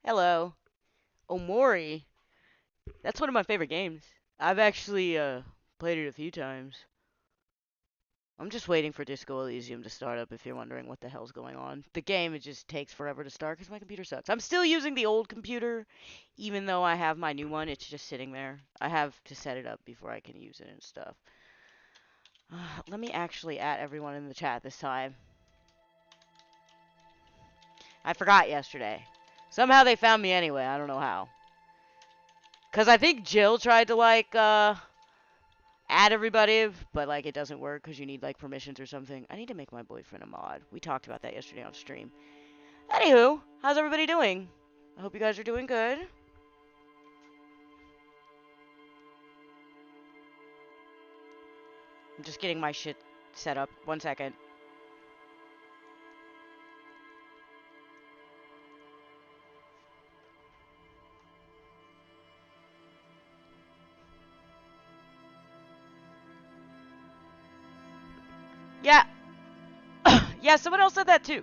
Hello. Omori. That's one of my favorite games. I've actually played it a few times. I'm just waiting for Disco Elysium to start up if you're wondering what the hell's going on. The game, it just takes forever to start because my computer sucks. I'm still using the old computer, even though I have my new one. It's just sitting there. I have to set it up before I can use it and stuff. Let me actually add everyone in the chat this time. I forgot yesterday. Somehow they found me anyway. I don't know how. Because I think Jill tried to, like, add everybody, but, like, it doesn't work because you need, like, permissions or something. I need to make my boyfriend a mod. We talked about that yesterday on stream. Anywho, how's everybody doing? I hope you guys are doing good. I'm just getting my shit set up. 1 second. Yeah. Yeah, someone else said that too.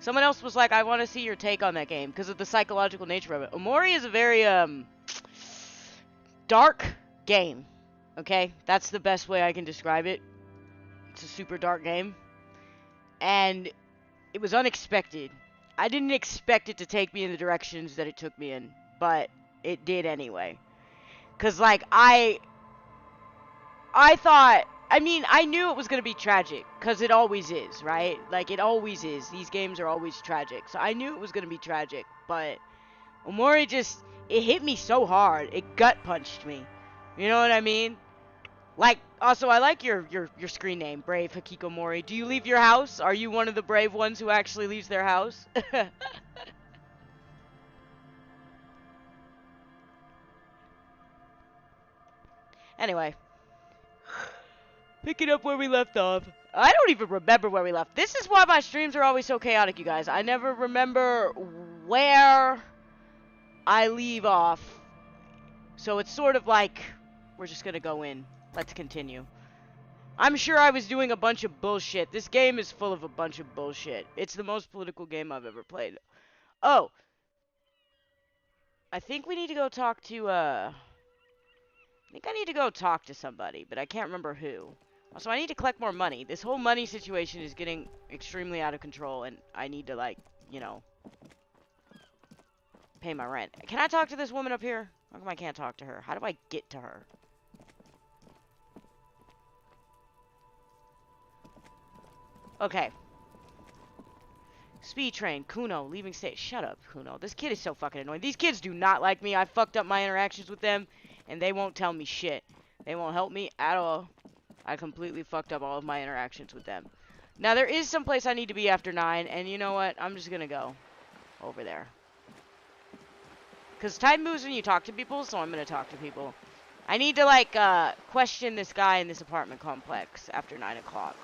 Someone else was like, I want to see your take on that game because of the psychological nature of it. Omori is a very, dark game. Okay? That's the best way I can describe it. It's a super dark game. And it was unexpected. I didn't expect it to take me in the directions that it took me in, but it did anyway. Cause like I thought, I mean, I knew it was gonna be tragic, cause it always is, right? Like it always is. These games are always tragic, so I knew it was gonna be tragic. But Omori just, it hit me so hard, it gut punched me. You know what I mean? Like, also, I like your screen name, Brave Hikikomori. Do you leave your house? Are you one of the brave ones who actually leaves their house? Anyway, picking up where we left off. I don't even remember where we left. This is why my streams are always so chaotic, you guys. I never remember where I leave off. So it's sort of like, we're just gonna go in. Let's continue. I'm sure I was doing a bunch of bullshit. This game is full of a bunch of bullshit. It's the most political game I've ever played. Oh, I think we need to go talk to, I think I need to go talk to somebody, but I can't remember who. Also, I need to collect more money. This whole money situation is getting extremely out of control, and I need to, like, you know, pay my rent. Can I talk to this woman up here? How come I can't talk to her? How do I get to her? Okay. Speed train, Kuno, leaving state. Shut up, Kuno. This kid is so fucking annoying. These kids do not like me. I fucked up my interactions with them, and they won't tell me shit. They won't help me at all. I completely fucked up all of my interactions with them. Now, there is some place I need to be after 9, and you know what? I'm just gonna go over there. Because time moves when you talk to people, so I'm gonna talk to people. I need to, like, question this guy in this apartment complex after 9 o'clock.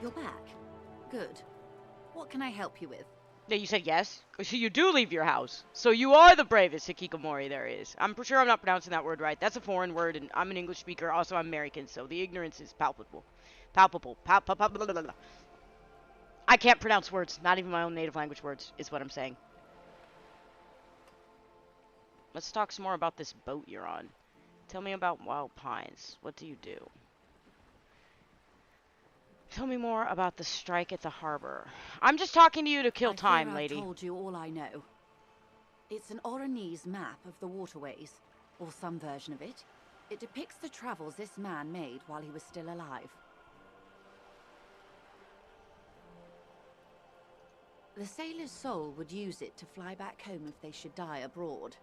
You're back. Good. What can I help you with? Yeah, you said yes? So you do leave your house. So you are the bravest Hikikomori there is. I'm sure I'm not pronouncing that word right. That's a foreign word, and I'm an English speaker. Also, I'm American, so the ignorance is palpable. Palpable. I can't pronounce words. Not even my own native language words is what I'm saying. Let's talk some more about this boat you're on. Tell me about Wild Pines. What do you do? Tell me more about the strike at the harbor. I'm just talking to you to kill time, lady. I've told you all I know. It's an Oranese map of the waterways, or some version of it. It depicts the travels this man made while he was still alive. The sailor's soul would use it to fly back home if they should die abroad.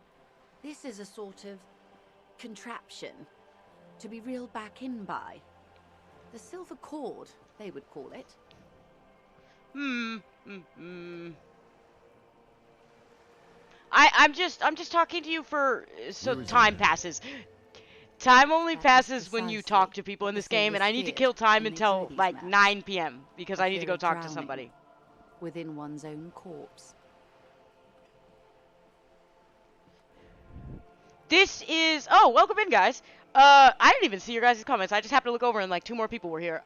This is a sort of contraption to be reeled back in by. The silver cord, they would call it. I'm just talking to you for so time passes. time only That is passes when you precisely talk to people what in the this game, and sailors I need to feared kill time when they drew until these like maps. 9 p.m. because A I need to fear go of talk to drowning somebody. within one's own corpse. This is welcome in, guys. I didn't even see your guys' comments. I just happened to look over and like 2 more people were here.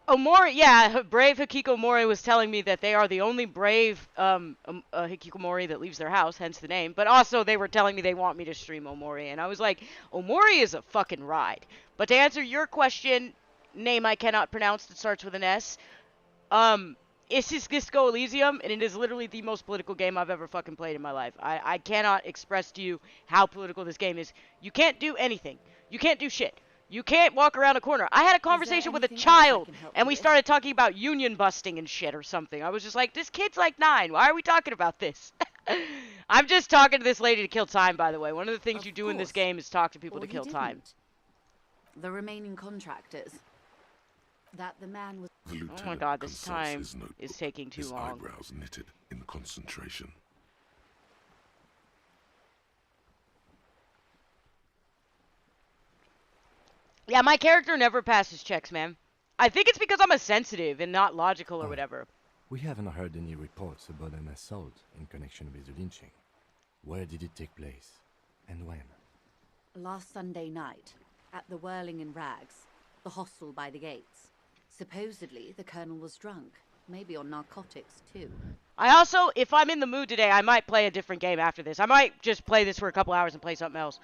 Omori, yeah, brave Hikikomori was telling me that they are the only brave Hikikomori that leaves their house, hence the name. But also they were telling me they want me to stream Omori, and I was like, Omori is a fucking ride. But to answer your question, name I cannot pronounce that starts with an S. It's just Disco Elysium, and it is literally the most political game I've ever fucking played in my life. I cannot express to you how political this game is. You can't do anything. You can't do shit. You can't walk around a corner. I had a Is there conversation with a anything else I child, can help and you we with? started talking about union busting and shit or something. I was just like, this kid's like 9. Why are we talking about this? I'm just talking to this lady to kill time, by the way. One of the things Of you do in this course. game is talk to people Or to you kill time. didn't. The remaining contractors. That the man was. The lieutenant Oh my god, this consults time his notebook, is taking too his long. eyebrows knitted in concentration. Yeah, my character never passes checks, man. I think it's because I'm a sensitive and not logical or Oh, whatever. we haven't heard any reports about an assault in connection with the lynching. Where did it take place? And when? Last Sunday night, at the Whirling in Rags, the hostel by the gates. Supposedly, the colonel was drunk. Maybe on narcotics, too. I also, if I'm in the mood today, I might play a different game after this. I might just play this for a couple hours and play something else.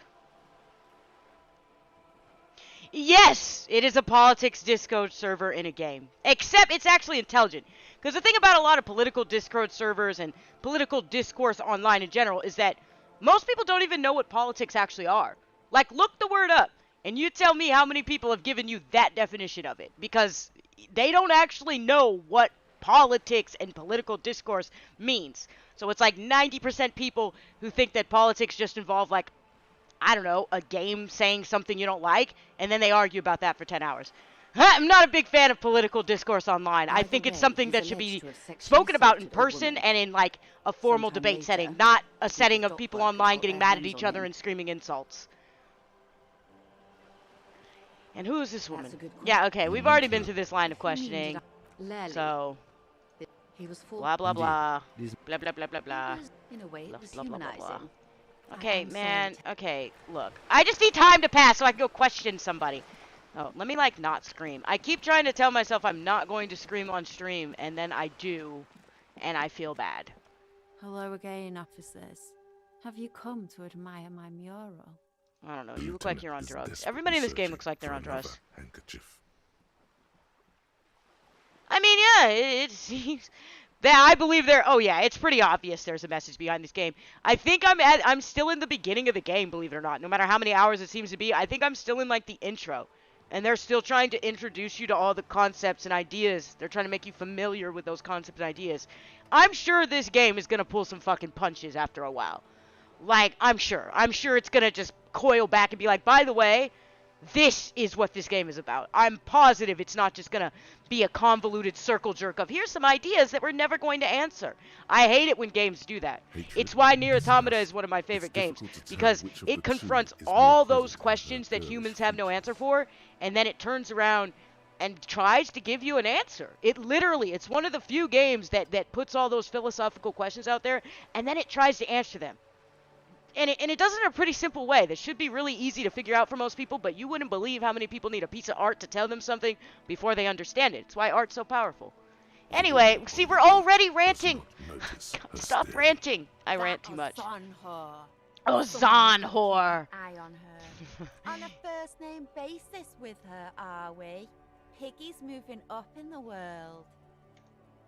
Yes, it is a politics Discord server in a game. Except it's actually intelligent. Because the thing about a lot of political Discord servers and political discourse online in general is that most people don't even know what politics actually are. Like, look the word up, and you tell me how many people have given you that definition of it. Because they don't actually know what politics and political discourse means. So it's like 90% people who think that politics just involve, like, I don't know, a game saying something you don't like, and then they argue about that for 10 hours. I'm not a big fan of political discourse online. I By the think it's way, something he's that should alleged be to have sexually spoken about in assaulted a person woman. and in, like, a formal Sometime debate later, setting, not a I think setting the of people dockworkers online got getting their mad at hands each on other him. and screaming insults. And who is this woman? That's a good Yeah, question. okay, we've already been through this line of If you mean, questioning, Lely, so he was for. blah blah Indeed. blah, This blah blah blah blah blah. It was, in a way, Blah, it was blah, blah, blah, blah. humanizing. Okay, I'm man, sorry okay, look. I just need time to pass so I can go question somebody. Oh, let me, like, not scream. I keep trying to tell myself I'm not going to scream on stream, and then I do, and I feel bad. Hello again, officers. Have you come to admire my mural? I don't know, The you look like lieutenant you're on is drugs. desperately Everybody in this game searching looks like they're for on drugs. another handkerchief. I mean, yeah, it seems that I believe there. Oh yeah, it's pretty obvious there's a message behind this game. I think I'm still in the beginning of the game, believe it or not. No matter how many hours it seems to be, I think I'm still in like the intro, and they're still trying to introduce you to all the concepts and ideas. They're trying to make you familiar with those concepts and ideas. I'm sure this game is gonna pull some fucking punches after a while. Like, I'm sure. I'm sure it's gonna just coil back and be like, by the way, this is what this game is about. I'm positive it's not just gonna be a convoluted circle jerk of here's some ideas that we're never going to answer. I hate it when games do that. Hatred It's why Nier and Automata disgust. is one of my favorite It's games, difficult to tell because which of the it two confronts is more all present those in her questions that girlish humans have no future. answer for, and then it turns around and tries to give you an answer. It literally, it's one of the few games that puts all those philosophical questions out there, and then it tries to answer them. And it does it in a pretty simple way that should be really easy to figure out for most people, but you wouldn't believe how many people need a piece of art to tell them something before they understand it. It's why art's so powerful. The Anyway, woman see, on we're the boat already does ranting. not notice her Stop staring. ranting. I rant too much. On her. Oh, Zahn whore. Eye on her. On a first name basis with her, are we? Piggy's moving up in the world.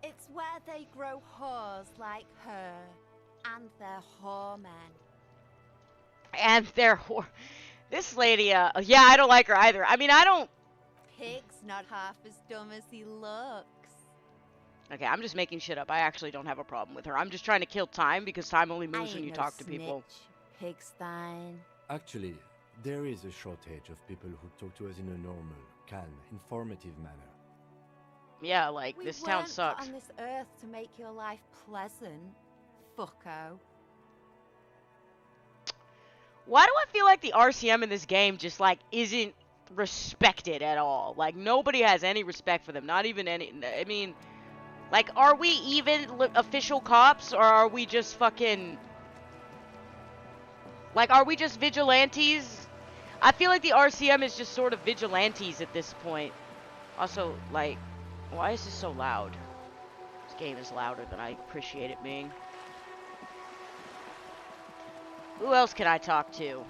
It's where they grow whores like her. And they're whoremen. And they're whore. This lady, yeah, I don't like her either. I mean, I don't. Pig's not half as dumb as he looks. Okay, I'm just making shit up. I actually don't have a problem with her. I'm just trying to kill time because time only moves when you talk to people. Pigstein. Actually, there is a shortage of people who talk to us in a normal, calm, informative manner. Yeah, like, We this town weren't put sucks. on this earth to make your life pleasant, fucko. Why do I feel like the RCM in this game just, like, isn't respected at all? Like, nobody has any respect for them. Not even any... I mean, like, are we even official cops, or are we just fucking... Like, are we just vigilantes? I feel like the RCM is just sort of vigilantes at this point. Also, like, why is this so loud? This game is louder than I appreciate it being. Who else can I talk to?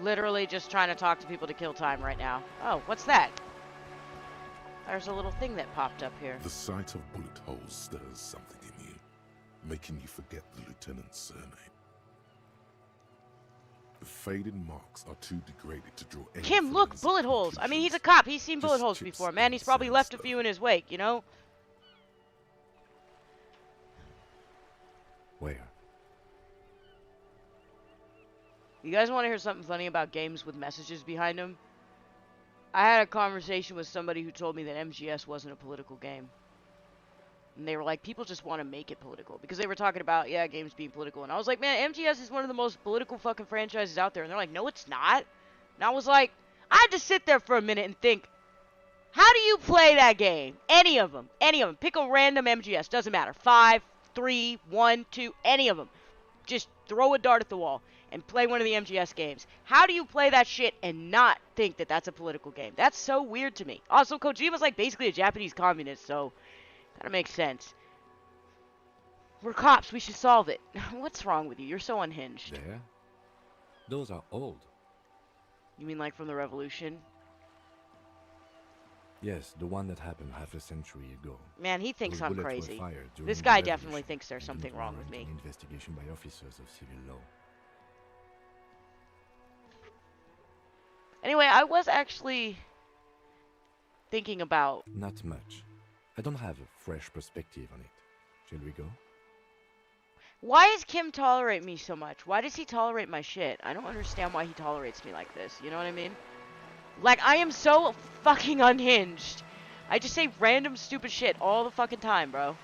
Literally just trying to talk to people to kill time right now. Oh, what's that? There's a little thing that popped up here. The sight of bullet holes stirs something in you, making you forget the lieutenant's surname. The faded marks are too degraded to draw any Kim, look, forensic bullet holes. I mean, he's a conclusions. cop. He's seen bullet Just holes chips before, in man. the He's probably left a sandstone. few in his wake, you know? Where? You guys want to hear something funny about games with messages behind them? I had a conversation with somebody who told me that MGS wasn't a political game. And they were like, people just want to make it political. Because they were talking about, yeah, games being political. And I was like, man, MGS is one of the most political fucking franchises out there. And they're like, no, it's not. And I was like, I had to sit there for a minute and think, how do you play that game? Any of them. Any of them. Pick a random MGS. Doesn't matter. 5, 3, 1, 2, any of them. Just throw a dart at the wall and play one of the MGS games. How do you play that shit and not think that that's a political game? That's so weird to me. Also, Kojima's like basically a Japanese communist, so that makes sense. We're cops. We should solve it. What's wrong with you? You're so unhinged. There? Those are old. You mean like from the revolution? Yes, the one that happened half a century ago. Man, he thinks Those I'm bullets were crazy. fired during This the guy revolution definitely thinks there's and something didn't wrong with warrant me. an investigation by officers of civil law. Anyway, I was actually thinking about... Not much. I don't have a fresh perspective on it. Shall we go? Why does Kim tolerate me so much? Why does he tolerate my shit? I don't understand why he tolerates me like this. You know what I mean? Like, I am so fucking unhinged. I just say random stupid shit all the fucking time, bro.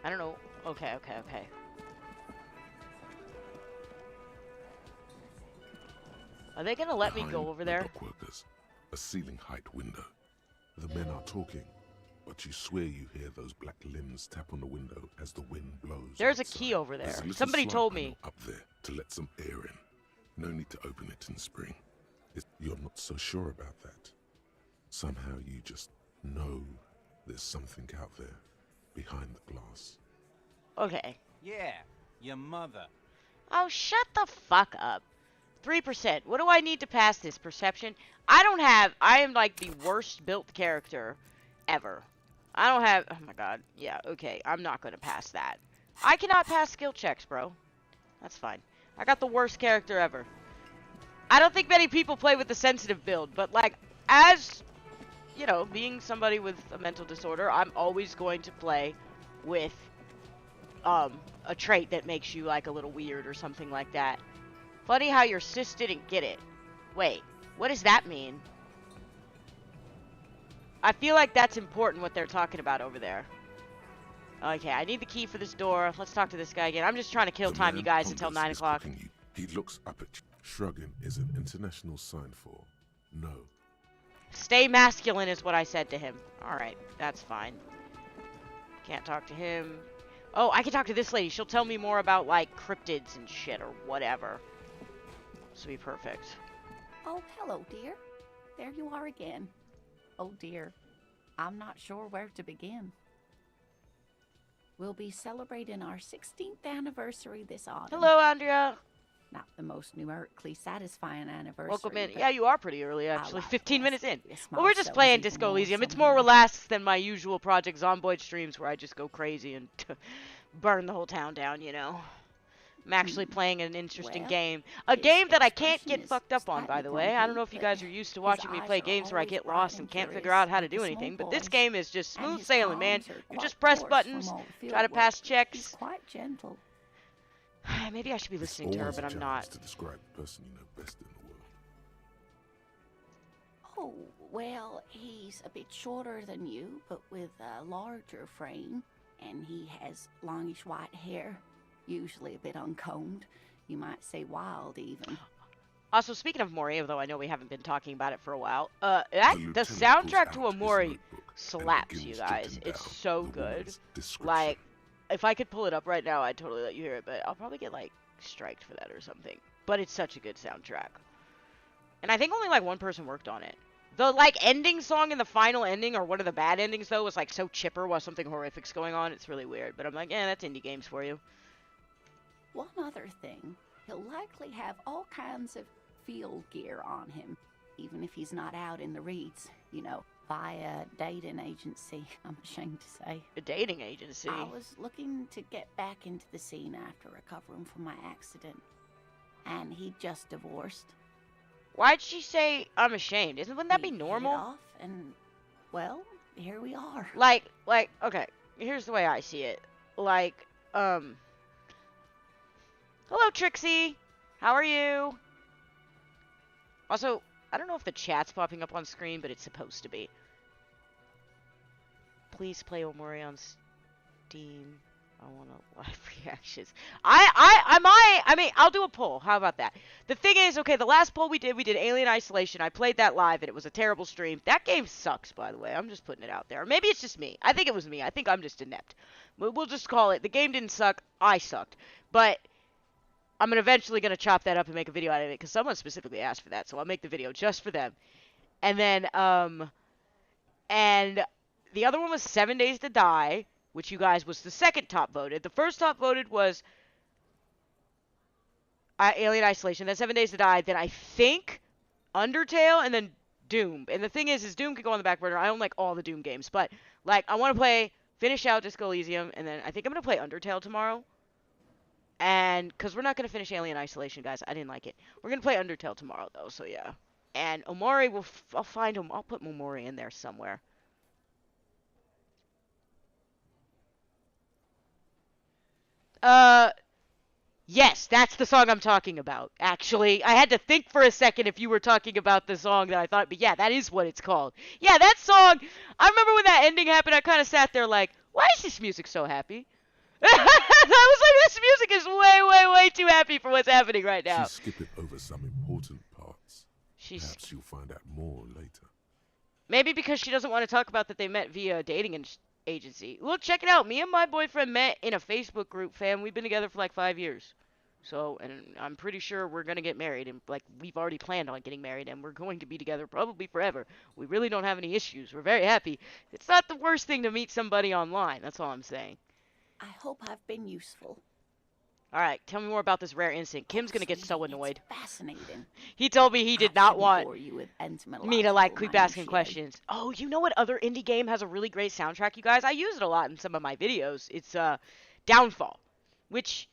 I don't know. Okay. Are they gonna let me Behind go over the there? dock workers, a ceiling height window. The men are talking, but you swear you hear those black limbs tap on the window as the wind blows. There's a outside. key over There's there. a little Somebody slide told panel me. up there to let some air in. No need to open it in spring. You're not so sure about that. Somehow you just know there's something out there behind the glass. Okay. Yeah, your mother. Oh, shut the fuck up. 3%. What do I need to pass this? Perception? I am like the worst built character ever. I don't have... Oh my god. Yeah, okay. I'm not gonna pass that. I cannot pass skill checks, bro. That's fine. I got the worst character ever. I don't think many people play with the sensitive build, but like, as, you know, being somebody with a mental disorder, I'm always going to play with, a trait that makes you like a little weird or something like that. Funny how your sis didn't get it. Wait, what does that mean? I feel like that's important what they're talking about over there. Okay, I need the key for this door. Let's talk to this guy again. I'm just trying to kill The time, man you guys, until ponders 9 his o'clock. cooking. He looks up at you. Shrugging is an international sign for no. Stay masculine is what I said to him. Alright, that's fine. Can't talk to him. Oh, I can talk to this lady. She'll tell me more about, like, cryptids and shit or whatever. This will be perfect. Oh, hello, dear. There you are again. Oh, dear. I'm not sure where to begin. We'll be celebrating our 16th anniversary this autumn. Hello, Andrea. Not the most numerically satisfying anniversary. Welcome in. but Yeah, you are pretty early, I actually. like 15 minutes this. in. This Well, we're just milestone's playing even Disco more Elysium. It's more somehow. relaxed than my usual Project Zomboid streams where I just go crazy and burn the whole town down, you know. I'm actually playing an interesting Well, game. A his game that I can't expression get is fucked up on, by slightly the way. I don't grumpy, know if you but guys are used to his watching me eyes play are games where I always get bright lost and can't figure curious, out how to like the do small anything. But this boys. game is just And smooth his sailing, man. palms are You quite just press coarse buttons, from all the field try to work. pass He's checks. quite gentle. Maybe I should be It's listening to her, always but a I'm challenge not. to describe the person you know best in the world. Oh, well, he's a bit shorter than you, but with a larger frame. And he has longish white hair, usually a bit uncombed. You might say wild, even. Also, speaking of Mori, although I know we haven't been talking about it for a while, The the lieutenant pulls soundtrack to out his Omori notebook and slaps, you begins guys. jotting It's down so the good. woman's description. Like, if I could pull it up right now, I'd totally let you hear it, but I'll probably get, like, striked for that or something. But it's such a good soundtrack. And I think only, like, one person worked on it. The, like, ending song in the final ending, or one of the bad endings, though, was, like, so chipper while something horrific's going on. It's really weird. But I'm like, yeah, that's indie games for you. One other thing, he'll likely have all kinds of field gear on him, even if he's not out in the reeds, you know, via dating agency, I'm ashamed to say. A dating agency. I was looking to get back into the scene after recovering from my accident, and he'd just divorced. Why'd she say I'm ashamed? Wouldn't that be He hit it normal? off, and, well, here we are. Like, okay, here's the way I see it. Like, hello, Trixie. How are you? Also, I don't know if the chat's popping up on screen, but it's supposed to be. Please play Omori on Steam. I want live reactions. I mean, I'll do a poll. How about that? The thing is, okay, the last poll we did Alien Isolation. I played that live, and it was a terrible stream. That game sucks, by the way. I'm just putting it out there. Maybe it's just me. I think it was me. I think I'm just inept. We'll just call it. The game didn't suck. I sucked. But I'm eventually going to chop that up and make a video out of it, because someone specifically asked for that, so I'll make the video just for them. And then, and the other one was 7 Days to Die, which you guys was the second top voted. The first top voted was Alien Isolation, then 7 Days to Die, then I think Undertale, and then Doom. And the thing is Doom could go on the back burner. I don't like all the Doom games, but, like, I want to finish out Disco Elysium, and then I think I'm going to play Undertale tomorrow. And, because we're not going to finish Alien Isolation, guys. I didn't like it. We're going to play Undertale tomorrow, though, so yeah. And Omori, I'll find him. I'll put Omori in there somewhere. Yes, that's the song I'm talking about. Actually, I had to think for a second if you were talking about the song that I thought, but yeah, that is what it's called. Yeah, that song, I remember when that ending happened, I kind of sat there like, why is this music so happy? I was like, this music is way, way, way too happy for what's happening right now. She's skipping over some important parts. Perhaps you'll find out more later. Maybe because she doesn't want to talk about that they met via a dating agency. Look, check it out. Me and my boyfriend met in a Facebook group, fam. We've been together for like 5 years. So, and I'm pretty sure we're going to get married. And, like, we've already planned on getting married. And we're going to be together probably forever. We really don't have any issues. We're very happy. It's not the worst thing to meet somebody online. That's all I'm saying. I hope I've been useful. Alright, tell me more about this rare instinct. Kim's going to get so annoyed. It's fascinating. He told me he did not want me to, like, keep asking minutiae. questions. Oh, you know what other indie game has a really great soundtrack, you guys? I use it a lot in some of my videos. It's, Downfall. Which,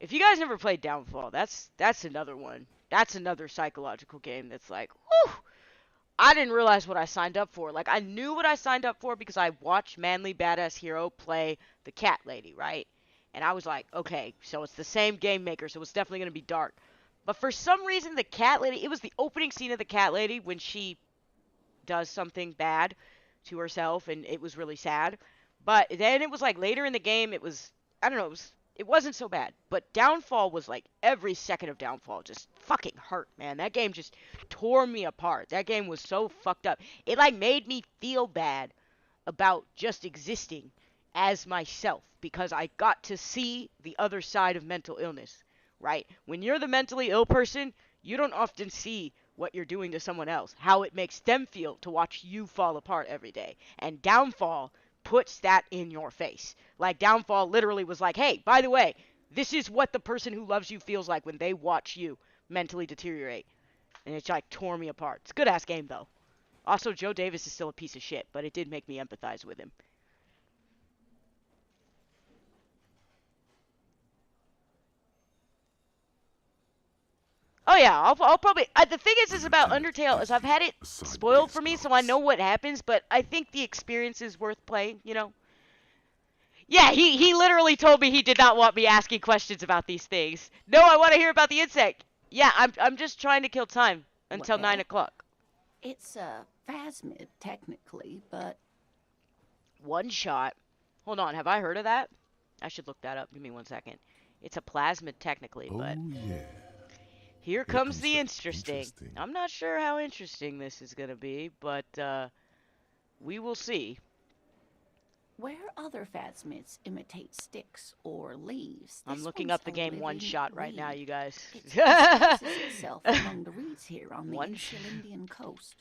if you guys never played Downfall, that's another one. That's another psychological game that's like, whew! I didn't realize what I signed up for. Like, I knew what I signed up for because I watched Manly Badass Hero play the Cat Lady, right? And I was like, okay, so it's the same game maker, so it's definitely going to be dark. But for some reason, the Cat Lady, it was the opening scene of the Cat Lady when she does something bad to herself, and it was really sad. But then it was like later in the game, it was, I don't know, it wasn't so bad. But Downfall was like, every second of Downfall just fucking hurt, man. That game just tore me apart. That game was so fucked up. It like made me feel bad about just existing as myself because I got to see the other side of mental illness, right? When you're the mentally ill person, you don't often see what you're doing to someone else, how it makes them feel to watch you fall apart every day. And Downfall puts that in your face. Like, Downfall literally was like, hey, by the way, This is what the person who loves you feels like when they watch you mentally deteriorate. And it like tore me apart. It's a good ass game though. Also, Joe Davis is still a piece of shit, but it did make me empathize with him. Oh yeah, I'll probably. The thing is about Undertale is I've had it spoiled for me, so I know what happens. But I think the experience is worth playing. You know. Yeah, he literally told me he did not want me asking questions about these things. No, I want to hear about the insect. Yeah, I'm just trying to kill time until Well, 9 o'clock. It's a phasmid, technically, but One shot. Hold on, have I heard of that? I should look that up. Give me 1 second. It's a plasmid technically, Oh, but yeah. here comes the interesting. interesting. I'm not sure how interesting this is gonna be, but we will see. where other phasmids imitate sticks or leaves, I'm this looking one's up the a game one living shot right now, reed. you guys. It disguises itself among the reeds here on the One Insulindian coast.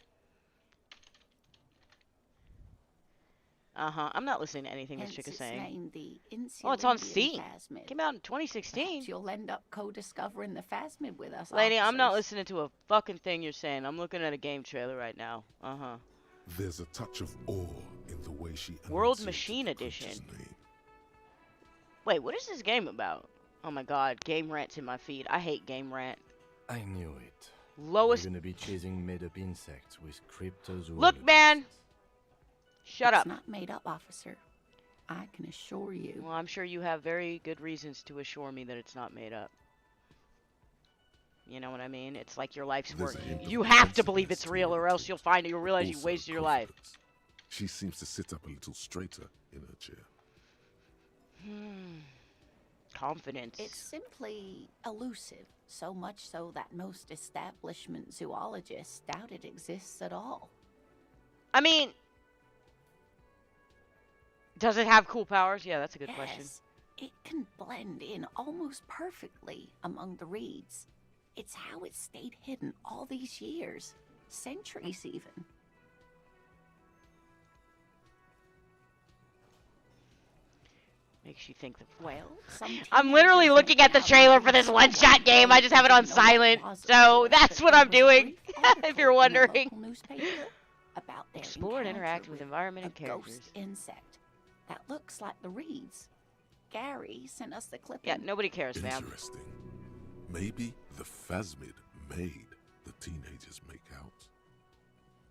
I'm not listening to anything this Hence chick is its saying. name, the Oh, it's on Insulindian Steam. phasmid. Came out in Perhaps 2016. you'll end up co-discovering the phasmid with us, Lady, I'm not officers. listening to a fucking thing you're saying. I'm looking at a game trailer right now. There's a touch of awe in the way she World enunciated Machine the Edition. creature's name. Wait, what is this game about? Oh my god, game rants in my feed. I hate game rant. I knew it. Lowest. We're gonna be chasing made-up insects with cryptozoologists. Look, man. Shut It's up. not made up, officer. I can assure you. Well, I'm sure you have very good reasons to assure me that it's not made up. You know what I mean? It's like your life's There's work. a hint of You have to believe defensiveness it's to real, her or else attitude. you'll realize you Also wasted your life. confidence. She seems to sit up a little straighter in her chair. Confidence. It's simply elusive, so much so that most establishment zoologists doubt it exists at all. I mean, does it have cool powers? Yeah, that's a good question. Yes, it can blend in almost perfectly among the reeds. It's how it stayed hidden all these years, centuries even. Makes you think that. Well, some I'm literally teenagers looking at the make trailer out for this with one-shot game. I just have it on didn't know what silent, was so it, that's but what there I'm was a doing. brief If article you're in a wondering. local newspaper about their Explore and encounter interact with environment and a characters. ghost insect that looks like the reeds. Gary sent us the clipping. Yeah, nobody cares, fam. Interesting. Maybe the phasmid made the teenagers make out.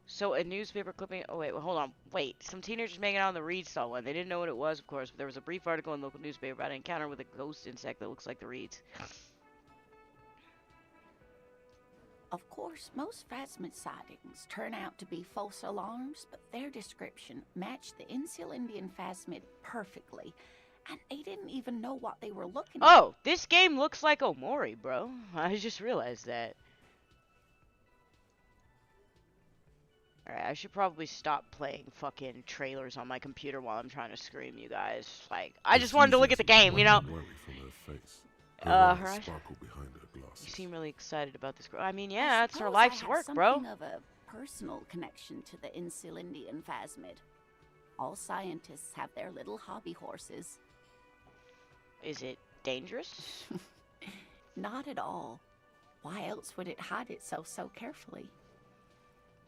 So a newspaper clipping. Oh wait, well, hold on. Wait, some teenagers making out on the reed saw one. They didn't know what it was, of course, but there was a brief article in the local newspaper about an encounter with a ghost insect that looks like the reeds. Of course, most phasmid sightings turn out to be false alarms, but their description matched the Insulindian phasmid perfectly, and they didn't even know what they were looking at. Oh, this game looks like Omori, bro. I just realized that. Alright, I should probably stop playing fucking trailers on my computer while I'm trying to scream, you guys. Like, I just wanted to look at the game, you know? Worry from her face. Her Her eyes eyes- sparkle behind her glasses. You seem really excited about this. I mean, I yeah, it's her suppose life's I have work, bro. something of a personal connection to the Insulindian phasmid. All scientists have their little hobby horses. Is it dangerous? Not at all. Why else would it hide itself so carefully?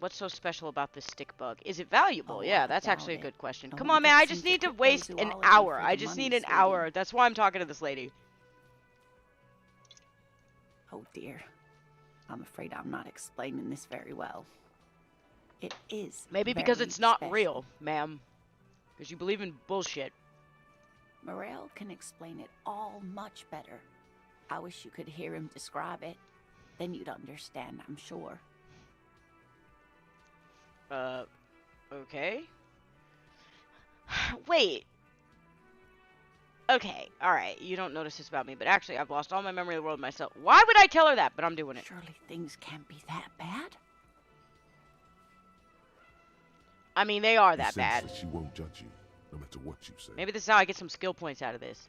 What's so special about this stick bug? Is it valuable? Oh, yeah, I that's doubt actually a it. good question. Don't Come wanna on, man, get I just some need to cryptozoology waste an for hour. the I just money, need an sweetie. hour. That's why I'm talking to this lady. Oh dear. I'm afraid I'm not explaining this very well. It is Maybe because very it's not special. real, ma'am. Because you believe in bullshit. Morel can explain it all much better. I wish you could hear him describe it. Then you'd understand, I'm sure. Okay. Wait. Okay, alright, you don't notice this about me, but actually I've lost all my memory of the world myself. Why would I tell her that? But I'm doing it. Surely things can't be that bad? I mean, they are You that sense bad. that she won't judge you, no matter what you say. Maybe this is how I get some skill points out of this.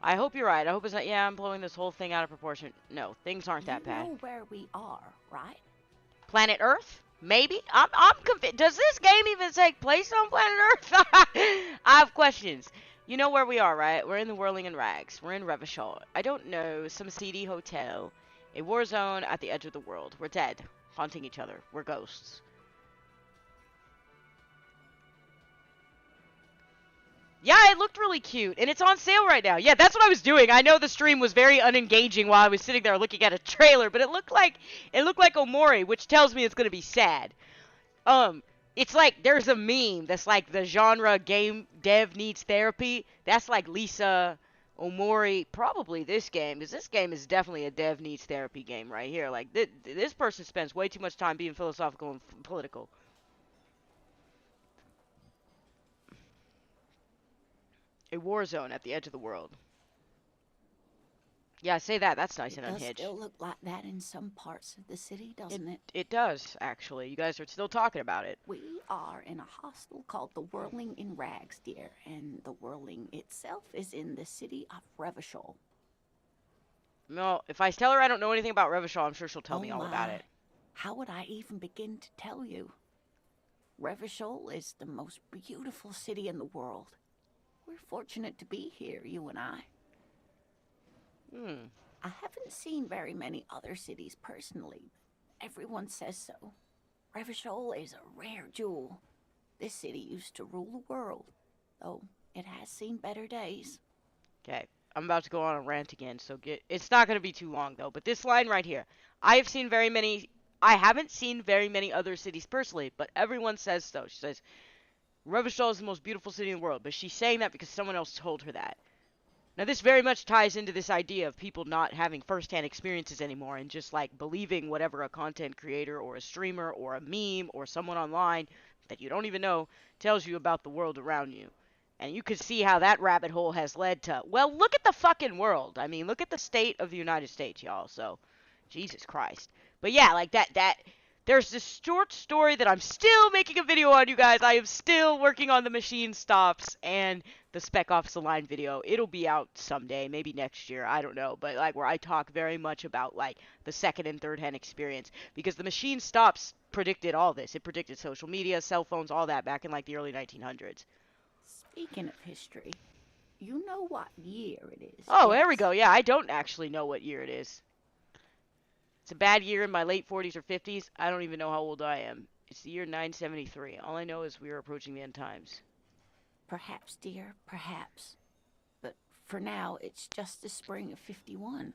I hope you're right. I hope it's not. Yeah, I'm blowing this whole thing out of proportion. No, things aren't that You bad. know where we are, right? Planet Earth? Maybe? I'm convinced. Does this game even take place on planet Earth? I have questions. You know where we are, right? We're in the Whirling in Rags. We're in Revachol. I don't know, some seedy hotel. A war zone at the edge of the world. We're dead. Haunting each other. We're ghosts. Yeah, it looked really cute, and it's on sale right now. Yeah, that's what I was doing. I know the stream was very unengaging while I was sitting there looking at a trailer, but it looked like Omori, which tells me it's gonna be sad. It's like there's a meme that's like the genre game dev needs therapy. That's like Lisa Omori, probably this game, because this game is definitely a dev needs therapy game right here. Like this person spends way too much time being philosophical and political. A war zone at the edge of the world. Yeah, say that. That's nice and It does unhinged. still look like that in some parts of the city, doesn't it? It does, actually. You guys are still talking about it. We are in a hostel called the Whirling in Rags, dear, and the Whirling itself is in the city of Revachol. No, if I tell her I don't know anything about Revachol, I'm sure she'll tell me all about my. it. How would I even begin to tell you? Revachol is the most beautiful city in the world. We're fortunate to be here, you and I. I haven't seen very many other cities personally. Everyone says so. Revachol is a rare jewel. This city used to rule the world, though it has seen better days. Okay, I'm about to go on a rant again, so it's not going to be too long, though. But this line right here, I haven't seen very many other cities personally, but everyone says so. She says, Revachol is the most beautiful city in the world, but she's saying that because someone else told her that. Now, this very much ties into this idea of people not having first-hand experiences anymore and just, like, believing whatever a content creator or a streamer or a meme or someone online that you don't even know tells you about the world around you. And you can see how that rabbit hole has led to, well, look at the fucking world. I mean, look at the state of the United States, y'all. So, Jesus Christ. But yeah, like there's this short story that I'm still making a video on, you guys. I am still working on the machine stops and the Spec Ops The Line video. It'll be out someday, maybe next year, I don't know. But like where I talk very much about like the second and third hand experience. Because the machine stops predicted all this. It predicted social media, cell phones, all that back in like the early 1900s. Speaking of history, you know what year it is? Oh, there we go. Yeah, I don't actually know what year it is. It's a bad year in my late 40s or 50s. I don't even know how old I am. It's the year 973. All I know is we are approaching the end times. Perhaps, dear, perhaps. But for now, it's just the spring of 51.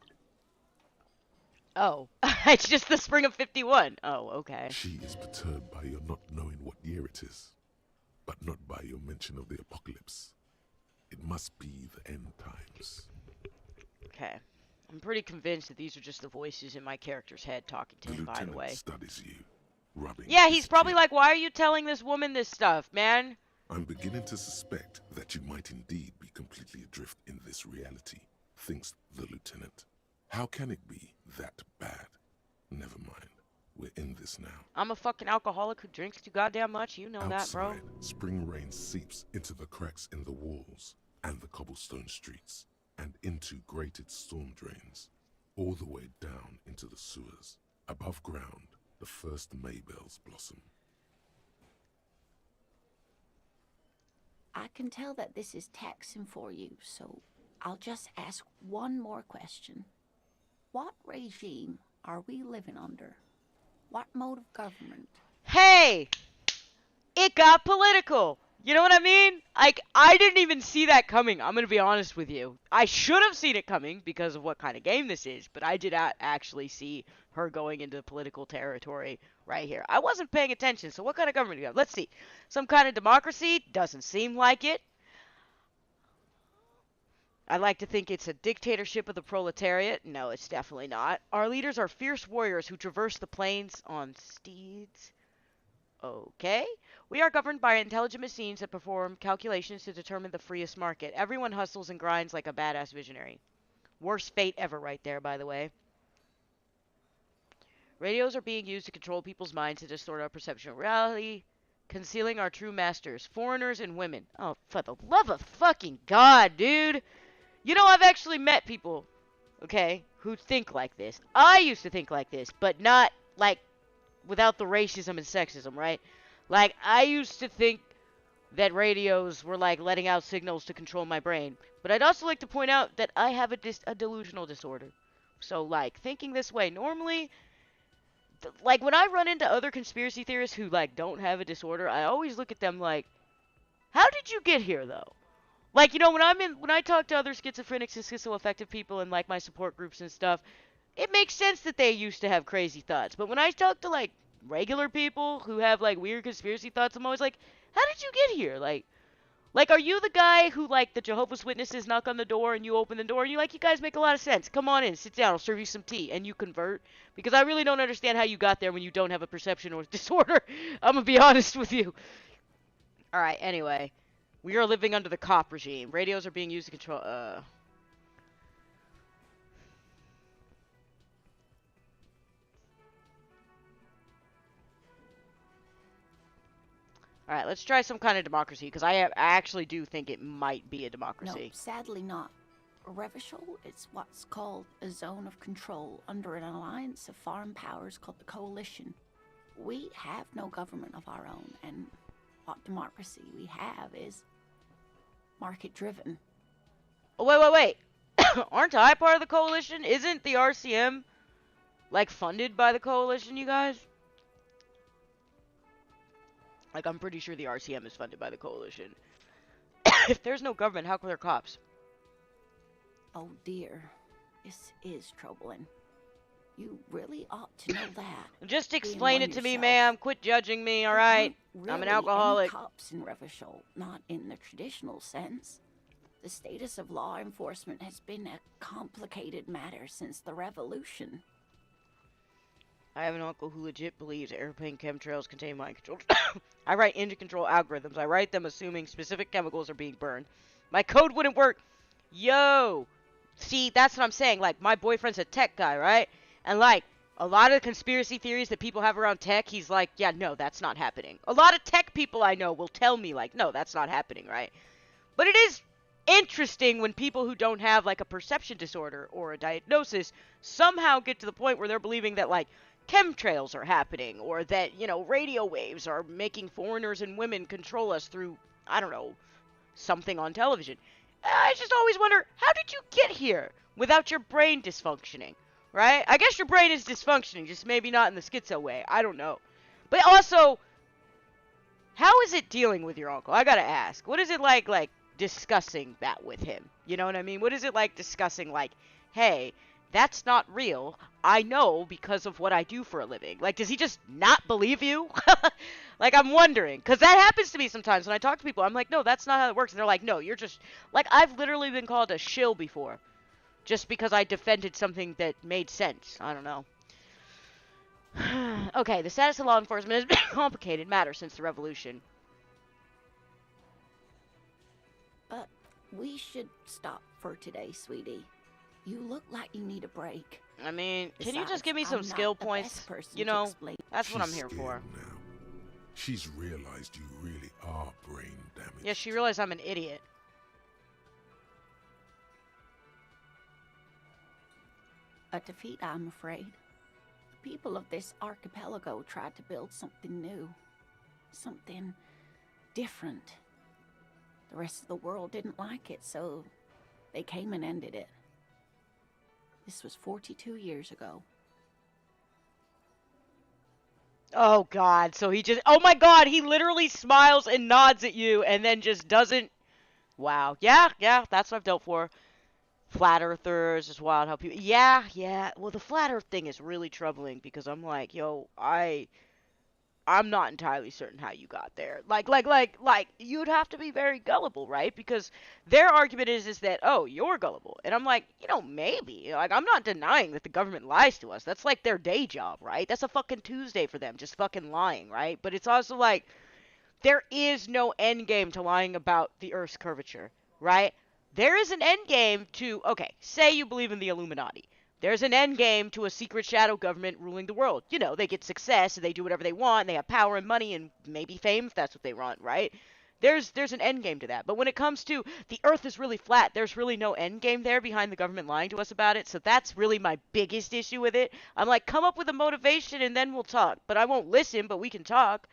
Oh, it's just the spring of 51. Oh, okay. She is perturbed by your not knowing what year it is, but not by your mention of the apocalypse. It must be the end times. Okay. I'm pretty convinced that these are just the voices in my character's head talking to him, by the way. Studies you, rubbing yeah, he's probably like, why are you telling this woman this stuff, man? I'm beginning to suspect that you might indeed be completely adrift in this reality, thinks the lieutenant. How can it be that bad? Never mind. We're in this now. I'm a fucking alcoholic who drinks too goddamn much. You know Outside, that, bro. Spring rain seeps into the cracks in the walls and the cobblestone streets and into grated storm drains, all the way down into the sewers. Above ground, the first maybells blossom. I can tell that this is taxing for you, so I'll just ask one more question. What regime are we living under? What mode of government? Hey! It got political! You know what I mean? Like, I didn't even see that coming. I'm gonna be honest with you. I should have seen it coming because of what kind of game this is, but I did not actually see her going into political territory right here. I wasn't paying attention, so what kind of government do you have? Let's see. Some kind of democracy? Doesn't seem like it. I'd like to think it's a dictatorship of the proletariat. No, it's definitely not. Our leaders are fierce warriors who traverse the plains on steeds. Okay. We are governed by intelligent machines that perform calculations to determine the freest market. Everyone hustles and grinds like a badass visionary. Worst fate ever right there, by the way. Radios are being used to control people's minds to distort our perception of reality, concealing our true masters, foreigners and women. Oh, for the love of fucking God, dude. You know, I've actually met people, okay, who think like this. I used to think like this, but not, like, without the racism and sexism, right? Like, I used to think that radios were like letting out signals to control my brain. But I'd also like to point out that I have a delusional disorder. So like thinking this way normally, like when I run into other conspiracy theorists who like don't have a disorder, I always look at them like, how did you get here though? Like, you know, when I talk to other schizophrenics and schizoaffective people in like my support groups and stuff, it makes sense that they used to have crazy thoughts. But when I talk to like regular people who have like weird conspiracy thoughts, I'm always like, how did you get here? Like, are you the guy who, like, the Jehovah's Witnesses knock on the door and you open the door and you're like, you guys make a lot of sense. Come on in, sit down, I'll serve you some tea, and you convert? Because I really don't understand how you got there when you don't have a perception or disorder. I'm gonna be honest with you. Alright, anyway. We are living under the cop regime. Radios are being used to control, Alright, let's try some kind of democracy, because I actually do think it might be a No, democracy. sadly not. Revachol is what's called a zone of control under an alliance of foreign powers called the Coalition. We have no government of our own, and what democracy we have is market-driven. Oh, wait. Aren't I part of the coalition? Isn't the RCM, like, funded by the coalition, you guys? Like, I'm pretty sure the RCM is funded by the coalition. If there's no government, how come there are cops? Oh dear, this is troubling. You really ought to know that. Just Being explain one it to me, yourself. ma'am. Quit judging me, There alright? aren't I'm an really alcoholic. Any cops in Revachol, not in the traditional sense. The status of law enforcement has been a complicated matter since the revolution. I have an uncle who legit believes airplane chemtrails contain mind control. I write engine control algorithms. I write them assuming specific chemicals are being burned. My code wouldn't work. Yo! See, that's what I'm saying. Like, my boyfriend's a tech guy, right? And, like, a lot of the conspiracy theories that people have around tech, he's like, yeah, no, that's not happening. A lot of tech people I know will tell me, like, no, that's not happening, right? But it is interesting when people who don't have, like, a perception disorder or a diagnosis somehow get to the point where they're believing that, like, chemtrails are happening, or that, you know, radio waves are making foreigners and women control us through, I don't know, something on television. I just always wonder, how did you get here without your brain dysfunctioning, right? I guess your brain is dysfunctioning, just maybe not in the schizo way. I don't know. But also, how is it dealing with your uncle? I gotta ask. What is it like, discussing that with him? You know what I mean? What is it like discussing, like, hey, that's not real. I know because of what I do for a living. Like, does he just not believe you? Like, I'm wondering. Because that happens to me sometimes when I talk to people. I'm like, no, that's not how it works. And they're like, no, you're just... Like, I've literally been called a shill before. Just because I defended something that made sense. I don't know. Okay, the status of law enforcement has been a complicated matter since the revolution. But we should stop for today, sweetie. You look like you need a break. I mean, can you Besides, just give me I'm some not skill the points? best person You to know, explain. that's what I'm She's here scared for. now. She's realized you really are brain damaged. Yeah, she realized I'm an idiot. A defeat, I'm afraid. The people of this archipelago tried to build something new. Something different. The rest of the world didn't like it, so they came and ended it. This was 42 years ago. Oh, God. So he just... Oh, my God. He literally smiles and nods at you and then just doesn't... Wow. Yeah, that's what I've dealt for. Flat earthers, just wild how people... Yeah. Well, the flat earth thing is really troubling because I'm like, yo, I'm not entirely certain how you got there. Like, you'd have to be very gullible, right? Because their argument is that, oh, you're gullible. And I'm like, you know, maybe. Like, I'm not denying that the government lies to us. That's like their day job, right? That's a fucking Tuesday for them, just fucking lying, right? But it's also like, there is no end game to lying about the Earth's curvature, right? There is an end game to, okay, say you believe in the Illuminati. There's an end game to a secret shadow government ruling the world. You know, they get success and they do whatever they want, and they have power and money and maybe fame if that's what they want, right? There's an end game to that. But when it comes to the Earth is really flat, there's really no end game there behind the government lying to us about it. So that's really my biggest issue with it. I'm like, come up with a motivation and then we'll talk. But I won't listen, but we can talk.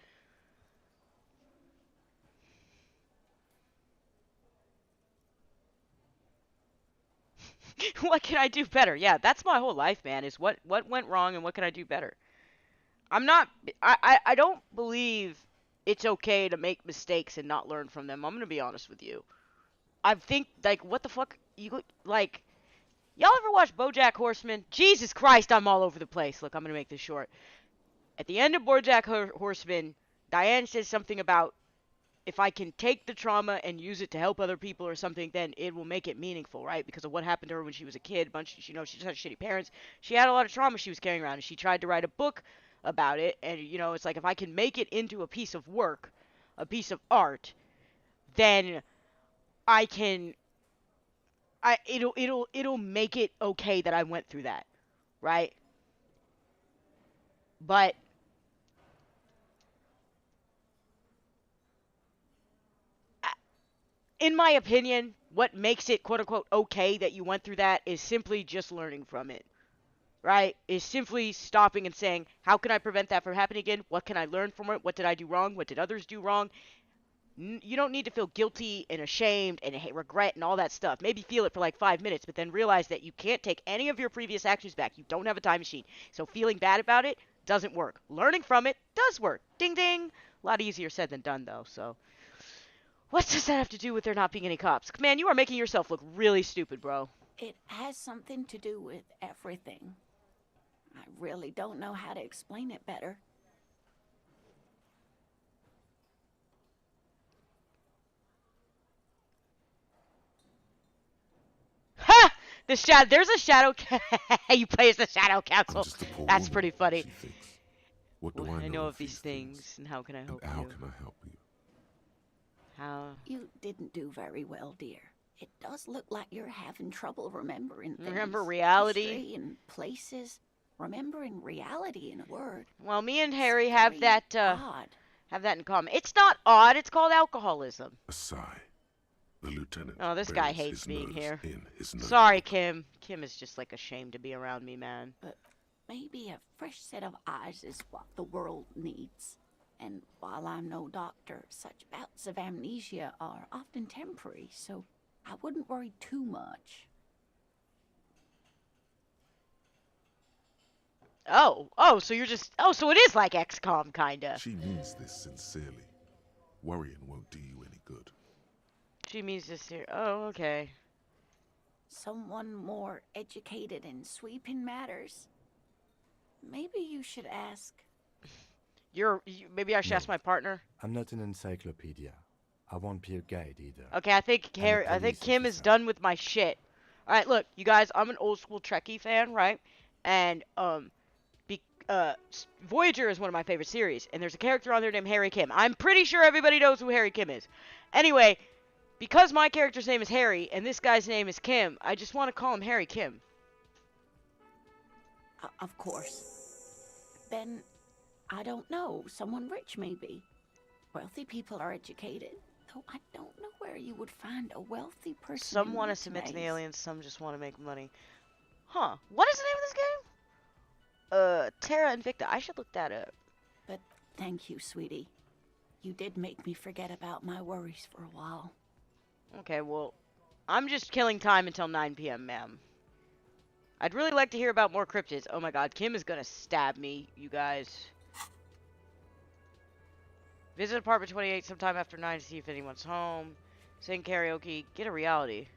What can I do better? Yeah, that's my whole life, man, is what went wrong and what can I do better? I'm not I don't believe it's okay to make mistakes and not learn from them. I'm going to be honest with you. I think like what the fuck you like y'all ever watch BoJack Horseman? Jesus Christ, I'm all over the place. Look, I'm going to make this short. At the end of BoJack Horseman, Diane says something about if I can take the trauma and use it to help other people or something, then it will make it meaningful, right? Because of what happened to her when she was a kid. She just had shitty parents. She had a lot of trauma she was carrying around, and she tried to write a book about it. And it's like if I can make it into a piece of work, a piece of art, then I can. It'll make it okay that I went through that, right? But in my opinion, what makes it quote unquote okay that you went through that is simply just learning from it, right? Is simply stopping and saying, how can I prevent that from happening again? What can I learn from it? What did I do wrong? What did others do wrong? You don't need to feel guilty and ashamed and regret and all that stuff. Maybe feel it for like 5 minutes, but then realize that you can't take any of your previous actions back. You don't have a time machine. So feeling bad about it doesn't work. Learning from it does work. Ding ding. A lot easier said than done, though, so. What does that have to do with there not being any cops? Man, you are making yourself look really stupid, bro. It has something to do with everything. I really don't know how to explain it better. Ha! There's a shadow. You play as the shadow I'm council. just a poor That's woman, pretty funny. she thinks. What do I I know know of these things, and how can I And help how you? can I help you? How? You didn't do very well, dear. It does look like you're having trouble remembering things. Remember reality? History and places. Remembering reality in a word. Well, me and It's Harry have very that odd. in common. It's not odd. It's called alcoholism. A sigh. The lieutenant Oh, this guy buries hates his being nose here. in his notebook. Sorry, Kim. Kim is just like ashamed to be around me, man. But maybe a fresh set of eyes is what the world needs. And while I'm no doctor, such bouts of amnesia are often temporary, so I wouldn't worry too much. So you're just, so it is like XCOM, kinda. She means this sincerely. Worrying won't do you any good. She means this here. Oh, okay. Someone more educated in sweeping matters? Maybe you should ask. Maybe I should No. ask my partner. I'm not an encyclopedia. I won't be a guide either. Okay, I think I'm a I think police Kim is officer. done with my shit. All right, look, you guys, I'm an old school Trekkie fan, right? And Voyager is one of my favorite series, and there's a character on there named Harry Kim. I'm pretty sure everybody knows who Harry Kim is. Anyway, because my character's name is Harry and this guy's name is Kim, I just want to call him Harry Kim. Of course. Then, I don't know, someone rich maybe. Wealthy people are educated, though I don't know where you would find a wealthy person. Some want to submit to the aliens, some just want to make money. Huh. What is the name of this game? Terra Invicta. I should look that up. But thank you, sweetie. You did make me forget about my worries for a while. Okay, well, I'm just killing time until 9 p.m., ma'am. I'd really like to hear about more cryptids. Oh my god, Kim is gonna stab me, you guys. Visit apartment 28 sometime after 9 to see if anyone's home. Sing karaoke. Get a reality.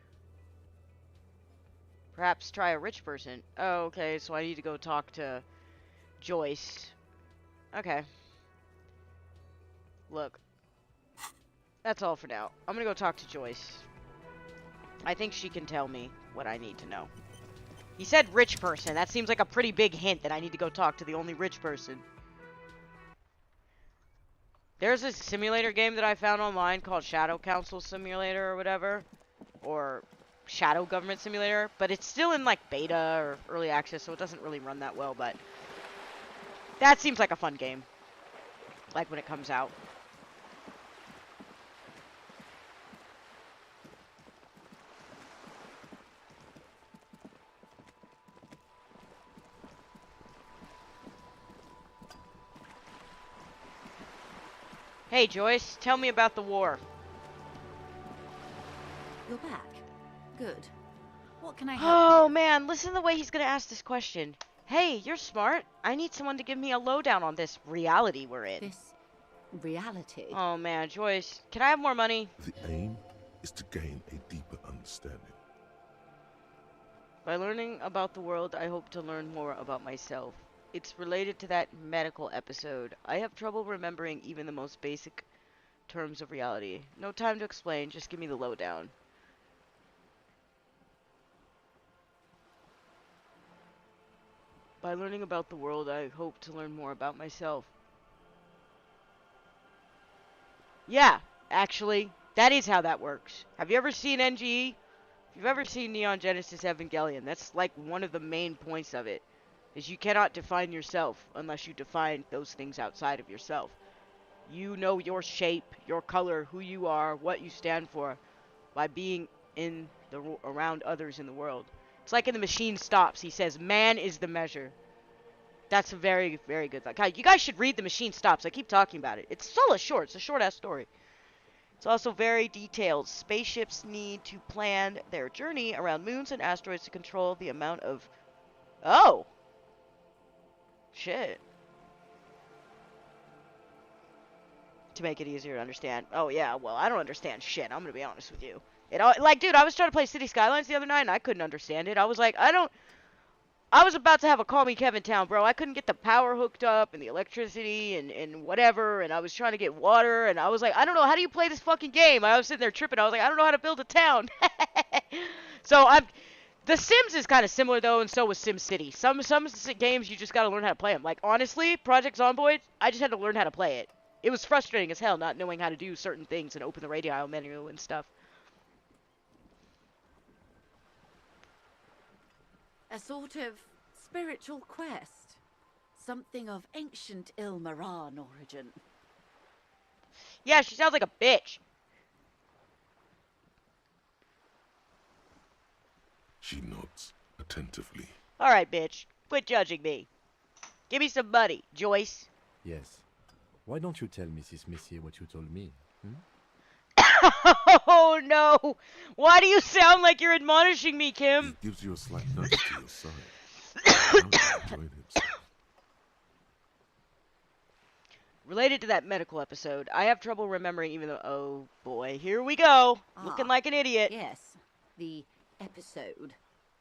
Perhaps try a rich person. Oh, okay, so I need to go talk to Joyce. Okay. Look. That's all for now. I'm gonna go talk to Joyce. I think she can tell me what I need to know. He said rich person. That seems like a pretty big hint that I need to go talk to the only rich person. There's a simulator game that I found online called Shadow Council Simulator or whatever. Or Shadow Government Simulator. But it's still in like beta or early access, so it doesn't really run that well. But that seems like a fun game. Like when it comes out. Hey Joyce, tell me about the war. You're back. Good. What What can I help you Oh with? man, listen to the way he's gonna ask this question. Hey, you're smart. I need someone to give me a lowdown on this reality we're in. This reality? Oh man, Joyce, can I have more money? The aim is to gain a deeper understanding. By learning about the world, I hope to learn more about myself. It's related to that medical episode. I have trouble remembering even the most basic terms of reality. No time to explain, just give me the lowdown. By learning about the world, I hope to learn more about myself. Yeah, actually, that is how that works. Have you ever seen NGE? If you've ever seen Neon Genesis Evangelion, that's like one of the main points of it. Is you cannot define yourself unless you define those things outside of yourself. You know your shape, your color, who you are, what you stand for by being in the around others in the world. It's like in The Machine Stops, he says, man is the measure. That's a very, very good thought. God, you guys should read The Machine Stops. I keep talking about it. It's still short. It's a short-ass story. It's also very detailed. Spaceships need to plan their journey around moons and asteroids to control the amount of... Oh! Shit. To make it easier to understand. Oh, yeah, well, I don't understand shit. I'm gonna be honest with you. Like, dude, I was trying to play City Skylines the other night, and I couldn't understand it. I was like, I was about to have a Call Me Kevin town, bro. I couldn't get the power hooked up and the electricity and whatever, and I was trying to get water, and I was like, I don't know, how do you play this fucking game? I was sitting there tripping. I was like, I don't know how to build a town. So The Sims is kind of similar though, and so was SimCity. Some games you just gotta learn how to play them. Like honestly, Project Zomboid, I just had to learn how to play it. It was frustrating as hell not knowing how to do certain things and open the radio menu and stuff. A sort of spiritual quest. Something of ancient Ilmaran origin. Yeah, she sounds like a bitch. She nods attentively. Alright, bitch. Quit judging me. Give me some money, Joyce. Yes. Why don't you tell Mrs. Messier what you told me? Oh no! Why do you sound like you're admonishing me, Kim? He gives you a slight nudge to your side. Enjoying himself. Related to that medical episode, I have trouble remembering even though... Oh boy, here we go. Looking like an idiot. Yes, the episode.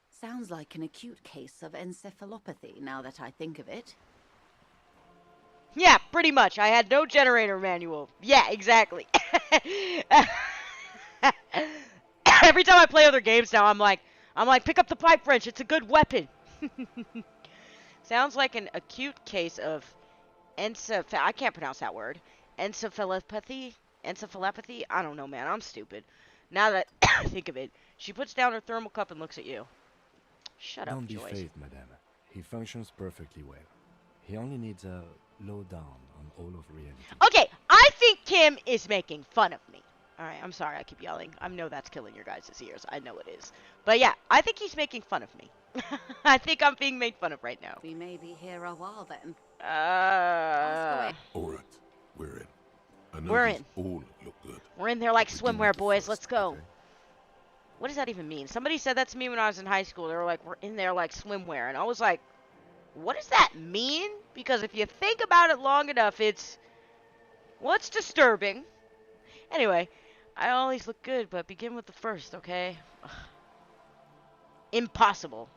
Sounds like an acute case of encephalopathy, now that I think of it. Yeah, pretty much. I had no generator manual. Yeah, exactly. Every time I play other games now, I'm like, pick up the pipe wrench. It's a good weapon. Sounds like an acute case of I can't pronounce that word. Encephalopathy? Encephalopathy? I don't know, man. I'm stupid. Now that I think of it, she puts down her thermal cup and looks at you. Shut up, Don't be Joyce. phased, madame. He functions perfectly well. He only needs a lowdown on all of reality. Okay, I think Kim is making fun of me. Alright, I'm sorry I keep yelling. I know that's killing your guys' ears. I know it is. But yeah, I think he's making fun of me. I think I'm being made fun of right now. We may be here a while then. All right, we're in. I know We're these in. all look good. We're in there like but we do swimwear, need to boys. first, Let's go. okay? What does that even mean? Somebody said that to me when I was in high school. They were like, we're in there like swimwear. And I was like, what does that mean? Because if you think about it long enough, it's disturbing. Anyway, I always look good, but begin with the first, okay? Ugh. Impossible.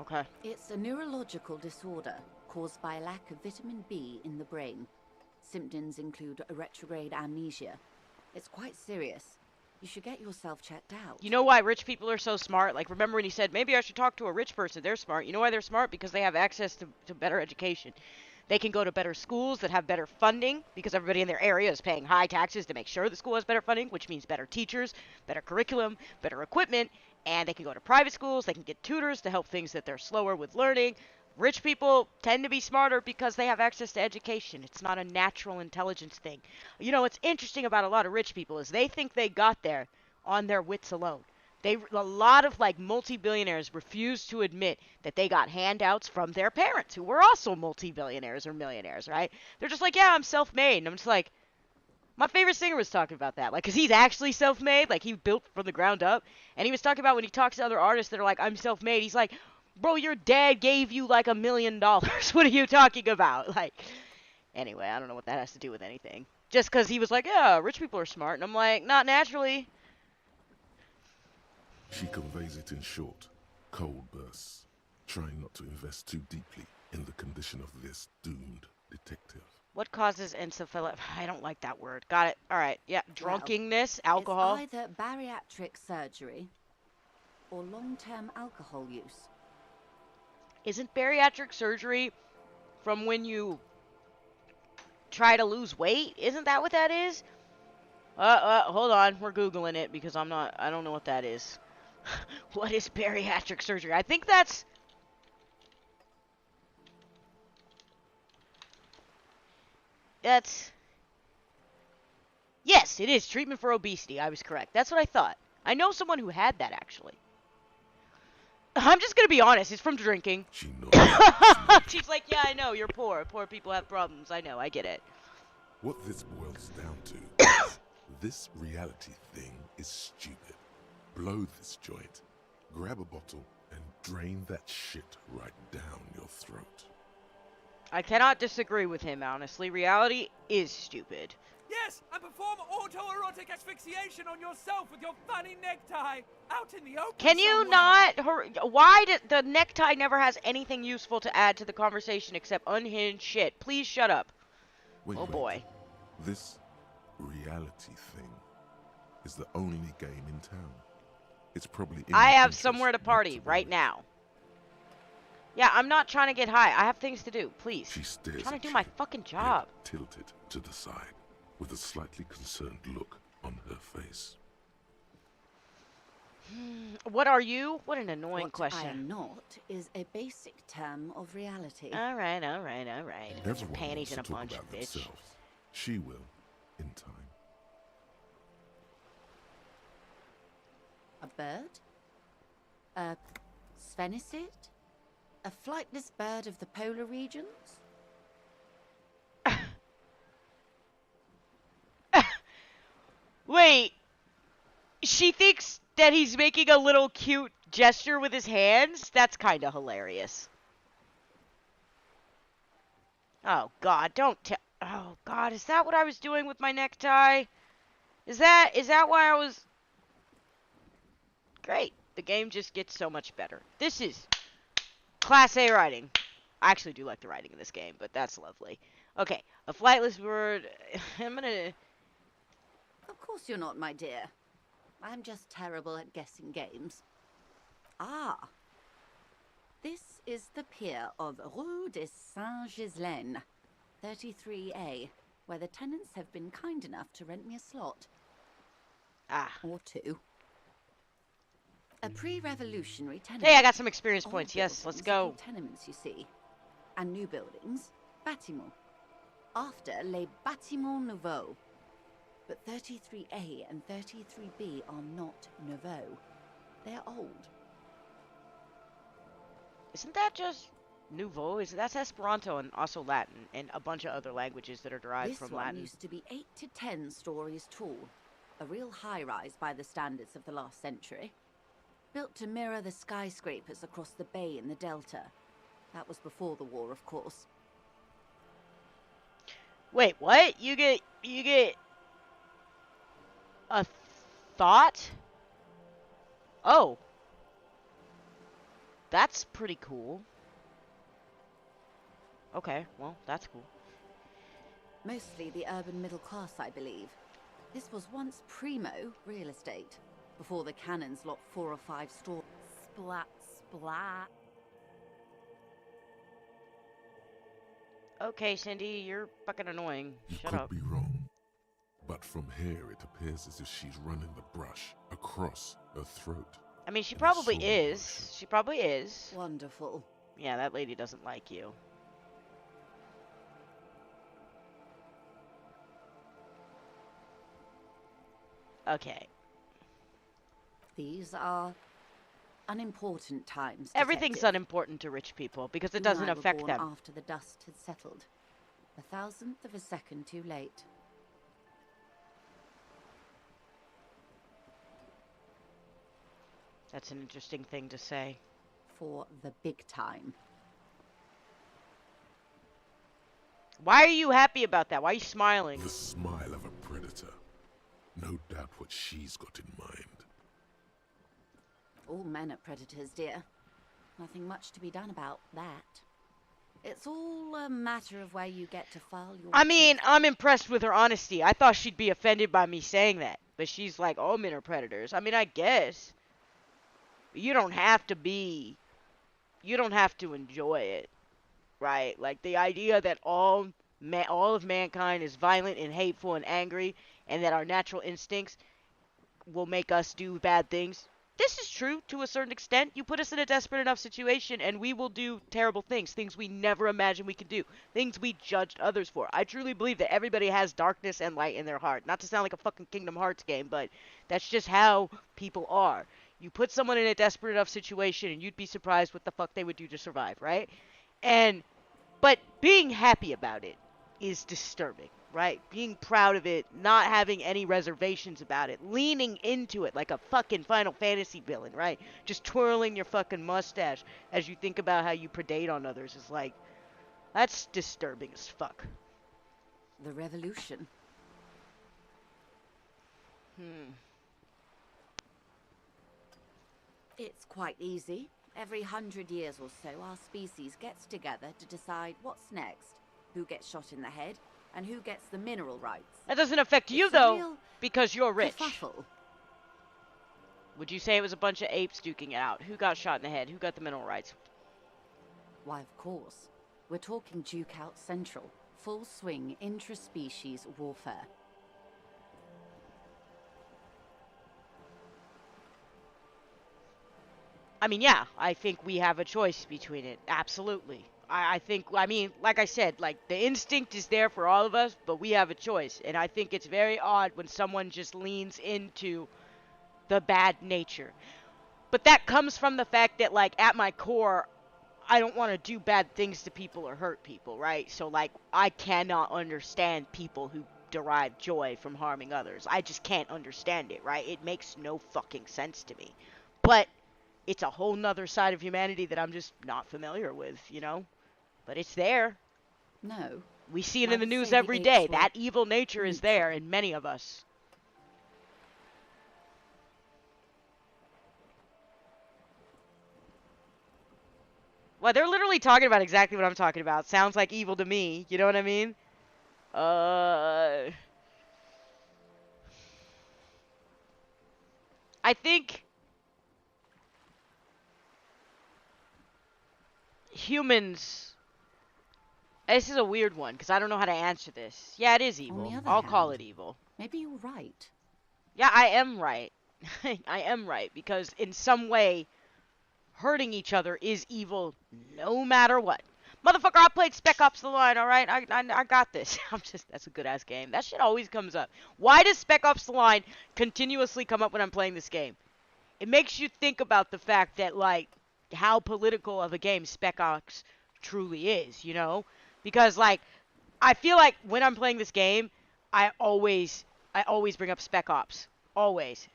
Okay. It's a neurological disorder caused by lack of vitamin B in the brain. Symptoms include a retrograde amnesia. It's quite serious. You should get yourself checked out. You know why rich people are so smart? Like, remember when he said, maybe I should talk to a rich person? They're smart. You know why they're smart? Because they have access to better education. They can go to better schools that have better funding because everybody in their area is paying high taxes to make sure the school has better funding, which means better teachers, better curriculum, better equipment, and they can go to private schools. They can get tutors to help things that they're slower with learning. Rich people tend to be smarter because they have access to education. It's not a natural intelligence thing. You know, what's interesting about a lot of rich people is they think they got there on their wits alone. A lot of like multi-billionaires refuse to admit that they got handouts from their parents who were also multi-billionaires or millionaires, right? They're just like, yeah, I'm self-made. And I'm just like, my favorite singer was talking about that, like, 'cause he's actually self-made, like, he built from the ground up, and he was talking about when he talks to other artists that are like, I'm self-made, he's like, bro, your dad gave you, like, $1 million. What are you talking about? Like, anyway, I don't know what that has to do with anything. Just 'cause he was like, yeah, rich people are smart, and I'm like, not naturally. She conveys it in short, cold bursts, trying not to invest too deeply in the condition of this doomed detective. What causes encephalitis? I don't like that word. Got it. All right. Yeah. Well, Drunkenness, alcohol. It's either bariatric surgery or long-term alcohol use. Isn't bariatric surgery from when you try to lose weight? Isn't that what that is? Hold on. We're Googling it because I don't know what that is. What is bariatric surgery? I think that's... Yes, it is treatment for obesity. I was correct. That's what I thought. I know someone who had that, actually. I'm just gonna be honest. It's from drinking. She nods. She's like, yeah, I know. You're poor. Poor people have problems. I know. I get it. What this boils down to is this reality thing is stupid. Blow this joint, grab a bottle, and drain that shit right down your throat. I cannot disagree with him, honestly. Reality is stupid. Yes, and perform autoerotic asphyxiation on yourself with your funny necktie out in the open. Can you somewhere. not... Why did the necktie never has anything useful to add to the conversation except unhinged shit? Please shut up. Wait, Oh, boy. This reality thing is the only game in town. It's probably in I your have interest somewhere to not party worry. right now. Yeah, I'm not trying to get high. I have things to do. Please. She stares I'm trying at to do you, my fucking job. head tilted to the side, with a slightly concerned look on her face. What are you? What an annoying What question. I am not is a basic term of reality. Alright. Put your Everyone panties wants in a to talk bunch, about bitch. themselves. She will, in time. A bird? A sphenicid? A flightless bird of the polar regions? Wait. She thinks that he's making a little cute gesture with his hands? That's kind of hilarious. Oh, God, don't tell... Oh, God, is that what I was doing with my necktie? Is that why I was... Great. The game just gets so much better. This is Class A writing. I actually do like the writing in this game, but that's lovely. Okay, a flightless bird... I'm gonna... Of course you're not, my dear. I'm just terrible at guessing games. Ah. This is the pier of Rue de Saint-Ghislain, 33A, where the tenants have been kind enough to rent me a slot. Ah. Or two. A pre-revolutionary tenement. Hey, I got some experience Old points. Yes, let's buildings are go. called tenements, you see. And new buildings, bâtiments. After les bâtiments nouveaux. But 33A and 33B are not nouveau. They're old. Isn't that just nouveau? That's Esperanto and also Latin and a bunch of other languages that are derived This from one Latin. used to be 8 to 10 stories tall. A real high-rise by the standards of the last century. Built to mirror the skyscrapers across the bay in the Delta. That was before the war, of course. Wait, what? You get a thought? Oh. That's pretty cool. Okay, well, that's cool. Mostly the urban middle class, I believe. This was once primo real estate, before the cannons locked 4 or 5 stores. Splat, splat. Okay, Cindy, you're fucking annoying. You Shut could up. be wrong, but from here it appears as if she's running the brush across her throat. I mean, she And probably so is. She probably is. Wonderful. Yeah, that lady doesn't like you. Okay. These are unimportant times, Everything's Detective. unimportant to rich people because it You and doesn't I were affect born them. after the dust had settled. 1,000th of a second too late. That's an interesting thing to say. For the big time. Why are you happy about that? Why are you smiling? The smile of a predator. No doubt what she's got in mind. All men are predators, dear. Nothing much to be done about that. It's all a matter of where you get to file your I mean, teeth. I'm impressed with her honesty. I thought she'd be offended by me saying that. But she's like, all men are predators. I mean, I guess. But you don't have to be... You don't have to enjoy it, right? Like, the idea that all of mankind is violent and hateful and angry, and that our natural instincts will make us do bad things. This is true to a certain extent. You put us in a desperate enough situation and we will do terrible things, things we never imagined we could do, things we judged others for. I truly believe that everybody has darkness and light in their heart. Not to sound like a fucking Kingdom Hearts game, but that's just how people are. You put someone in a desperate enough situation and you'd be surprised what the fuck they would do to survive, right? And but being happy about it is disturbing, right? Being proud of it, not having any reservations about it, leaning into it like a fucking Final Fantasy villain, right? Just twirling your fucking mustache as you think about how you predate on others is like, that's disturbing as fuck. The revolution. It's quite easy. Every 100 years or so, our species gets together to decide what's next, who gets shot in the head, and who gets the mineral rights. That doesn't affect you, It's a though, real because you're rich. kerfuffle. Would you say it was a bunch of apes duking it out? Who got shot in the head? Who got the mineral rights? Why, of course. We're talking Duke Out Central. Full swing intraspecies warfare. I mean, yeah, I think we have a choice between it. Absolutely. I think, I mean, like I said, like, the instinct is there for all of us, but we have a choice. And I think it's very odd when someone just leans into the bad nature. But that comes from the fact that, like, at my core, I don't want to do bad things to people or hurt people, right? So, like, I cannot understand people who derive joy from harming others. I just can't understand it, right? It makes no fucking sense to me. But it's a whole nother side of humanity that I'm just not familiar with, you know? But it's there. No. We see it I in the would news say the every apes day. were That evil nature is there neutral. in many of us. Well, they're literally talking about exactly what I'm talking about. Sounds like evil to me. You know what I mean? I think humans. This is a weird one because I don't know how to answer this. Yeah, it is On the evil. other I'll call hand, it evil. maybe you're right. Yeah, I am right. I am right because in some way, hurting each other is evil no matter what. Motherfucker, I played Spec Ops The Line, alright? I got this. That's a good ass game. That shit always comes up. Why does Spec Ops The Line continuously come up when I'm playing this game? It makes you think about the fact that, like, how political of a game Spec Ops truly is, you know? Because, like, I feel like when I'm playing this game, I always bring up Spec Ops. Always.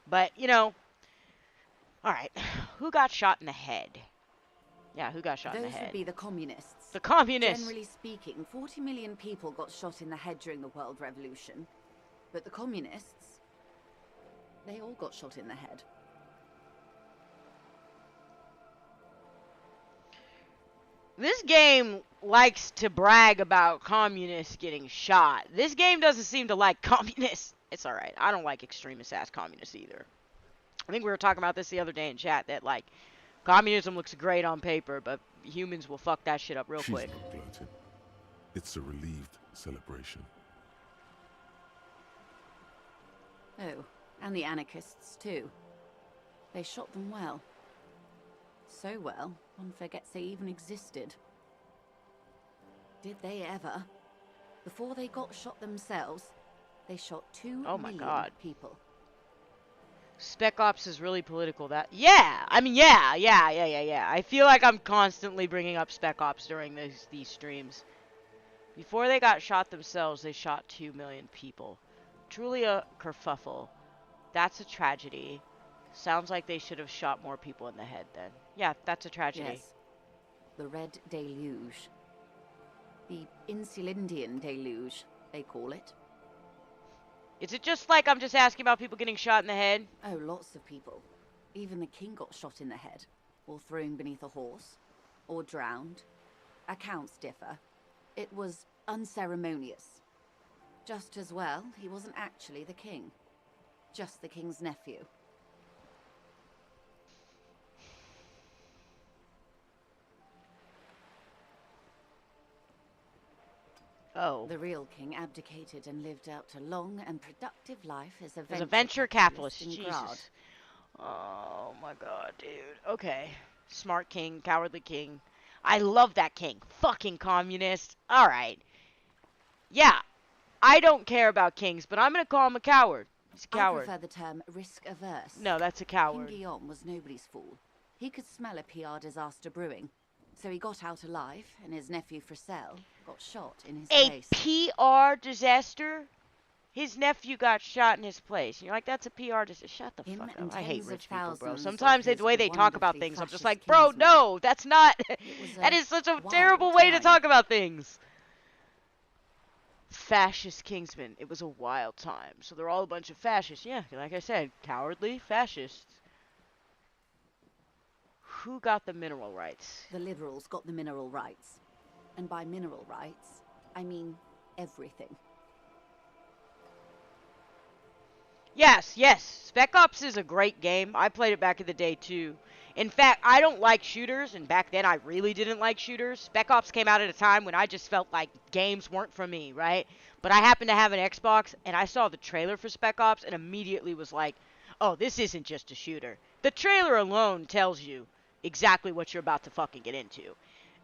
But, you know, alright. Who got shot in the head? Yeah, who got shot in the Those would head? be the communists. The communists! Generally speaking, 40 million people got shot in the head during the World Revolution. But the communists, they all got shot in the head. This game likes to brag about communists getting shot. This game doesn't seem to like communists. It's alright. I don't like extremist-ass communists either. I think we were talking about this the other day in chat, that, like, communism looks great on paper, but humans will fuck that shit up real She's quick. not gloating. It's a relieved celebration. Oh, and the anarchists too. They shot them well. So well, one forgets they even existed. Did they ever? Before they got shot themselves, they shot 2 Oh my million god. people. Spec Ops is really political. Yeah. I mean, yeah. I feel like I'm constantly bringing up Spec Ops during these streams. Before they got shot themselves, they shot 2 million people. Truly a kerfuffle. That's a tragedy. Sounds like they should have shot more people in the head then. Yeah, that's a tragedy. Yes. The Red Deluge. The Insulindian Deluge, they call it. Is it just like I'm just asking about people getting shot in the head? Oh, lots of people. Even the king got shot in the head, or thrown beneath a horse, or drowned. Accounts differ. It was unceremonious. Just as well, he wasn't actually the king. Just the king's nephew. Oh. The real king abdicated and lived out a long and productive life as As a venture capitalist capitalist. in Grad. Jesus. Oh my god, dude. Okay. Smart king, cowardly king. I love that king. Fucking communist. Alright. Yeah. I don't care about kings, but I'm gonna call him a coward. He's a I coward. prefer the term risk-averse. No, that's a coward. King Guillaume was nobody's fool. He could smell a PR disaster brewing. So he got out alive, and his nephew Fricelle got shot in his place. PR disaster? His nephew got shot in his place. And you're like, that's a PR disaster. Shut the Him fuck and up. I hate tens of rich people, bro. thousands of Sometimes the his way they talk about wonderfully things, I'm just fascist like, bro, kinsmen. no, that's not. was That a is such a wild terrible way to time. talk about things. Fascist Kingsmen. It was a wild time. So they're all a bunch of fascists. Yeah, like I said, cowardly fascists. Who got the mineral rights? The liberals got the mineral rights. And by mineral rights, I mean everything. Yes, yes. Spec Ops is a great game. I played it back in the day, too. In fact, I don't like shooters, and back then I really didn't like shooters. Spec Ops came out at a time when I just felt like games weren't for me, right? But I happened to have an Xbox, and I saw the trailer for Spec Ops, and immediately was like, oh, this isn't just a shooter. The trailer alone tells you exactly what you're about to fucking get into.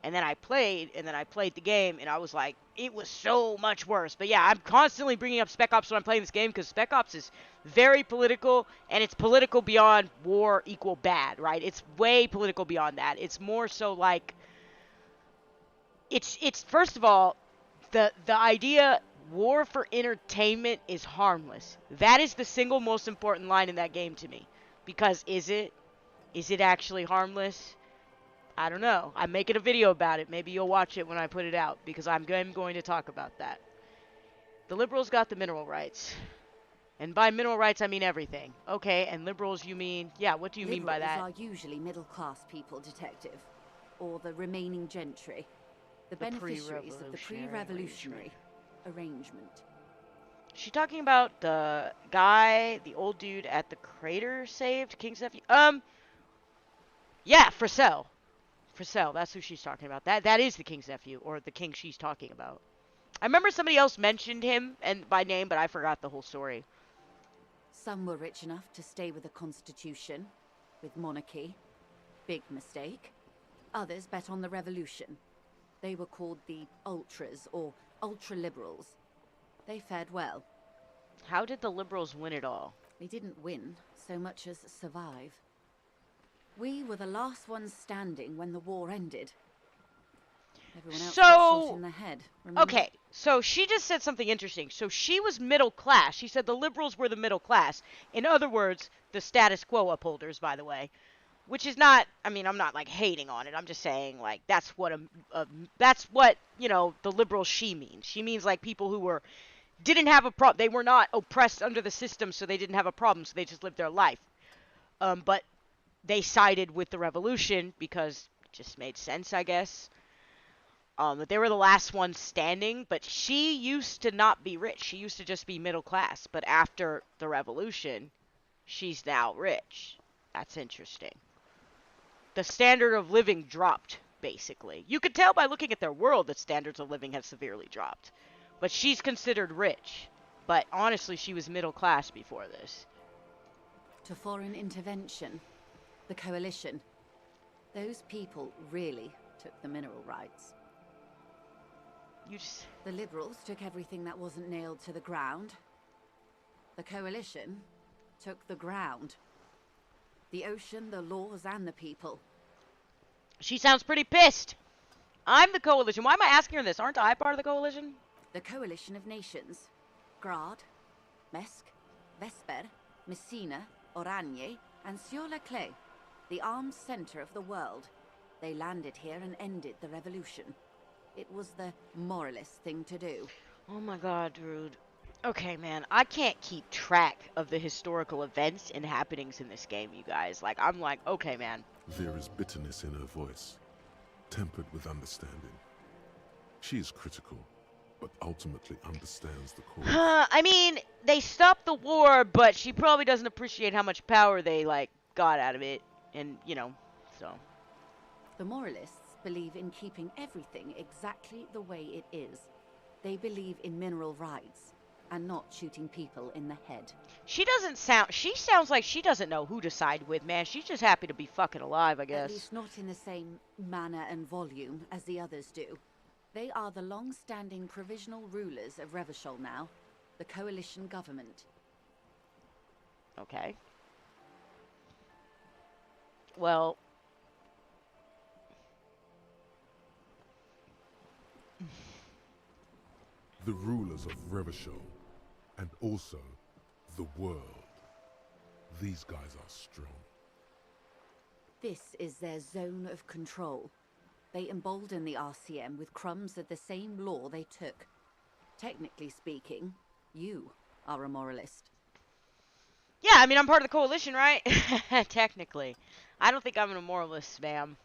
And then I played the game, and I was like, it was so much worse. But yeah, I'm constantly bringing up Spec Ops when I'm playing this game, because Spec Ops is very political, and it's political beyond war equal bad, right? It's way political beyond that. It's more so like, it's first of all, the idea war for entertainment is harmless. That is the single most important line in that game to me. Because is it actually harmless? I don't know. I'm making a video about it. Maybe you'll watch it when I put it out, because I'm going to talk about that. The liberals got the mineral rights. And by mineral rights, I mean everything. Okay, and liberals, you mean... Yeah, what do you mean by that? Liberals are usually middle-class people, Detective. Or the remaining gentry. The beneficiaries of the pre-revolutionary arrangement. Is she talking about the guy, the old dude at the crater saved? King's nephew? Yeah, Fricelle. Fricelle, that's who she's talking about. That is the king's nephew, or the king she's talking about. I remember somebody else mentioned him and by name, but I forgot the whole story. Some were rich enough to stay with the Constitution, with monarchy. Big mistake. Others bet on the revolution. They were called the Ultras, or Ultra-Liberals. They fared well. How did the liberals win it all? They didn't win so much as survive. We were the last ones standing when the war ended. Everyone else got shot in the head. Remember? Okay, so she just said something interesting. So she was middle class. She said the liberals were the middle class. In other words, the status quo upholders, by the way. Which is not, I mean, I'm not like hating on it. I'm just saying like that's what you know, the liberal she means. She means like people who didn't have a problem. They were not oppressed under the system, so they didn't have a problem, so they just lived their life. But they sided with the revolution because it just made sense, I guess. But they were the last ones standing, but she used to not be rich. She used to just be middle class, but after the revolution, she's now rich. That's interesting. The standard of living dropped, basically. You could tell by looking at their world that standards of living have severely dropped. But she's considered rich. But honestly, she was middle class before this. To foreign intervention, the coalition, those people really took the mineral rights. You just... The Liberals took everything that wasn't nailed to the ground. The Coalition took the ground. The ocean, the laws, and the people. She sounds pretty pissed. I'm the Coalition. Why am I asking her this? Aren't I part of the Coalition? The Coalition of Nations. Grad, Mesk, Vesper, Messina, Oranje, and Sur-la-Clay. The armed center of the world. They landed here and ended the revolution. It was the moralist thing to do. Oh my god, dude. Okay, man, I can't keep track of the historical events and happenings in this game, you guys. Like, I'm like, okay, man. There is bitterness in her voice, tempered with understanding. She is critical, but ultimately understands the cause. I mean, they stopped the war, but she probably doesn't appreciate how much power they, like, got out of it. And, you know, so. The moralists believe in keeping everything exactly the way it is. They believe in mineral rights and not shooting people in the head. She sounds like she doesn't know who to side with, man. She's just happy to be fucking alive, I guess. At least not in the same manner and volume as the others do. They are the long-standing provisional rulers of Revachol now, the coalition government. Okay. Well... The rulers of Revachol, and also the world. These guys are strong. This is their zone of control. They embolden the RCM with crumbs of the same law they took. Technically speaking, you are a moralist. Yeah, I mean, I'm part of the coalition, right? Technically. I don't think I'm a moralist, ma'am.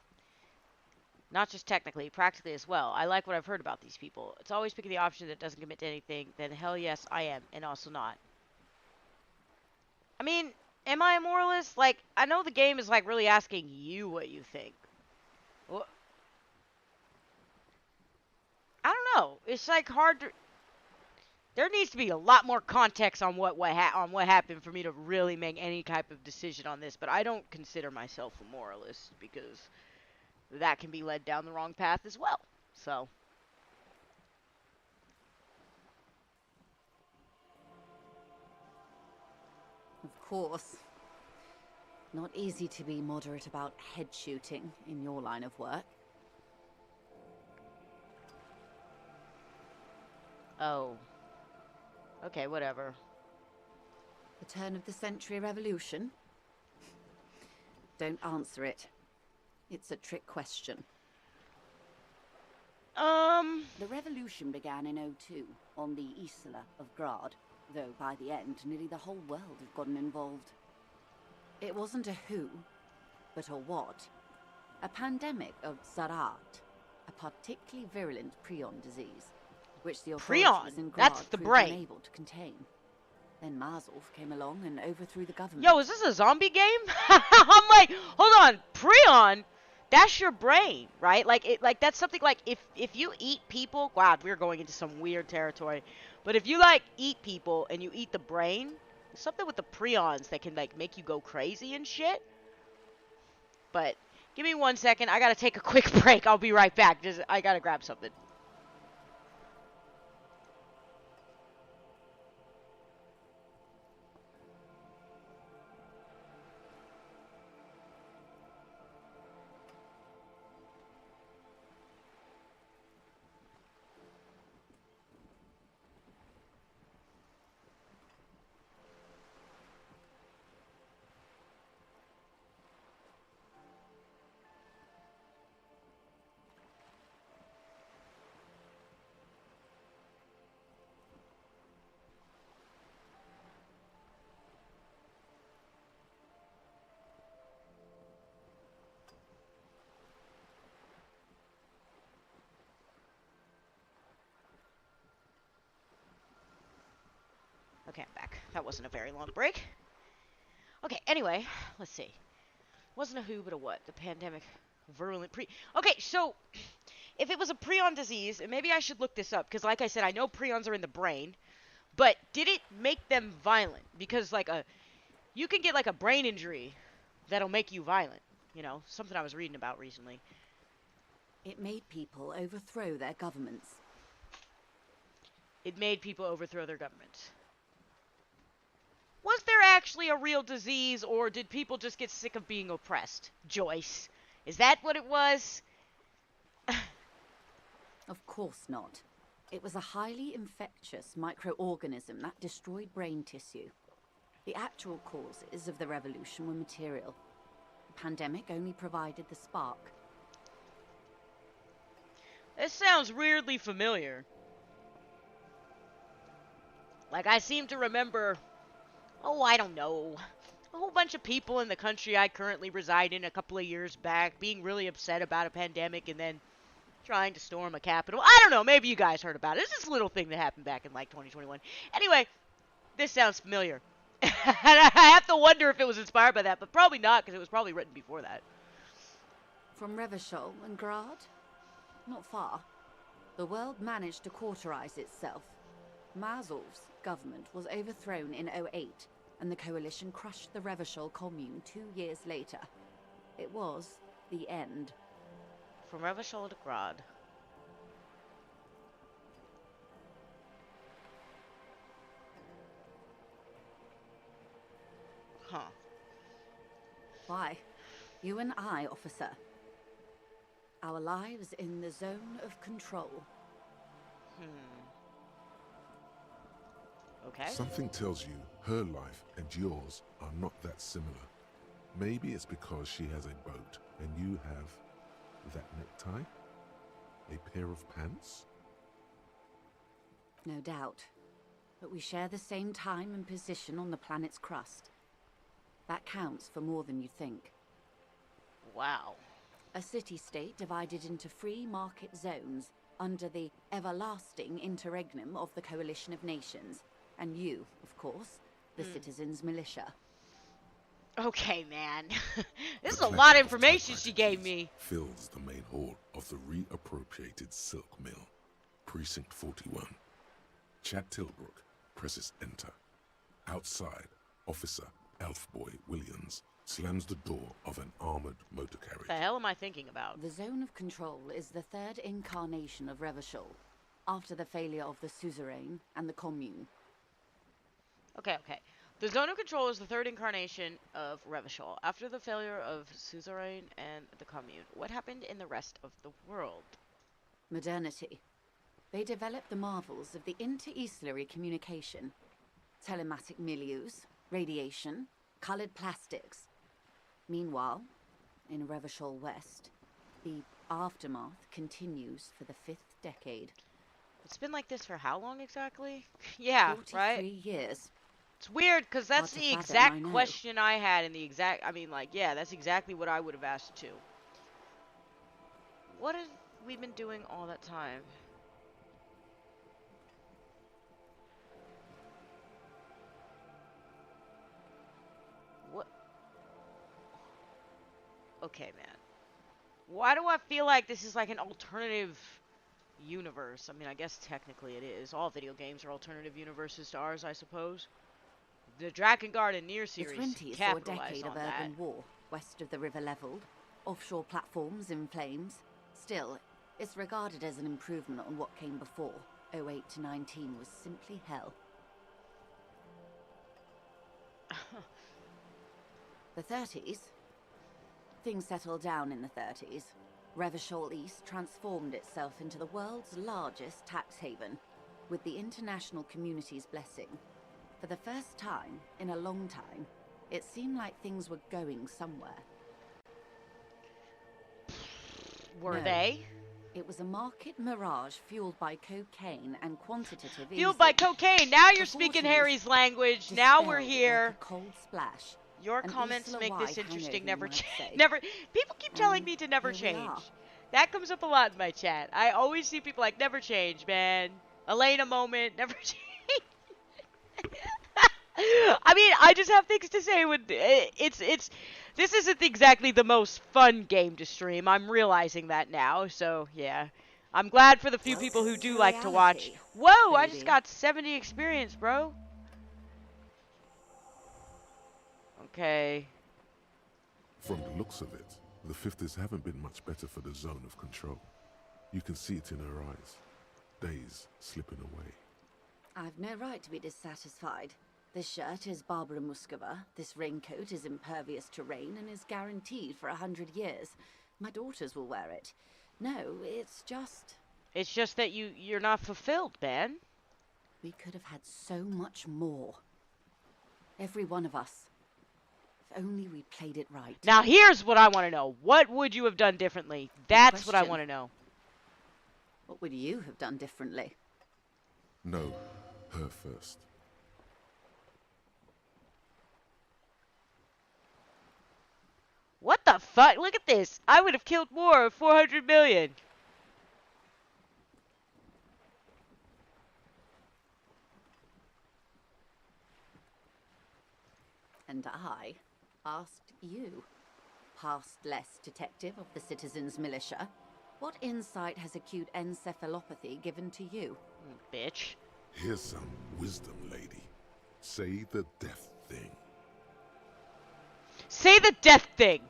Not just technically, practically as well. I like what I've heard about these people. It's always picking the option that doesn't commit to anything. Then hell yes, I am, and also not. I mean, am I a moralist? Like, I know the game is, like, really asking you what you think. Well, I don't know. It's, like, hard to... There needs to be a lot more context on what happened for me to really make any type of decision on this. But I don't consider myself a moralist because that can be led down the wrong path as well. So... Of course. Not easy to be moderate about head shooting in your line of work. Oh. Okay, whatever. The turn of the century revolution? Don't answer it. It's a trick question. The revolution began in '02 on the Isla of Grad, though by the end, nearly the whole world had gotten involved. It wasn't a who, but a what. A pandemic of Zarat, a particularly virulent prion disease, which the authorities in Grad That's the proved brain. unable to contain. Then Marzolf came along and overthrew the government. Yo, is this a zombie game? I'm like, hold on, prion? That's your brain, right? Like that's something like if you eat people, wow, we're going into some weird territory. But if you like eat people and you eat the brain, something with the prions that can like make you go crazy and shit. But give me 1 second. I gotta take a quick break. I'll be right back. I gotta grab something. Okay, I'm back. That wasn't a very long break. Okay, anyway, let's see. Wasn't a who, but a what? The pandemic. Virulent Okay, so, if it was a prion disease, and maybe I should look this up, because like I said, I know prions are in the brain, but did it make them violent? Because, like, you can get, like, a brain injury that'll make you violent. You know, something I was reading about recently. It made people overthrow their governments. it made people overthrow their governments. Was there actually a real disease, or did people just get sick of being oppressed? Joyce, is that what it was? Of course not. It was a highly infectious microorganism that destroyed brain tissue. The actual causes of the revolution were material. The pandemic only provided the spark. This sounds weirdly familiar. Like, I seem to remember, oh, I don't know, a whole bunch of people in the country I currently reside in a couple of years back being really upset about a pandemic and then trying to storm a Capitol. I don't know, maybe you guys heard about it. It's this little thing that happened back in, like, 2021. Anyway, this sounds familiar. And I have to wonder if it was inspired by that, but probably not, because it was probably written before that. From Revachol and Grad? Not far. The world managed to cauterize itself. Mazov's government was overthrown in '08, and the coalition crushed the Revachol commune 2 years later. It was the end. From Revachol to Grad. Huh. Why? You and I, officer. Our lives in the zone of control. Okay. Something tells you her life and yours are not that similar. Maybe it's because she has a boat and you have that necktie? A pair of pants? No doubt. But we share the same time and position on the planet's crust. That counts for more than you think. Wow. A city-state divided into free market zones under the everlasting interregnum of the Coalition of Nations. And you, of course, the citizens' militia. Okay, man. This is The a lot of clatter information she typewriter gave keys me. fills the main hall of the reappropriated silk mill. Precinct 41. Chad Tilbrook presses enter. Outside, Officer Elfboy Williams slams the door of an armored motor carriage. The hell am I thinking about? The zone of control is the third incarnation of Revachol, after the failure of the suzerain and the commune. Okay. The zone of control is the third incarnation of Revachol, after the failure of Suzerain and the Commune. What happened in the rest of the world? Modernity. They developed the marvels of the inter-eastlery communication. Telematic milieus, radiation, colored plastics. Meanwhile, in Revachol West, the aftermath continues for the 5th decade. It's been like this for how long exactly? Yeah, 43 right? years. It's weird, because that's Hard to the fathom, I exact know. question I had, and the exact, I mean, like, yeah, that's exactly what I would have asked too. What have we been doing all that time? What? Okay, man. Why do I feel like this is like an alternative universe? I mean, I guess technically it is. All video games are alternative universes to ours, I suppose. The Drakengard and Nier The series 20s saw a capitalized decade of on that. urban war, west of the river leveled, offshore platforms in flames. Still, it's regarded as an improvement on what came before. '08 to '19 was simply hell. The 30s? Things settled down in the 30s. Revachol East transformed itself into the world's largest tax haven, with the international community's blessing. For the first time in a long time, it seemed like things were going somewhere. Were No. they? It was a market mirage fueled by cocaine and quantitative Fueled by easing. cocaine. Now you're The speaking 40s Harry's language. Now we're dispelled here. like a cold splash. Your An comments Ursula make this Y interesting. hangover, Never you might change. say. Never. People keep telling And me to never here we change. are. That comes up a lot in my chat. I always see people like, never change, man. Elena moment, never change. I mean, I just have things to say when this isn't exactly the most fun game to stream. I'm realizing that now, so yeah. I'm glad for the few people who do like to watch. Reality, Whoa, I just baby. got 70 experience, bro. Okay. From the looks of it, the 50s haven't been much better for the zone of control. You can see it in her eyes. Days slipping away. I've no right to be dissatisfied. This shirt is Barbara Muscova, this raincoat is impervious to rain and is guaranteed for 100 years. My daughters will wear it. No, it's just... It's just that you're not fulfilled, man. We could have had so much more. Every one of us. If only we played it right. Now here's what I want to know. What would you have done differently? That's what I want to know. What would you have done differently? No, her first. What the fuck? Look at this. I would have killed more of 400 million. And I asked you, past-less detective of the Citizens Militia, what insight has acute encephalopathy given to you? Bitch. Here's some wisdom, lady. Say the death thing. Say the death thing.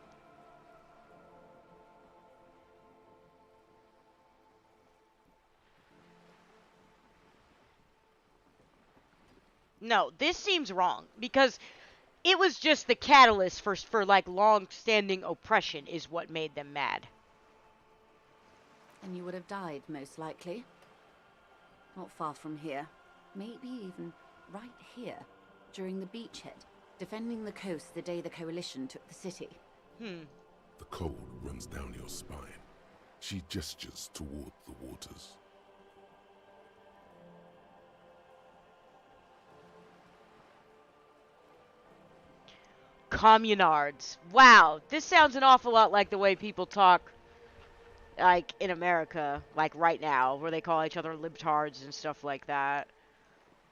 No, this seems wrong because it was just the catalyst for like long-standing oppression is what made them mad. And you would have died, most likely. Not far from here. Maybe even right here, during the beachhead, defending the coast the day the Coalition took the city. The cold runs down your spine. She gestures toward the waters. Communards. Wow, this sounds an awful lot like the way people talk, like, in America, like right now, where they call each other libtards and stuff like that.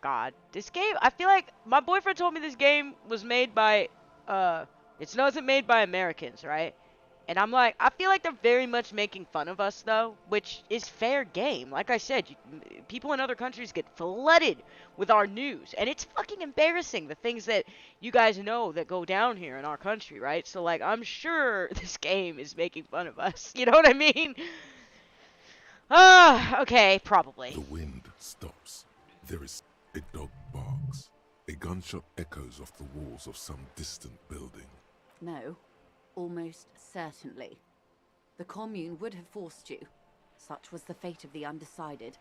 God, this game, I feel like, my boyfriend told me this game was made by, it wasn't made by Americans, right? And I'm like, I feel like they're very much making fun of us, though, which is fair game. Like I said, people in other countries get flooded with our news, and it's fucking embarrassing, the things that you guys know that go down here in our country, right? So, like, I'm sure this game is making fun of us, you know what I mean? Okay, probably. The wind stops. There is a dog barks. A gunshot echoes off the walls of some distant building. No, almost certainly. The Commune would have forced you. Such was the fate of the undecided.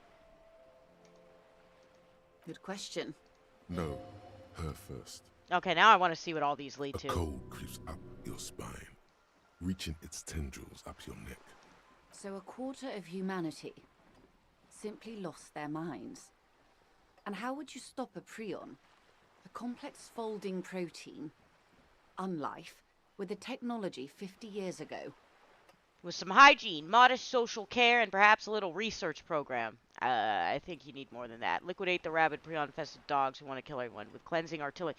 Good question. No, her first. Okay, now I want to see what all these lead A to. cold creeps up your spine, reaching its tendrils up your neck. So a quarter of humanity simply lost their minds. And how would you stop a prion, a complex folding protein, unlife, with a technology 50 years ago? With some hygiene, modest social care, and perhaps a little research program. I think you need more than that. Liquidate the rabid prion-infested dogs who want to kill everyone with cleansing artillery.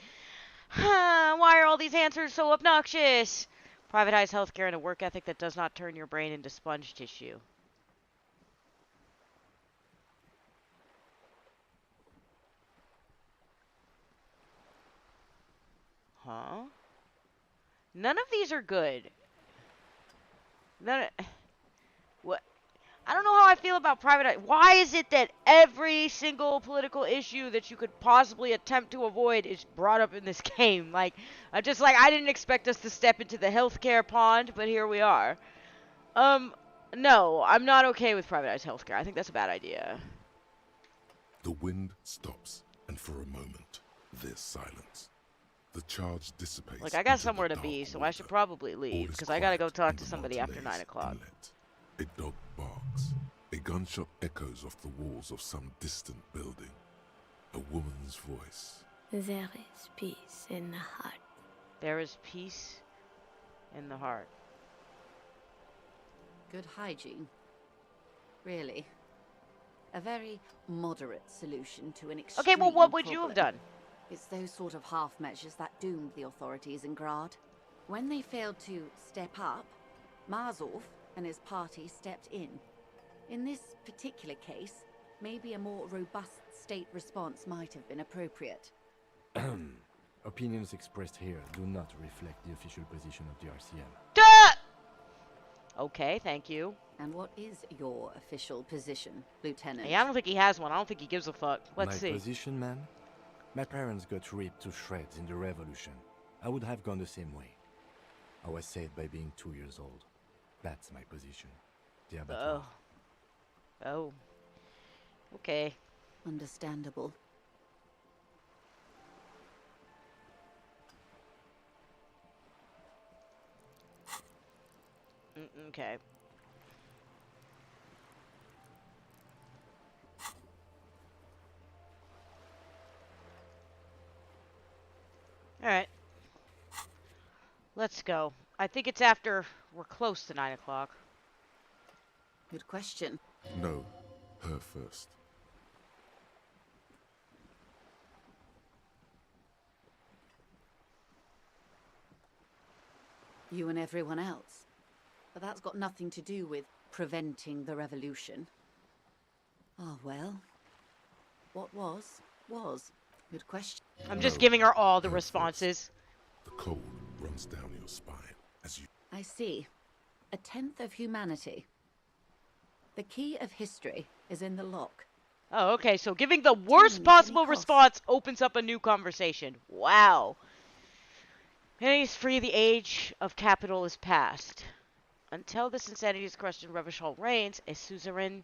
Why are all these answers so obnoxious? Privatize healthcare and a work ethic that does not turn your brain into sponge tissue. Huh? None of these are good. What? I don't know how I feel about private. Why is it that every single political issue that you could possibly attempt to avoid is brought up in this game? Like, I didn't expect us to step into the healthcare pond, but here we are. No, I'm not okay with privatized healthcare. I think that's a bad idea. The wind stops, and for a moment, there's silence. The charge dissipates. Like, I got into somewhere the to be, dark so I water. should probably All leave, is because I gotta go quiet talk in to the somebody after Martinez 9 o'clock. Inlet. A dog barks. A gunshot echoes off the walls of some distant building. A woman's voice. There is peace in the heart. There is peace in the heart. Good hygiene. Really. A very moderate solution to an extreme Okay, well, what would you have problem. done? It's those sort of half measures that doomed the authorities in Grad. When they failed to step up, Marzov and his party stepped in. In this particular case, maybe a more robust state response might have been appropriate. Opinions expressed here do not reflect the official position of the RCM. Duh! Okay, thank you. And what is your official position, Lieutenant? Hey, I don't think he has one. I don't think he gives a fuck. Let's My see. position, man? My parents got ripped to shreds in the revolution. I would have gone the same way. I was saved by being 2 years old. That's my position. The abattoir. Oh. Oh. Okay. Understandable. Okay. Alright. Let's go. I think it's after we're close to 9 o'clock. Good question. No, her first. You and everyone else. But that's got nothing to do with preventing the revolution. Ah, well. What was, was. Good question. I'm just No, giving her all the her first. responses. The cold runs down your spine as you... I see. A tenth of humanity. The key of history is in the lock. Oh, okay, so giving the worst me, possible Penny Cost. response opens up a new conversation. Wow. Penny's free, the age of capital is past. Until this insanity is crushed in Revachol reigns, a suzerain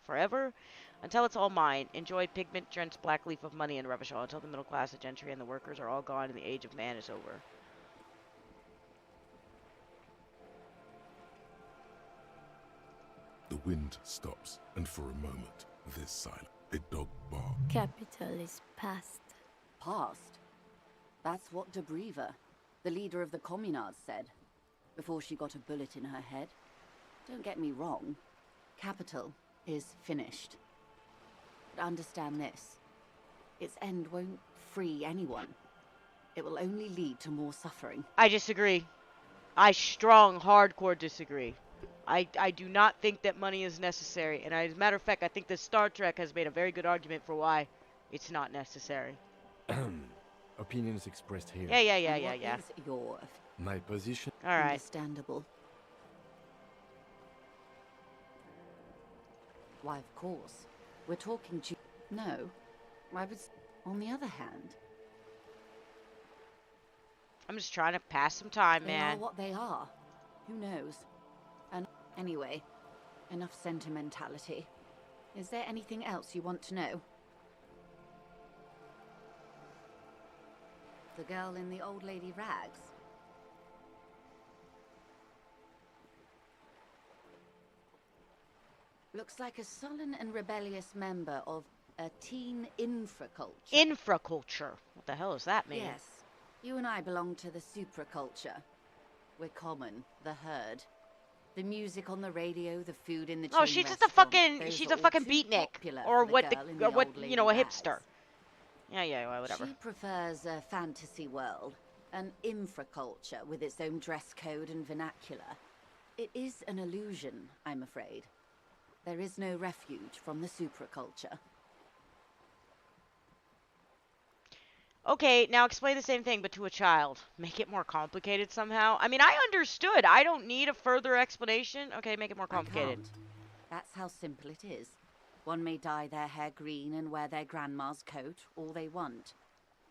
forever. Until it's all mine. Enjoy pigment-drenched black leaf of money in Revachol until the middle class, the gentry, and the workers are all gone and the age of man is over. The wind stops, and for a moment, there's silence. A dog barks. Capital is past. Past. That's what De Briever, the leader of the Communards, said before she got a bullet in her head. Don't get me wrong. Capital is finished. But understand this. Its end won't free anyone. It will only lead to more suffering. I disagree. I hardcore disagree. I do not think that money is necessary. And as a matter of fact, I think that Star Trek has made a very good argument for why it's not necessary. Opinions expressed here. And what is your My position. All right. understandable? Why, of course. We're talking to... No. I was... On the other hand, I'm just trying to pass some time, they man. are what they are. Who knows? And anyway, enough sentimentality. Is there anything else you want to know? The girl in the old lady rags? Looks like a sullen and rebellious member of a teen infraculture. Infraculture. What the hell does that mean? Yes. You and I belong to the supraculture. We're common, the herd. The music on the radio, the food in the chain Oh, she's just a restaurant, fucking, those she's are a all fucking too beatnik, popular or for what girl in or what, old you know, a lady hipster. rags. Yeah, well, whatever. She prefers a fantasy world, an infraculture with its own dress code and vernacular. It is an illusion, I'm afraid. There is no refuge from the supraculture. Okay, now explain the same thing, but to a child. Make it more complicated somehow. I mean, I understood. I don't need a further explanation. Okay, make it more I complicated. can't. That's how simple it is. One may dye their hair green and wear their grandma's coat all they want.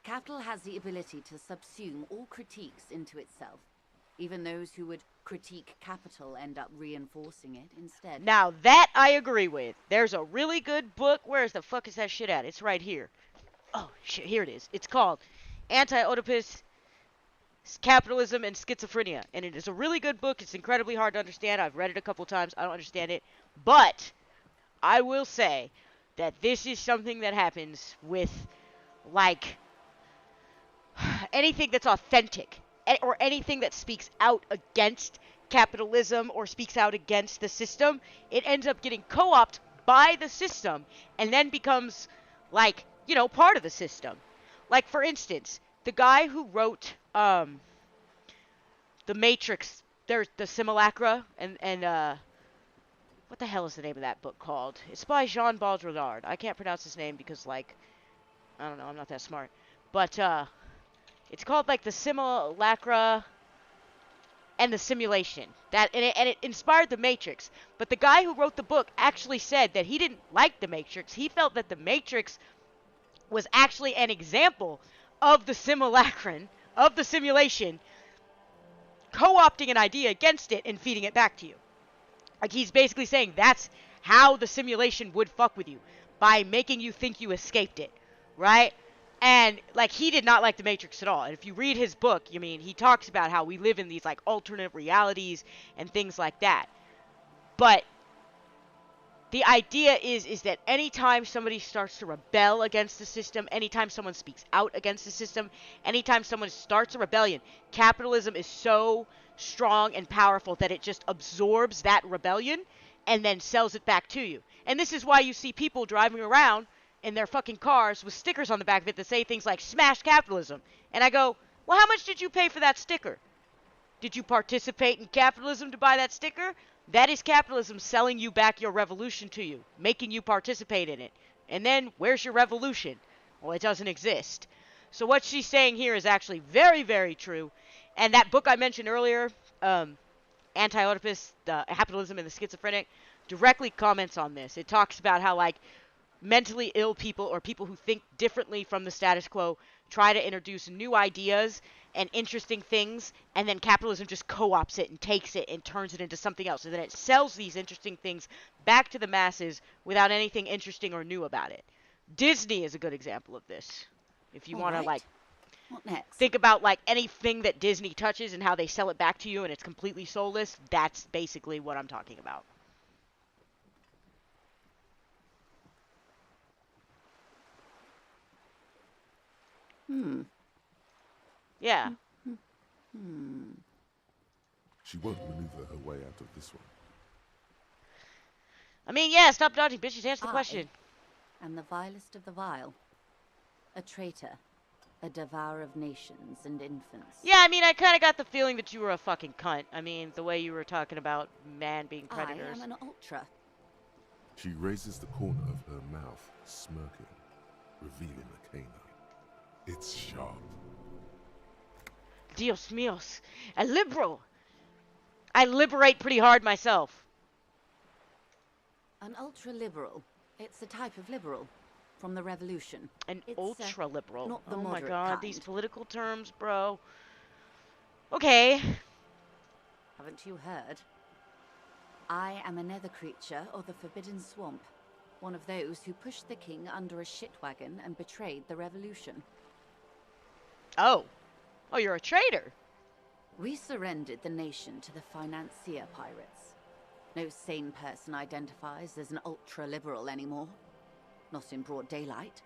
Capital has the ability to subsume all critiques into itself. Even those who would critique capital end up reinforcing it instead. Now, that I agree with. There's a really good book. Where's the fuck is that shit at? It's right here. Oh, shit, here it is. It's called Anti-Oedipus, Capitalism, and Schizophrenia. And it is a really good book. It's incredibly hard to understand. I've read it a couple times. I don't understand it. But I will say that this is something that happens with, like, anything that's authentic. Or anything that speaks out against capitalism or speaks out against the system. It ends up getting co-opted by the system and then becomes, like, you know, part of the system. Like, for instance, the guy who wrote The Matrix, there's the Simulacra, and what the hell is the name of that book called? It's by Jean Baudrillard. I can't pronounce his name because, like, I don't know, I'm not that smart. But it's called, like, the Simulacra. and the simulation. And it inspired the Matrix. But the guy who wrote the book actually said that he didn't like the Matrix. He felt that the Matrix was actually an example of the simulacron, of the simulation, co-opting an idea against it and feeding it back to you. Like, he's basically saying that's how the simulation would fuck with you, by making you think you escaped it, right? And, like, he did not like the Matrix at all. And if you read his book, I mean, he talks about how we live in these, like, alternate realities and things like that. But the idea is that anytime somebody starts to rebel against the system, anytime someone speaks out against the system, anytime someone starts a rebellion, capitalism is so strong and powerful that it just absorbs that rebellion and then sells it back to you. And this is why you see people driving around in their fucking cars with stickers on the back of it that say things like "smash capitalism." And I go, well, how much did you pay for that sticker? Did you participate in capitalism to buy that sticker? That is capitalism selling you back your revolution to you, making you participate in it. And then, where's your revolution? Well, it doesn't exist. So what she's saying here is actually very, very true. And that book I mentioned earlier, Anti-Oedipus, Capitalism and the Schizophrenic, directly comments on this. It talks about how, like, mentally ill people or people who think differently from the status quo try to introduce new ideas and interesting things, and then capitalism just co-opts it and takes it and turns it into something else. And then it sells these interesting things back to the masses without anything interesting or new about it. Disney is a good example of this. If you want to, like, what next? Think about, like, anything that Disney touches and how they sell it back to you and it's completely soulless. That's basically what I'm talking about. Yeah. She won't maneuver her way out of this one. I mean, yeah, stop dodging, bitches. Answer the question. And the vilest of the vile. A traitor. A devourer of nations and infants. Yeah, I mean, I kind of got the feeling that you were a fucking cunt. I mean, the way you were talking about man being predators. I am an ultra. She raises the corner of her mouth, smirking, revealing a canine. It's sharp. Dios míos. A liberal. I liberate pretty hard myself. An ultra-liberal. It's a type of liberal. From the revolution. An It's, ultra-liberal. not the Oh my moderate god, kind. these political terms, bro. Okay. Haven't you heard? I am a nether creature of the Forbidden Swamp. One of those who pushed the king under a shit wagon and betrayed the revolution. Oh. Oh, you're a traitor. We surrendered the nation to the financier pirates. No sane person identifies as an ultra-liberal anymore. Not in broad daylight.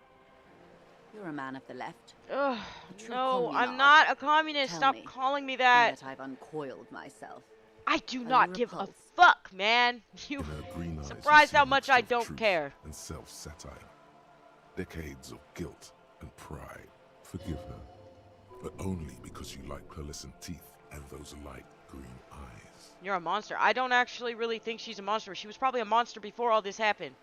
You're a man of the left. Ugh, A true no, communard. I'm not a communist. Tell Stop me, calling me now that. that I've uncoiled myself. I do Are not you give a repulsed? fuck, man. You In her green eyes, you surprised see how a much mixture I of don't truth care. And self-satire. Decades of guilt and pride. Forgive her, but only because you like pearlescent teeth and those light green eyes. You're a monster. I don't actually really think she's a monster. She was probably a monster before all this happened.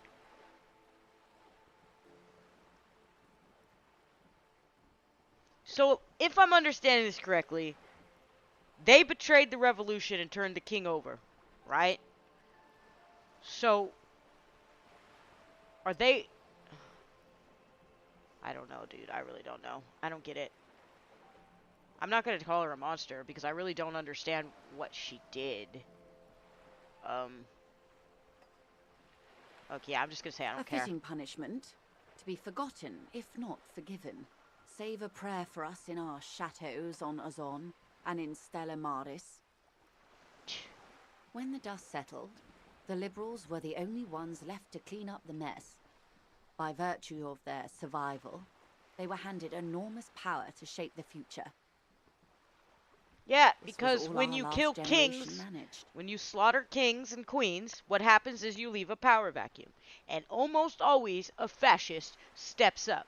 So, if I'm understanding this correctly, they betrayed the revolution and turned the king over, right? So, are they... I don't know, dude. I really don't know. I don't get it. I'm not going to call her a monster because I really don't understand what she did. Okay, I'm just going to say I don't care. A fitting punishment. To be forgotten, if not forgiven. Save a prayer for us in our chateaus on Azon and in Stella Maris. When the dust settled, the liberals were the only ones left to clean up the mess. By virtue of their survival, they were handed enormous power to shape the future. Yeah, This was because all when our you last kill generation kings, managed. when you slaughter kings and queens, what happens is you leave a power vacuum. And almost always a fascist steps up.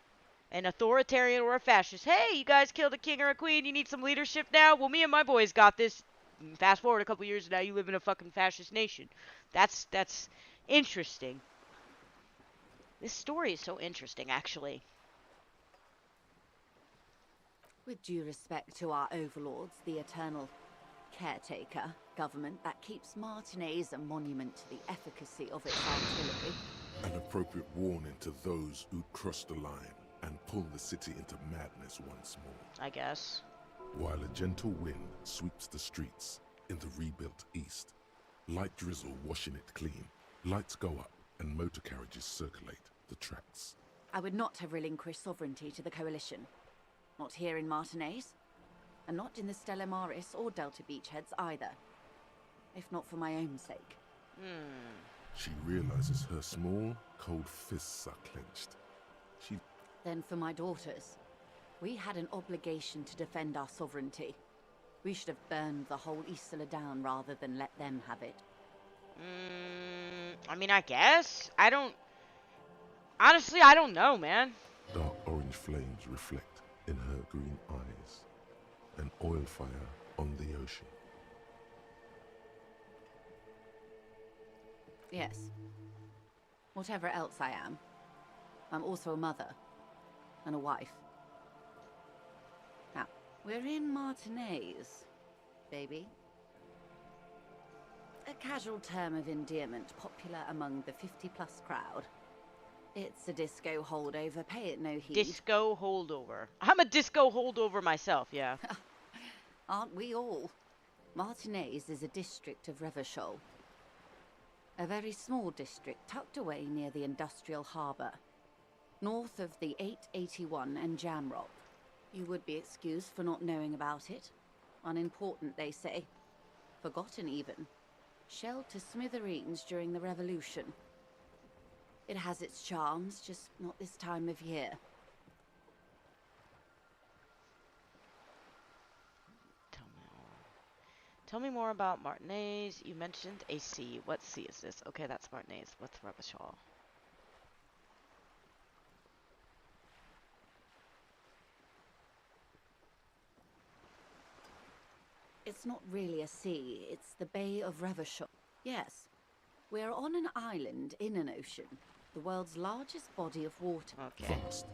An authoritarian or a fascist, hey, you guys killed a king or a queen, you need some leadership now? Well, me and my boys got this. Fast forward a couple years and now you live in a fucking fascist nation. That's interesting. This story is so interesting, actually. With due respect to our overlords, the eternal caretaker government that keeps Martinez a monument to the efficacy of its artillery. An appropriate warning to those who cross the line and pull the city into madness once more. I guess. While a gentle wind sweeps the streets in the rebuilt east, light drizzle washing it clean, lights go up and motor carriages circulate the tracks. I would not have relinquished sovereignty to the Coalition. Not here in Martinez, and not in the Stella Maris or Delta Beachheads either. If not for my own sake. She realizes her small, cold fists are clenched. Then for my daughters. We had an obligation to defend our sovereignty. We should have burned the whole Isla down rather than let them have it. I mean, I guess. Honestly, I don't know, man. Dark orange flames reflect in her green eyes. An oil fire on the ocean. Yes. Whatever else I am, I'm also a mother. And a wife. Now, we're in Martinez, baby. A casual term of endearment popular among the 50-plus crowd. It's a disco holdover, pay it no heed. Disco holdover. I'm a disco holdover myself, yeah. Aren't we all? Martinez is a district of Revachol. A very small district tucked away near the industrial harbour. North of the 881 and Jamrock. You would be excused for not knowing about it. Unimportant, they say. Forgotten, even. Shelled to smithereens during the Revolution. It has its charms, just not this time of year. Tell me more about Martinez. You mentioned a sea. What sea is this? Okay, that's Martinez. What's Revachol? It's not really a sea, it's the Bay of Revachol. Yes, we're on an island in an ocean, the world's largest body of water. Okay. Vast,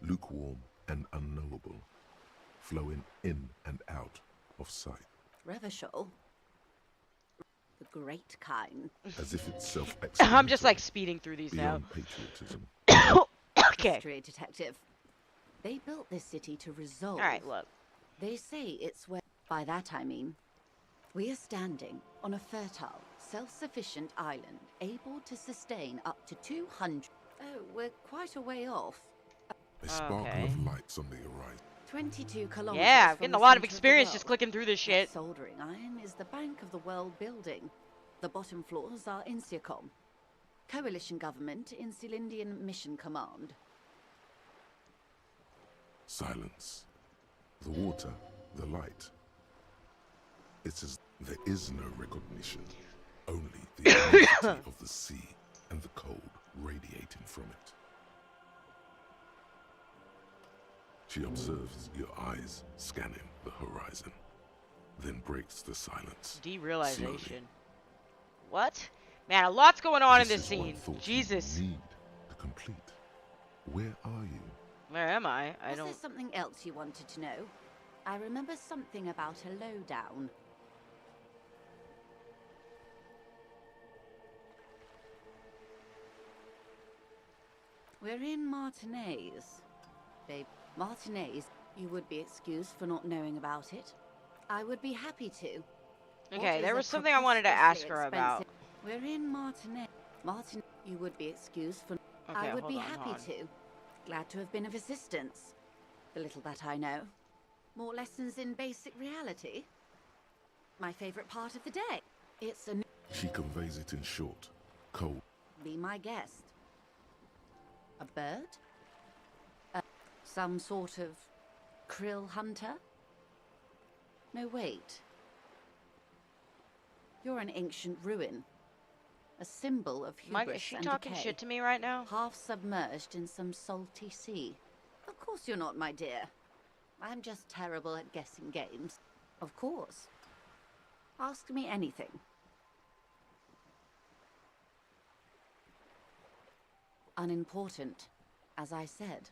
lukewarm and unknowable, flowing in and out of sight. Revachol? The great kind. As if it's I'm just like speeding through these now. beyond patriotism. Okay. History detective. They built this city to resolve. Alright, look. They say it's where... By that I mean, we are standing on a fertile, self-sufficient island, able to sustain up to 200... Oh, we're quite a way off. A sparkle of lights on the horizon. 22 kilometers Yeah, I'm from getting the a lot of center experience the just world. clicking through this That shit. soldering iron is the bank of the world building. The bottom floors are Insiacom. Coalition government, Insulindian Mission Command. Silence. The water, the light. It's as there is no recognition, only the immensity of the sea and the cold radiating from it. She observes your eyes scanning the horizon, then breaks the silence. Derealization. slowly. What? Man, a lot's going on in this is one scene. thought Jesus. you need to complete. Where are you? Where am I? I Was don't... there something else you wanted to know? I remember something about a lowdown. We're in Martinez. Babe, Martinez, you would be excused for not knowing about it. I would be happy to. What Okay, is there a was something I wanted to ask preposterously her about. expensive- We're in Martinez. Martin, you would be excused for... Okay, I would hold be on, happy hold on. to. Glad to have been of assistance. The little that I know. More lessons in basic reality. My favorite part of the day. It's a... She conveys it in short, cold. Be my guest. A bird? Some sort of krill hunter? No, wait. You're an ancient ruin. A symbol of Mike, is hubris she and talking decay. shit to me right now? Half submerged in some salty sea. Of course you're not, my dear. I'm just terrible at guessing games. Of course. Ask me anything. Unimportant, as I said.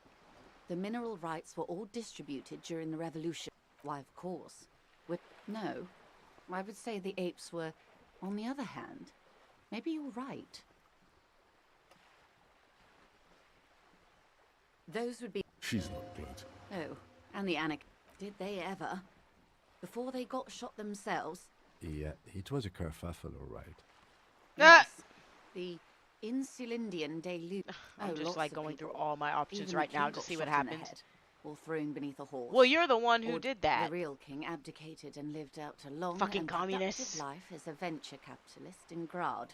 The mineral rights were all distributed during the revolution. Why, of course. No. I would say the apes were on the other hand. Maybe you're right. Those would be... She's not good. Oh, and the Anak... Did they ever? Before they got shot themselves? Yeah, it was a kerfuffle, all right. Yes. The Insulindian deluge. I'm just lots like of going people. through all my options Even the right now king to got see what shot in the happens. head, or thrown beneath a horse. Well, you're the one who Or did that. The real king abdicated and lived out a long Fucking and communists. productive life as a venture capitalist in Grad.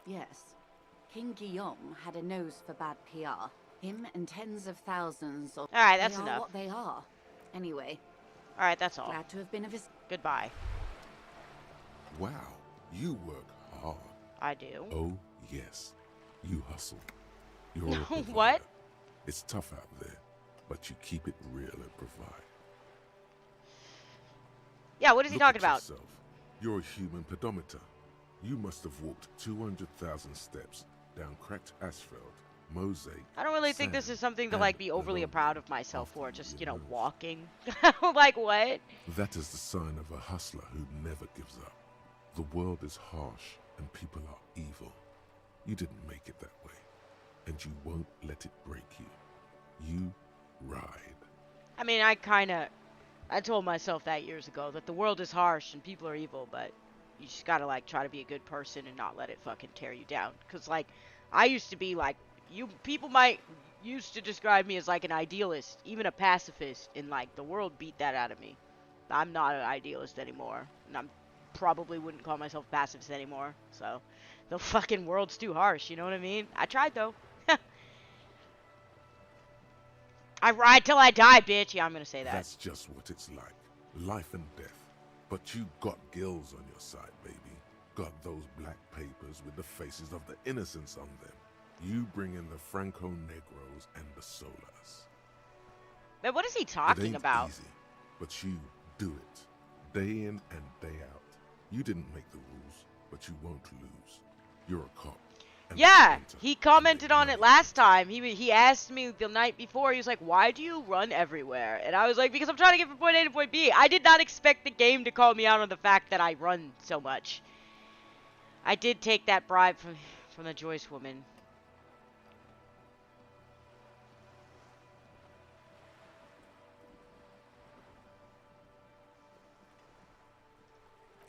Yes, King Guillaume had a nose for bad PR. Him and tens of thousands of... Alright, that's they are enough. what they are. Anyway, Alright, that's all. glad to have been of his... Goodbye. Wow, you work hard. I do. Oh, yes. You hustle. You're a provider. What? It's tough out there, but you keep it real and provide. Yeah, what is he Look talking at about? yourself. You're a human pedometer. You must have walked 200,000 steps down cracked asphalt, mosaic. I don't really think this sand, is something to and like be overly linoleum proud of myself after for. Just, you your know, nose. walking. Like what? That is the sign of a hustler who never gives up. The world is harsh and people are evil. You didn't make it that way, and you won't let it break you. You ride. I mean, I told myself that years ago, that the world is harsh and people are evil, but you just gotta, like, try to be a good person and not let it fucking tear you down. Because, like, I used to be, like, people might used to describe me as, like, an idealist, even a pacifist, and, like, the world beat that out of me. I'm not an idealist anymore, and I'm probably wouldn't call myself a pacifist anymore, so the fucking world's too harsh, you know what I mean? I tried, though. I ride till I die, bitch. Yeah, I'm gonna say that. That's just what it's like. Life and death. But you got gills on your side, baby. Got those black papers with the faces of the innocents on them. You bring in the Franco Negros and the Solas. Man, what is he It talking ain't about? easy, but you do it. Day in and day out. You didn't make the rules, but you won't lose. You're a cop. and a Yeah, hunter, he and commented they on know it last time. He asked me the night before. He was like, "Why do you run everywhere?" And I was like, "Because I'm trying to get from point A to point B." I did not expect the game to call me out on the fact that I run so much. I did take that bribe from the Joyce woman.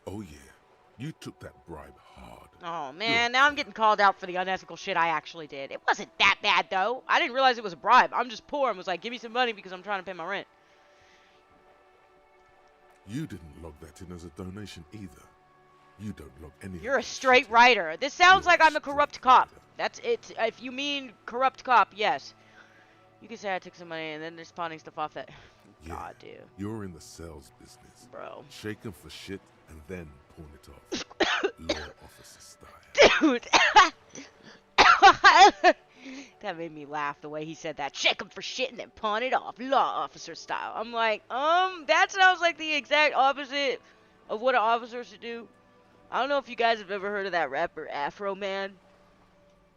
Oh yeah, you took that bribe hard. Oh man, now I'm getting called out for the unethical shit I actually did. It wasn't that bad though. I didn't realize it was a bribe. I'm just poor and was like, "Give me some money because I'm trying to pay my rent." You didn't log that in as a donation either. You don't log any. You're a straight writer. This sounds You're like a I'm a straight corrupt cop. writer. That's it. If you mean corrupt cop, yes. You can say I took some money and then they're spawning stuff off that. Yeah, God, dude. you're in the sales business. Bro. Shake 'em for shit and then pawn it off. Law officer style. Dude. That made me laugh the way he said that. Check him for shit and then pawn it off. Law officer style. I'm like, that sounds like the exact opposite of what an officer should do. I don't know if you guys have ever heard of that rapper Afro Man.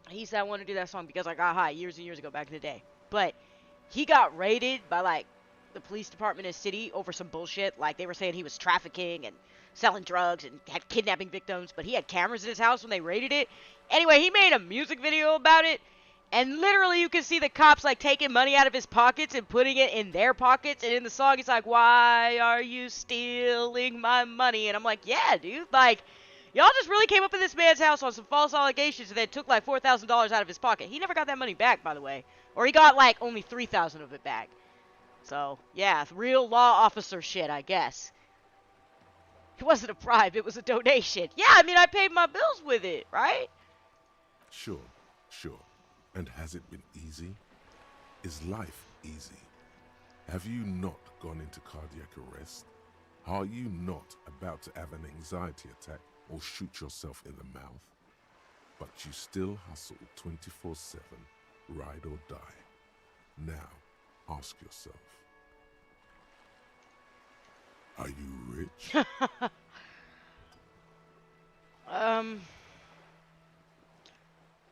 He's that one to do that song Because I Got High years and years ago back in the day. But he got raided by like the police department in his city over some bullshit. Like they were saying he was trafficking and selling drugs and had kidnapping victims, but he had cameras in his house when they raided it. Anyway, he made a music video about it. And literally you can see the cops like taking money out of his pockets and putting it in their pockets. And in the song he's like, "Why are you stealing my money?" And I'm like, yeah, dude, like, y'all just really came up in this man's house on some false allegations and then took like $4,000 out of his pocket. He never got that money back, by the way. Or he got like only $3,000 of it back. So, yeah, real law officer shit, I guess. It wasn't a bribe, it was a donation. Yeah, I mean, I paid my bills with it, right? Sure, sure. And has it been easy? Is life easy? Have you not gone into cardiac arrest? Are you not about to have an anxiety attack or shoot yourself in the mouth? But you still hustle 24/7, ride or die. Now, ask yourself, are you rich?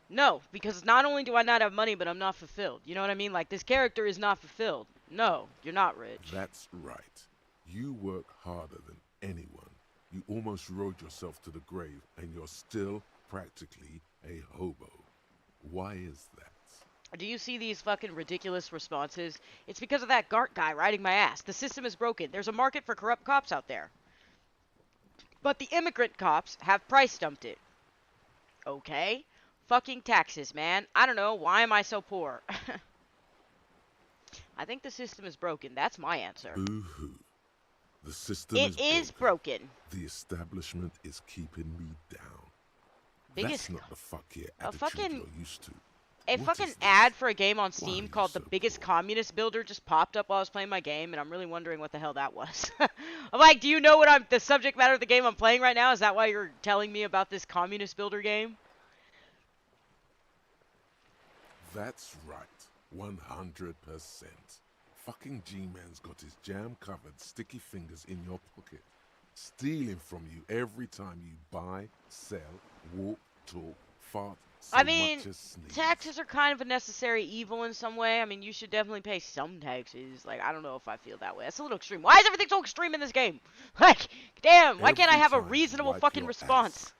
No, because not only do I not have money, but I'm not fulfilled. You know what I mean? Like, this character is not fulfilled. No, you're not rich. That's right. You work harder than anyone. You almost rode yourself to the grave, and you're still practically a hobo. Why is that? Do you see these fucking ridiculous responses? It's because of that Gart guy riding my ass. The system is broken. There's a market for corrupt cops out there. But the immigrant cops have price dumped it. Okay? Fucking taxes, man. I don't know. Why am I so poor? I think the system is broken. That's my answer. Boo-hoo. The system It is broken. The establishment is keeping me down. Biggest That's not the fuck yeah a attitude fucking you're used to. a What fucking is this? ad for a game on Why are Steam you called so The Biggest poor? Communist Builder just popped up while I was playing my game, and I'm really wondering what the hell that was. I'm like, do you know what the subject matter of the game I'm playing right now? Is that why you're telling me about this communist builder game? That's right. 100%. Fucking G-Man's got his jam-covered sticky fingers in your pocket, stealing from you every time you buy, sell, walk, talk, fart, so I mean, much as sneeze. taxes are kind of a necessary evil in some way. I mean, you should definitely pay some taxes. Like, I don't know if I feel that way. That's a little extreme. Why is everything so extreme in this game? Like, damn, why can't I Every have a time you reasonable wipe fucking your response?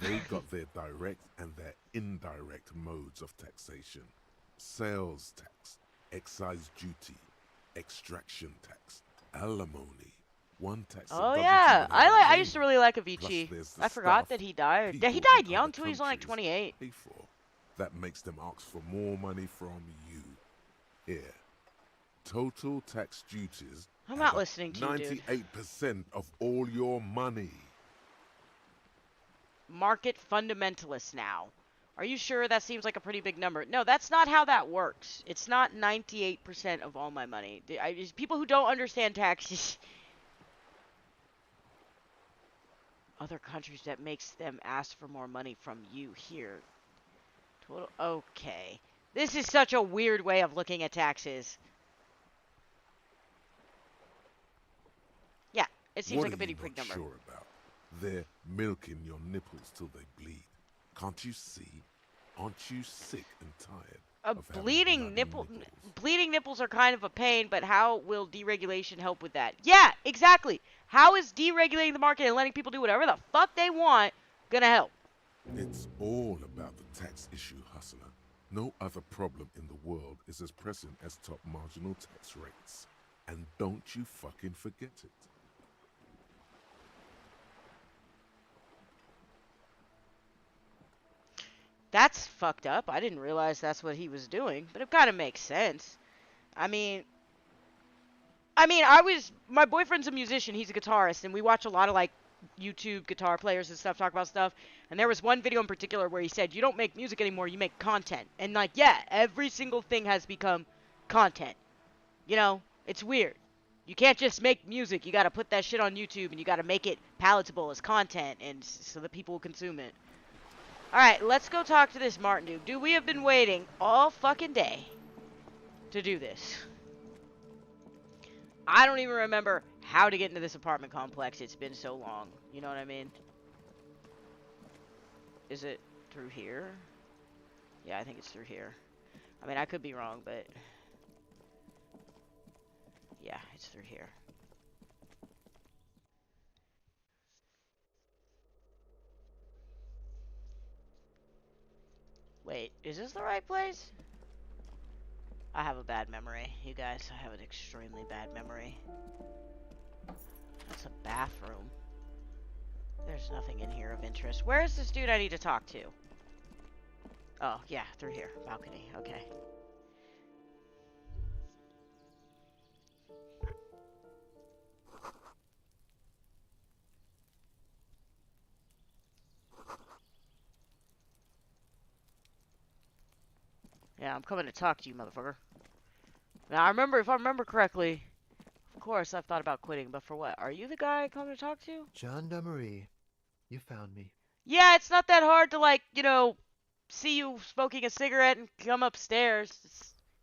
ass, they got their direct and their indirect modes of taxation. Sales tax, excise duty, extraction tax, alimony. One tax that Oh doesn't yeah, even have a I used to name. really like Plus Avicii. there's the I forgot stuff that he died. Yeah, he people died in young other too. He's only like countries 28. pay for. That makes them ask for more money from you. Here, total tax duties I'm add not up listening to you, dude. 98% of all your money. Market fundamentalists now. Are you sure that seems like a pretty big number? No, that's not how that works. It's not 98% of all my money. People who don't understand taxes. Other countries that makes them ask for more money from you here. Total. Okay. This is such a weird way of looking at taxes. Yeah, it seems What like are a pretty you big not number. sure about? They're milking your nipples till they bleed. Can't you see? Aren't you sick and tired of having bloody nipples? Bleeding nipples are kind of a pain, but how will deregulation help with that? Yeah, exactly. How is deregulating the market and letting people do whatever the fuck they want gonna help? It's all about the tax issue, hustler. No other problem in the world is as pressing as top marginal tax rates. And don't you fucking forget it. That's fucked up. I didn't realize that's what he was doing, but it kind of makes sense. I mean, my boyfriend's a musician. He's a guitarist, and we watch a lot of like YouTube guitar players and stuff talk about stuff. And there was one video in particular where he said, "You don't make music anymore. You make content." And like, yeah, every single thing has become content. You know, it's weird. You can't just make music. You got to put that shit on YouTube, and you got to make it palatable as content, and so that people will consume it. All right, let's go talk to this Martin dude. Dude, we have been waiting all fucking day to do this. I don't even remember how to get into this apartment complex. It's been so long. You know what I mean? Is it through here? Yeah, I think it's through here. I mean, I could be wrong, but... yeah, it's through here. Wait, is this the right place? I have a bad memory, you guys. I have an extremely bad memory. That's a bathroom. There's nothing in here of interest. Where is this dude I need to talk to? Oh, yeah, through here. Balcony. Okay. Yeah, I'm coming to talk to you, motherfucker. Now, if I remember correctly, of course, I've thought about quitting, but for what? Are you the guy I come to talk to? Gendarmerie, you found me. Yeah, it's not that hard to, like, see you smoking a cigarette and come upstairs.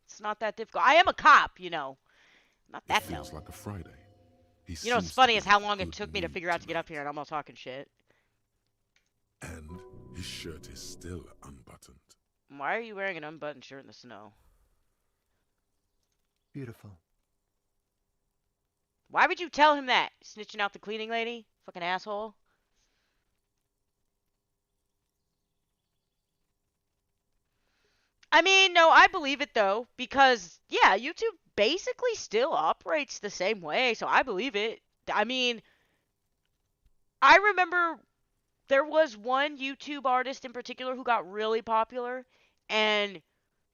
It's not that difficult. I am a cop, Not It that dumb. feels like a Friday. He You know what's seems to funny be is in how a long it good took me to mood figure out to get up tonight. here, and I'm all talking shit. And his shirt is still unbuttoned. Why are you wearing an unbuttoned shirt in the snow? Beautiful. Why would you tell him that? Snitching out the cleaning lady? Fucking asshole. I mean, no, I believe it though, because yeah, YouTube basically still operates the same way, so I believe it. I mean, I remember there was one YouTube artist in particular who got really popular, and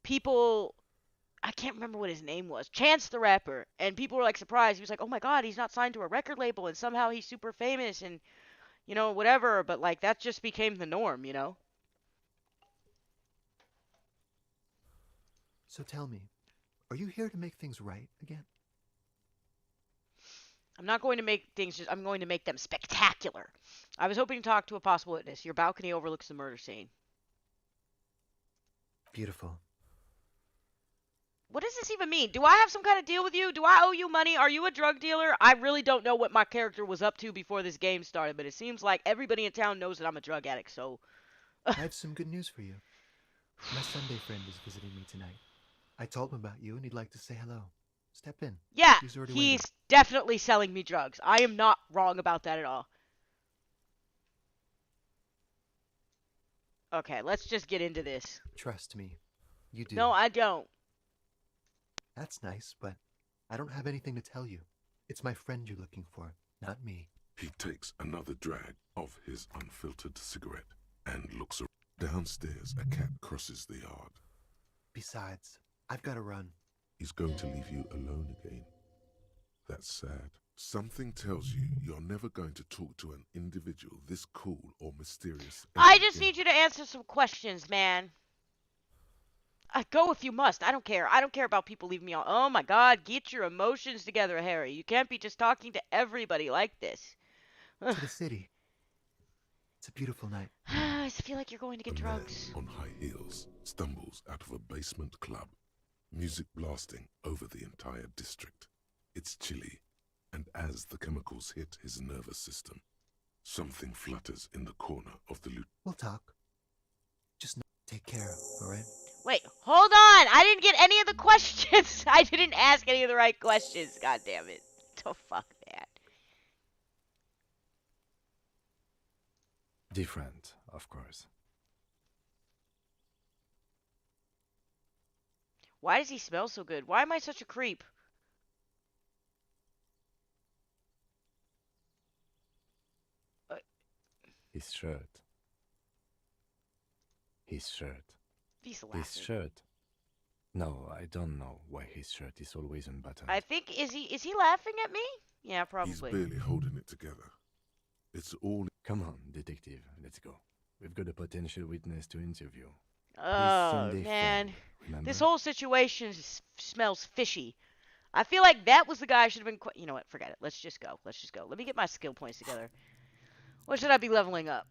people, I can't remember what his name was, Chance the Rapper, and people were like surprised. He was like, "Oh my God, he's not signed to a record label, and somehow he's super famous, and whatever." But like that just became the norm. So tell me, are you here to make things right again? I'm not going to make things I'm going to make them spectacular. I was hoping to talk to a possible witness. Your balcony overlooks the murder scene. Beautiful. What does this even mean? Do I have some kind of deal with you? Do I owe you money? Are you a drug dealer? I really don't know what my character was up to before this game started, but it seems like everybody in town knows that I'm a drug addict, so... I have some good news for you. My Sunday friend is visiting me tonight. I told him about you and he'd like to say hello. Step in. Yeah, He's already he's waiting. definitely selling me drugs. I am not wrong about that at all. Okay, let's just get into this. Trust me, you do. No, I don't. That's nice, but I don't have anything to tell you. It's my friend you're looking for, not me. He takes another drag of his unfiltered cigarette and looks around. Downstairs, a cat crosses the yard. Besides, I've got to run. He's going to leave you alone again. That's sad. Something tells you you're never going to talk to an individual this cool or mysterious. I just need you to answer some questions, man. Go if you must. I don't care. I don't care about people leaving me on. Oh my God, get your emotions together, Harry. You can't be just talking to everybody like this. To the city. It's a beautiful night. I feel like you're going to get A drugs. man on high heels stumbles out of a basement club, music blasting over the entire district. It's chilly, and as the chemicals hit his nervous system, something flutters in the corner of the loot. We'll talk. Just take care, alright? Wait, hold on. I didn't get any of the questions. I didn't ask any of the right questions. God damn it. Oh, fuck that. Different, of course. Why does he smell so good? Why am I such a creep? His shirt. His shirt. He's laughing. His shirt. No, I don't know why his shirt is always unbuttoned. I think, is he laughing at me? Yeah, probably. He's barely holding it together. It's all... Come on, detective, let's go. We've got a potential witness to interview. Oh, Sunday man. friend, remember? This whole situation smells fishy. I feel like that was the guy I should have been... You know what? Forget it. Let's just go. Let's just go. Let me get my skill points together. What should I be leveling up?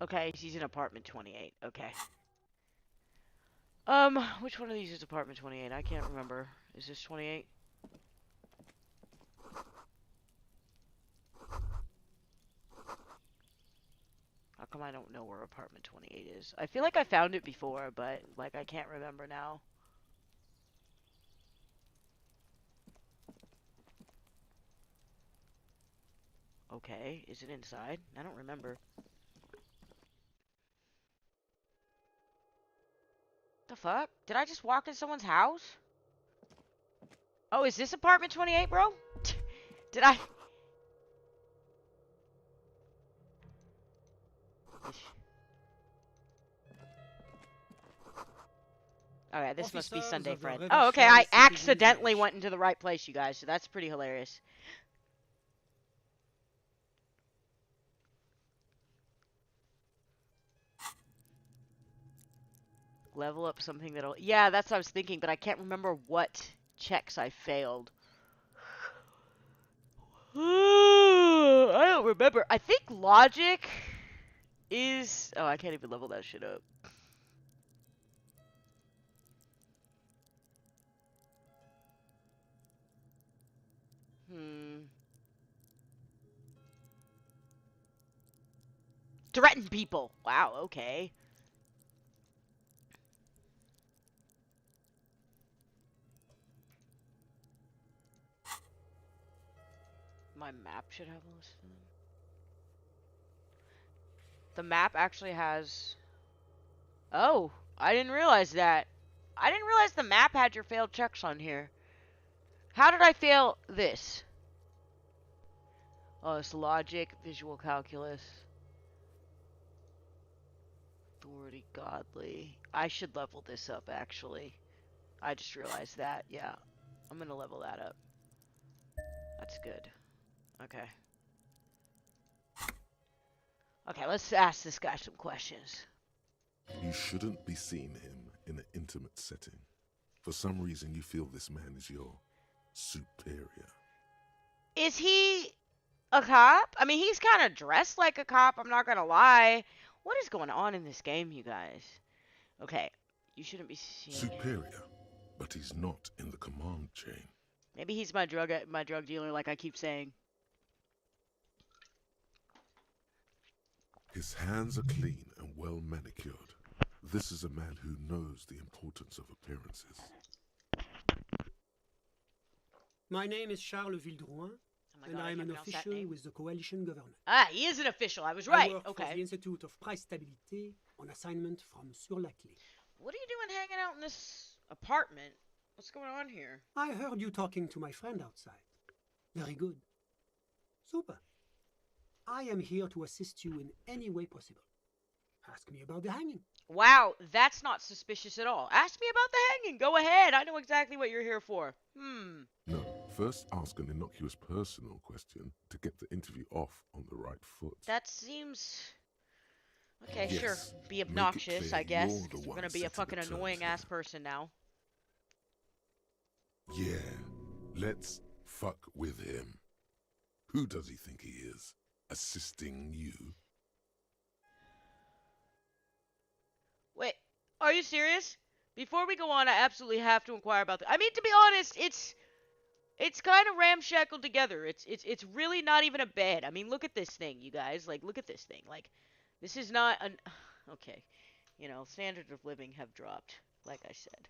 Okay, he's in apartment 28. Okay. Which one of these is apartment 28? I can't remember. Is this 28? How come I don't know where apartment 28 is? I feel like I found it before, but, like, I can't remember now. Okay, is it inside? I don't remember. The fuck? Did I just walk in someone's house? Oh, is this apartment 28, bro? Did I... Okay, this must be Sunday Friend. Oh, okay, I accidentally went into the right place, you guys, so that's pretty hilarious. Level up something that'll... Yeah, that's what I was thinking, but I can't remember what checks I failed. I don't remember. I think logic is... Oh, I can't even level that shit up. Threaten people. Wow, okay. My map should have a list of them. The map actually has... Oh, I didn't realize that. I didn't realize the map had your failed checks on here. How did I fail this? Oh, it's logic, visual calculus, authority, godly. I should level this up, actually. I just realized that. Yeah, I'm gonna level that up. That's good. Okay. Okay, let's ask this guy some questions. You shouldn't be seeing him in an intimate setting. For some reason, you feel this man is your superior. Is he a cop? I mean, he's kind of dressed like a cop, I'm not gonna lie. What is going on in this game, you guys? Okay, you shouldn't be seeing... Superior, but he's not in the command chain. Maybe he's my drug dealer, like I keep saying. His hands are clean and well manicured. This is a man who knows the importance of appearances. My name is Charles Vildrouin, Oh and God, I am can't an pronounce that official name. with the coalition government. Ah, he is an official. I was I right. work for the Institute of Price Stabilité on assignment from Sur-la-Clé. What are you doing hanging out in this apartment? What's going on here? I heard you talking to my friend outside. Very good. Super. I am here to assist you in any way possible. Ask me about the hanging. Wow, that's not suspicious at all. Ask me about the hanging. Go ahead. I know exactly what you're here for. No, first ask an innocuous personal question to get the interview off on the right foot. That seems... Okay, Yes, sure. Be make it obnoxious, clear I guess. you're the 'Cause we're one gonna be a setting fucking the terms annoying ass here. person now. Yeah, let's fuck with him. Who does he think he is? Assisting you? Wait, are you serious? Before we go on, I absolutely have to inquire about the... I mean, to be honest, it's kind of ramshackled together. It's really not even a bed. I mean, look at this thing, you guys. Like, look at this thing. Like, this is not an... Okay. You know, standards of living have dropped, like I said.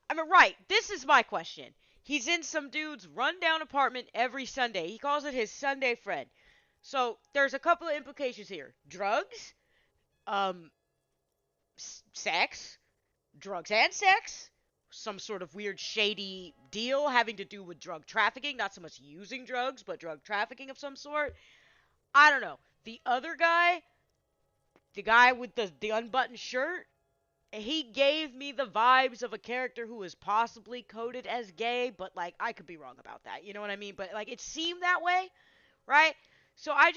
I mean, right, this is my question. He's in some dude's rundown apartment every Sunday. He calls it his Sunday friend. So, there's a couple of implications here. Drugs, sex, drugs and sex, some sort of weird shady deal having to do with drug trafficking, not so much using drugs, but drug trafficking of some sort. I don't know. The other guy, the guy with the unbuttoned shirt, he gave me the vibes of a character who is possibly coded as gay, but like I could be wrong about that. You know what I mean? But like it seemed that way, right? So I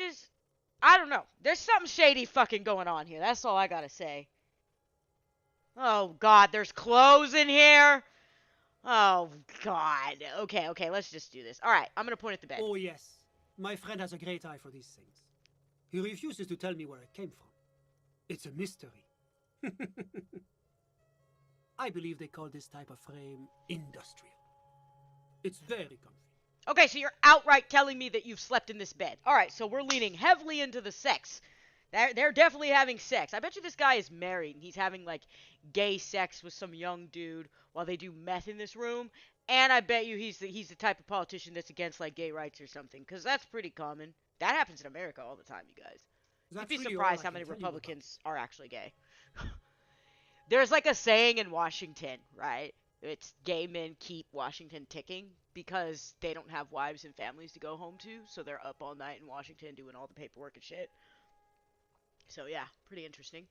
don't know. There's something shady fucking going on here. That's all I gotta say. Oh God, there's clothes in here. Oh God. Okay, let's just do this. All right, I'm gonna point at the bed. Oh yes, my friend has a great eye for these things. He refuses to tell me where it came from. It's a mystery. I believe they call this type of frame industrial. It's very comfy. Okay, so you're outright telling me that you've slept in this bed. All right, so we're leaning heavily into the sex. They're definitely having sex. I bet you this guy is married and he's having like gay sex with some young dude while they do meth in this room. And I bet you he's the type of politician that's against like gay rights or something, because that's pretty common. That happens in America all the time, you guys. You'd be surprised how many Republicans are actually gay. There's like a saying in Washington, right? It's gay men keep Washington ticking because they don't have wives and families to go home to, so they're up all night in Washington doing all the paperwork and shit. So yeah, pretty interesting.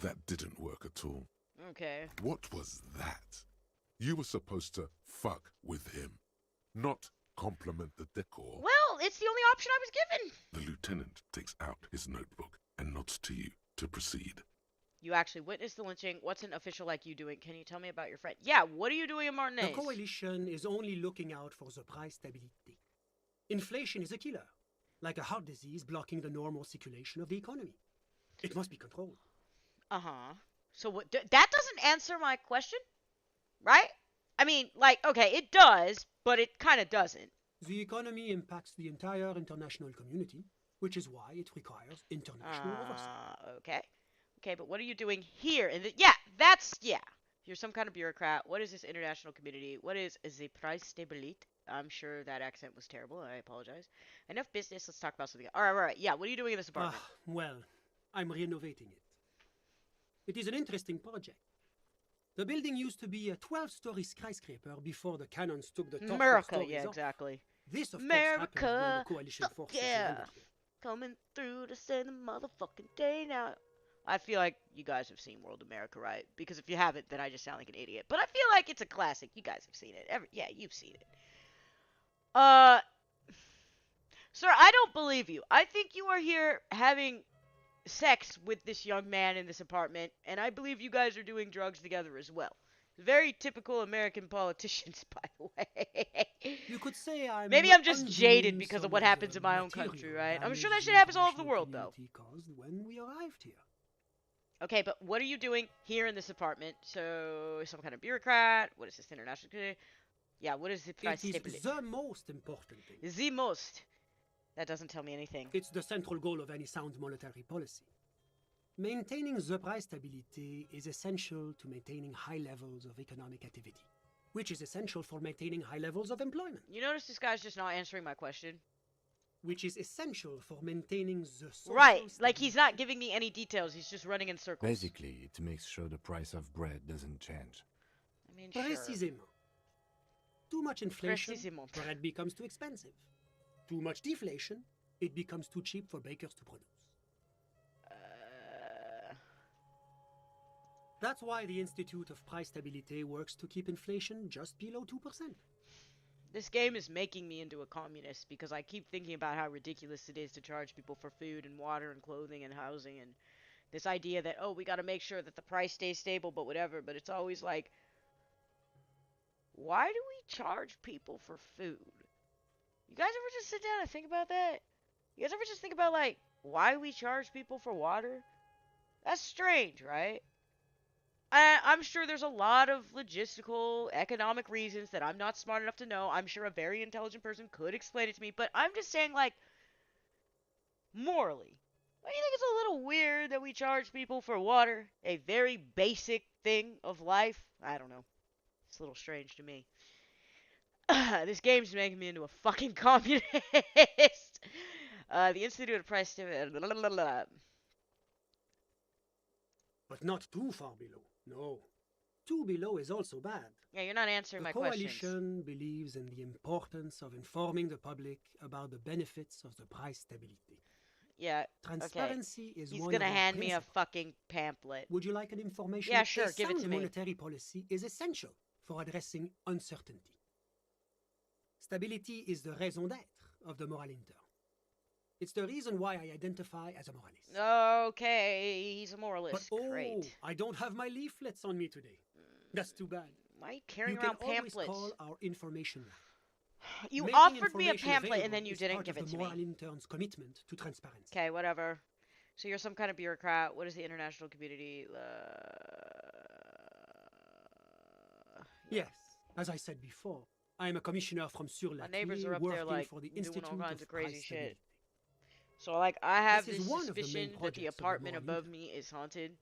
That didn't work at all. Okay. What was that? You were supposed to fuck with him, not compliment the decor. Well, it's the only option I was given. The lieutenant takes out his notebook and nods to you to proceed. You actually witnessed the lynching. What's an official like you doing? Can you tell me about your friend? Yeah, what are you doing in Martinez? The coalition is only looking out for the price stabilité. Inflation is a killer, like a heart disease blocking the normal circulation of the economy. It must be controlled. Uh-huh. So what? That doesn't answer my question, right? I mean, like, okay, it does, but it kind of doesn't. The economy impacts the entire international community, which is why it requires international oversight. Okay. Okay, but what are you doing here? Yeah, yeah. You're some kind of bureaucrat. What is this international community? What is the Preisstabilität? I'm sure that accent was terrible. I apologize. Enough business. Let's talk about something. All right, all right. Yeah, what are you doing in this apartment? Well, I'm renovating it. It is an interesting project. The building used to be a 12-story skyscraper before the cannons took the top 4 America, stories yeah, off. exactly. This, of America, course, happens when the coalition fuck forces yeah, landed here. coming through to save the motherfucking day now. I feel like you guys have seen World America, right? Because if you haven't, then I just sound like an idiot. But I feel like it's a classic. You guys have seen it. Yeah, you've seen it. Sir, I don't believe you. I think you are here having sex with this young man in this apartment, and I believe you guys are doing drugs together as well. Very typical American politicians, by the way. You could say Maybe I'm just jaded because of what happens in my own country, right? I'm sure that shit happens all over the world, though. Caused when we arrived here. Okay, but what are you doing here in this apartment? So, some kind of bureaucrat? What is this international? Yeah, what is it? It is the most important thing. The most. That doesn't tell me anything. It's the central goal of any sound monetary policy. Maintaining the price stability is essential to maintaining high levels of economic activity, which is essential for maintaining high levels of employment. You notice this guy's just not answering my question? Which is essential for maintaining the social Right, stability. like he's not giving me any details, he's just running in circles. Basically, it makes sure the price of bread doesn't change. I mean, sure. Précisément. Too much inflation, Précisément. bread becomes too expensive. Too much deflation, it becomes too cheap for bakers to produce. That's why the Institute of Price Stability works to keep inflation just below 2%. This game is making me into a communist because I keep thinking about how ridiculous it is to charge people for food and water and clothing and housing, and this idea that, oh, we gotta make sure that the price stays stable, but whatever. But it's always like, why do we charge people for food? You guys ever just sit down and think about that? You guys ever just think about, like, why we charge people for water? That's strange, right? I'm sure there's a lot of logistical, economic reasons that I'm not smart enough to know. I'm sure a very intelligent person could explain it to me, but I'm just saying, like, morally, don't you think it's a little weird that we charge people for water? A very basic thing of life? I don't know. It's a little strange to me. This game's making me into a fucking communist. The Institute of Price... But not too far below. No. Too below is also bad. Yeah, you're not answering my questions. The coalition believes in the importance of informing the public about the benefits of the price stability. Yeah, Transparency is He's one gonna of our hand me a principles. fucking pamphlet. Would you like an information? Yeah, sure, A give it to sound me. monetary policy is essential for addressing uncertainty. Stability is the raison d'être of the moral intern. It's the reason why I identify as a moralist. Okay, he's a moralist. But Great. I don't have my leaflets on me today. That's too bad. Why are you carrying You around can always pamphlets? call our information line. You Making offered me a information pamphlet and then available you is didn't part give of it the to moral me. intern's commitment to transparency. Okay, whatever. So you're some kind of bureaucrat. What is the international community? Yes, as I said before, I am a commissioner from Sur My la neighbors are up working there, like, for the doing Institute all kinds of of crazy Price shit. Stability. So, like, I have This this is one of the main suspicion that the projects of the apartment moral above intern. me is haunted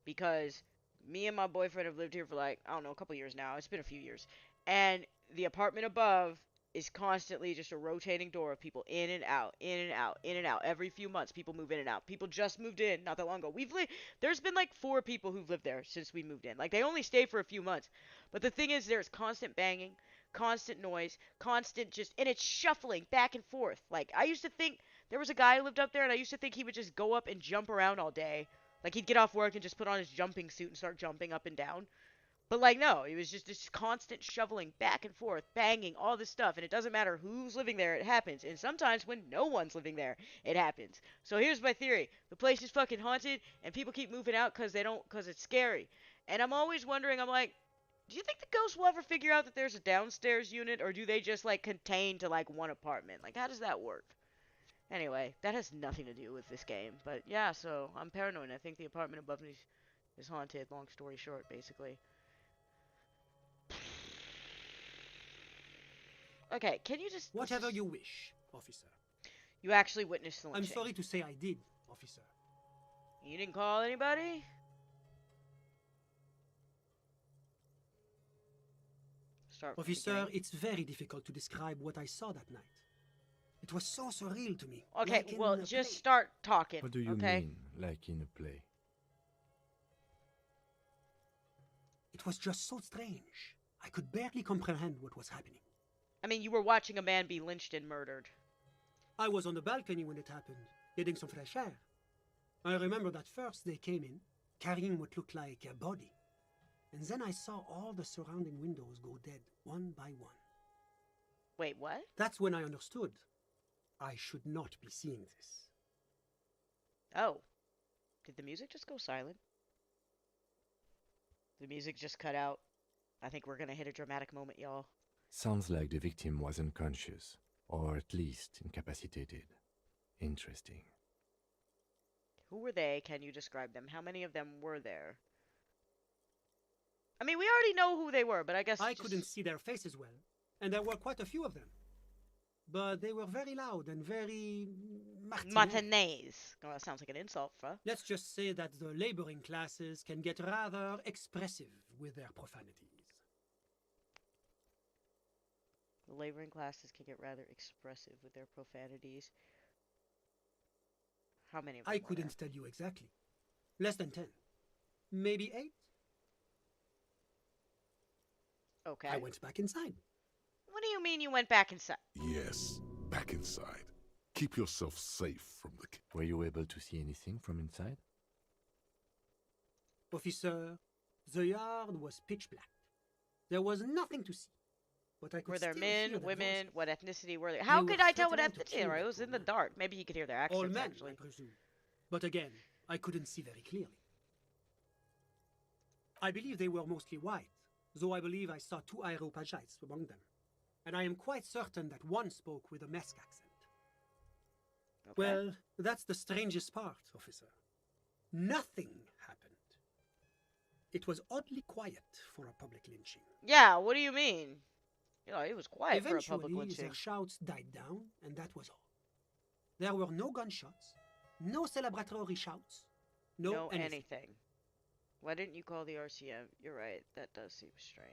because me and my boyfriend have lived here for, like, I don't know, a couple years now. It's been a few years. And the apartment above is constantly just a rotating door of people in and out, in and out, in and out. Every few months, people move in and out. People just moved in not that long ago. There's been like 4 people who've lived there since we moved in. Like, they only stay for a few months. But the thing is, there's constant banging, constant noise, constant and it's shuffling back and forth. Like, I used to think there was a guy who lived up there, and I used to think he would just go up and jump around all day. Like, he'd get off work and just put on his jumping suit and start jumping up and down. But, like, no, it was just this constant shoveling back and forth, banging, all this stuff. And it doesn't matter who's living there, it happens. And sometimes when no one's living there, it happens. So here's my theory. The place is fucking haunted, and people keep moving out because it's scary. And I'm always wondering, I'm like, do you think the ghosts will ever figure out that there's a downstairs unit, or do they just, like, contain to, like, one apartment? Like, how does that work? Anyway, that has nothing to do with this game. But, yeah, so I'm paranoid. I think the apartment above me is haunted, long story short, basically. Okay, can you just... Whatever you wish, officer. You actually witnessed the I'm lynching. sorry to say I did, officer. You didn't call anybody? Start from the Officer, beginning. it's very difficult to describe what I saw that night. It was so surreal to me. Okay, like well, in a just play. start talking, What do you okay? mean, like in a play? It was just so strange. I could barely comprehend what was happening. I mean, you were watching a man be lynched and murdered. I was on the balcony when it happened, getting some fresh air. I remember that first they came in, carrying what looked like a body. And then I saw all the surrounding windows go dead, one by one. Wait, what? That's when I understood. I should not be seeing this. Oh. Did the music just go silent? The music just cut out. I think we're gonna hit a dramatic moment, y'all. Sounds like the victim was unconscious, or at least incapacitated. Interesting. Who were they? Can you describe them? How many of them were there? I mean, we already know who they were, but I guess I couldn't see their faces well, and there were quite a few of them. But they were very loud and very... Martinez. Oh, that sounds like an insult, bruh. Let's just say that the laboring classes can get rather expressive with their profanities. The laboring classes can get rather expressive with their profanities. How many of them I were couldn't tell you exactly. Less than 10. Maybe 8. there? Okay. I went back inside. What do you mean you went back inside? Yes, back inside. Keep yourself safe from the... Were you able to see anything from inside? Officer, the yard was pitch black. There was nothing to see. But I could Were there still hear men, their women? voices. What ethnicity were they? How were could I tell what threatening to ethnicity? kill Right? It that was in the woman. dark. Maybe you could hear their All accents, men, actually. I presume. But again, I couldn't see very clearly. I believe they were mostly white, though I believe I saw 2 Areopagites among them. And I am quite certain that one spoke with a Mesk accent. Okay. Well, that's the strangest part, officer. Nothing happened. It was oddly quiet for a public lynching. Yeah, what do you mean? You know, it was quiet for a public Eventually, lynching. their shouts died down, and that was all. There were no gunshots, no celebratory shouts, no anything. Why didn't you call the RCM? You're right. That does seem strange.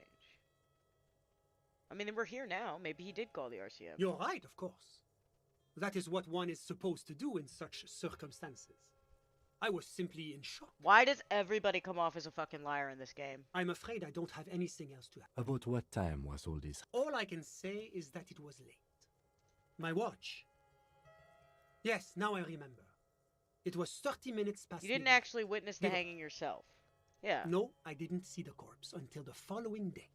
I mean, we're here now. Maybe he did call the RCM. You're right, of course. That is what one is supposed to do in such circumstances. I was simply in shock. Why does everybody come off as a fucking liar in this game? I'm afraid I don't have anything else to add. About what time was all this? All I can say is that it was late. My watch. Yes, now I remember. It was 30 minutes past You didn't midnight. actually witness the Give up. hanging yourself. Yeah. No, I didn't see the corpse until the following day.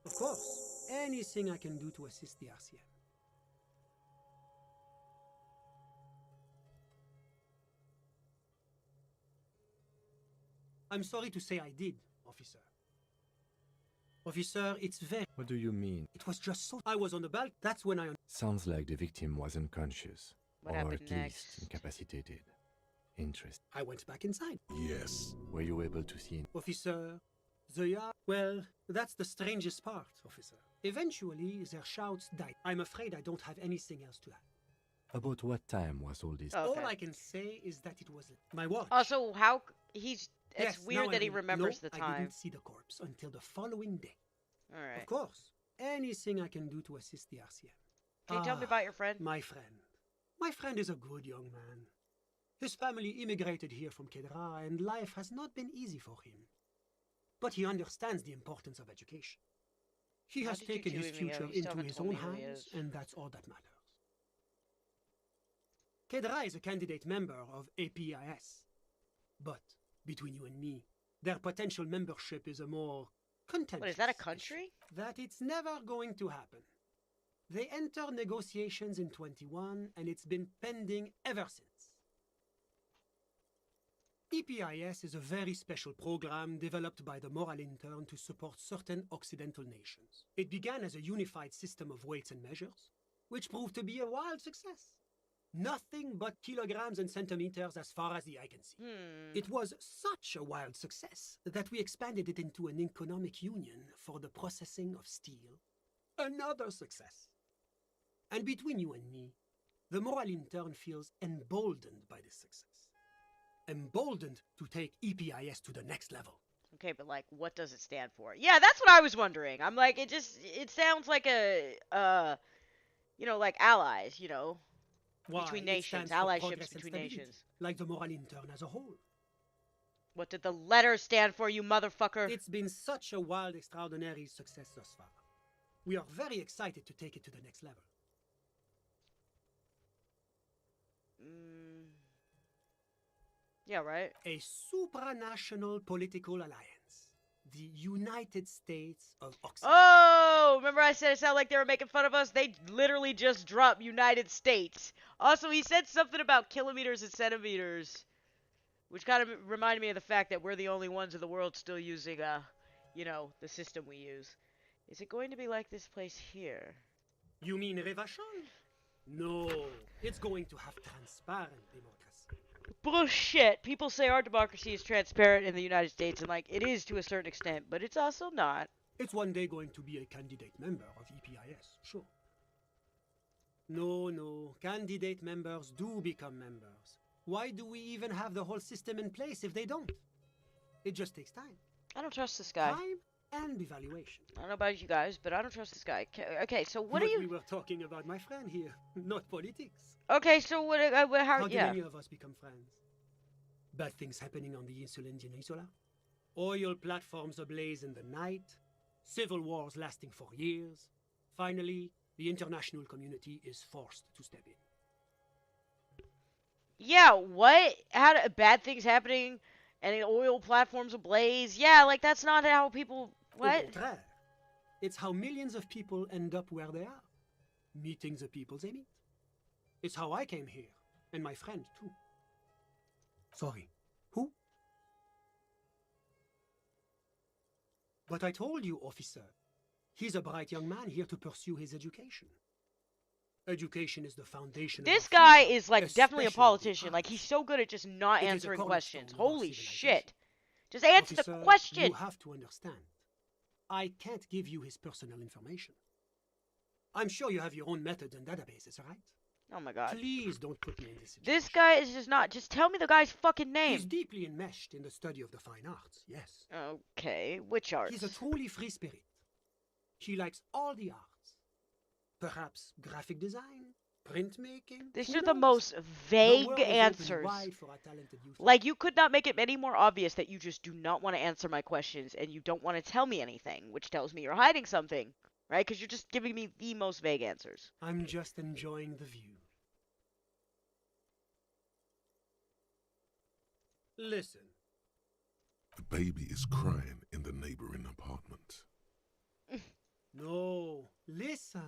Of course, anything I can do to assist the RCM. I'm sorry to say I did, officer. Officer, it's very... What do you mean? It was just so... I was on the balcony. That's when I... Sounds like the victim was unconscious, What or happened at least next? incapacitated. Interesting. I went back inside. Yes. Were you able to see? Officer, the yard... Well, that's the strangest part, officer. Eventually, their shouts died. I'm afraid I don't have anything else to add. About what time was all this? Oh. Okay. All I can say is that it was my watch. Also, how he's... It's Yes, now weird that I he remembers no, the I time. didn't see the corpse until the following day. Alright. Of course, anything I can do to assist the RCM. Can you tell me about your friend? My friend. My friend is a good young man. His family immigrated here from Kedra, and life has not been easy for him. But he understands the importance of education. He How has did you taken two his even go? future You still into haven't his told own me who he hands, is. and that's all that matters. Kedra is a candidate member of APIS. But, between you and me, their potential membership is a more contentious What, is that a issue. country? That it's never going to happen. They entered negotiations in 21, and it's been pending ever since. EPIS is a very special program developed by the Moral Intern to support certain Occidental nations. It began as a unified system of weights and measures, which proved to be a wild success. Nothing but kilograms and centimeters as far as the eye can see. It was such a wild success that we expanded it into an economic union for the processing of steel. Another success. And between you and me, the moral intern feels emboldened by this success. Emboldened to take EPIS to the next level. Okay, but like, what does it stand for? Yeah, that's what I was wondering. I'm like, it sounds like like allies, Why, between it nations, stands for allyships progress and between stability, nations. like the moral intern as a whole. What did the letter stand for, you motherfucker? It's been such a wild, extraordinary success thus far. We are very excited to take it to the next level. Yeah, right? A supranational political alliance. The United States of Oxygen. Oh, remember I said it sounded like they were making fun of us? They literally just dropped United States. Also, he said something about kilometers and centimeters, which kind of reminded me of the fact that we're the only ones in the world still using, the system we use. Is it going to be like this place here? You mean Revachol? No, it's going to have transparent democracy. Bullshit. People say our democracy is transparent in the United States, and like it is to a certain extent, but it's also not. It's one day going to be a candidate member of EPIS, sure. No, candidate members do become members. Why do we even have the whole system in place if they don't? It just takes time. I don't trust this guy. Time and evaluation. I don't know about you guys, but I don't trust this guy. Okay, so what but are you... we were talking about my friend here, not politics. Okay, so how do many of us become friends? Bad things happening on the Insulindian Peninsula? Oil platforms ablaze in the night? Civil wars lasting for years? Finally, the international community is forced to step in. Yeah, what? Bad things happening and the oil platforms ablaze? Yeah, like that's not how people... What? Au contraire. It's how millions of people end up where they are. Meeting the people they meet. It's how I came here, and my friend too. Sorry, who? But I told you, officer. He's a bright young man here to pursue his education. Education is the foundation This of our guy future, is like definitely a especially politician. the Like he's arts. so good at just not It is a answering cornerstone questions. of our Holy civilization. shit. Just answer Officer, the question. You have to understand. I can't give you his personal information. I'm sure you have your own methods and databases, right? Oh my god. Please don't put me in this situation. This guy is just not... Just tell me the guy's fucking name. He's deeply enmeshed in the study of the fine arts, yes. Okay, which arts? He's a truly free spirit. He likes all the arts. Perhaps graphic design, printmaking. These who are the knows? most The vague world is open answers. wide for our talented youth. Like, you could not make it any more obvious that you just do not want to answer my questions and you don't want to tell me anything, which tells me you're hiding something, right? Because you're just giving me the most vague answers. I'm just enjoying the view. Listen. The baby is crying in the neighboring apartment. No, listen.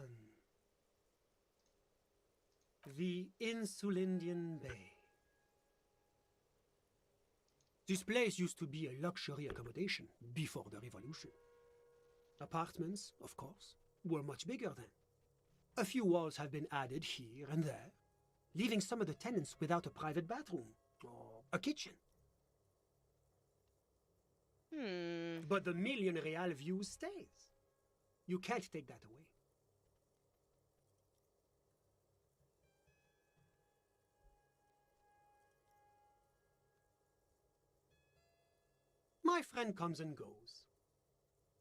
The Insulindian Bay. This place used to be a luxury accommodation before the revolution. Apartments, of course, were much bigger then. A few walls have been added here and there, leaving some of the tenants without a private bathroom or a kitchen. But the million real view stays. You can't take that away. My friend comes and goes.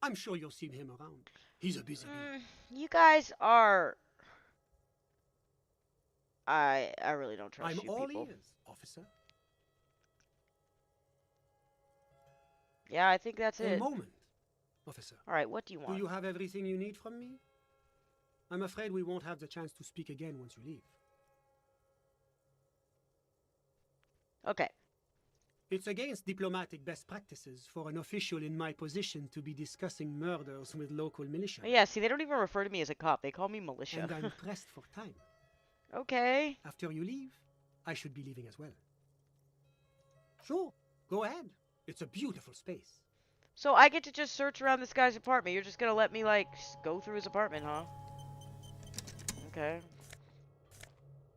I'm sure you'll see him around. He's a busy bee. You guys are... I really don't trust I'm you all people. ears, officer. Yeah, I think that's A it. moment, officer. Alright, what do you want? Do you have everything you need from me? I'm afraid we won't have the chance to speak again once you leave. Okay. It's against diplomatic best practices for an official in my position to be discussing murders with local militia. Yeah, see, they don't even refer to me as a cop. They call me militia. And I'm pressed for time. Okay. After you leave, I should be leaving as well. Sure, go ahead. It's a beautiful space. So I get to just search around this guy's apartment. You're just gonna let me, like, go through his apartment, huh? Okay.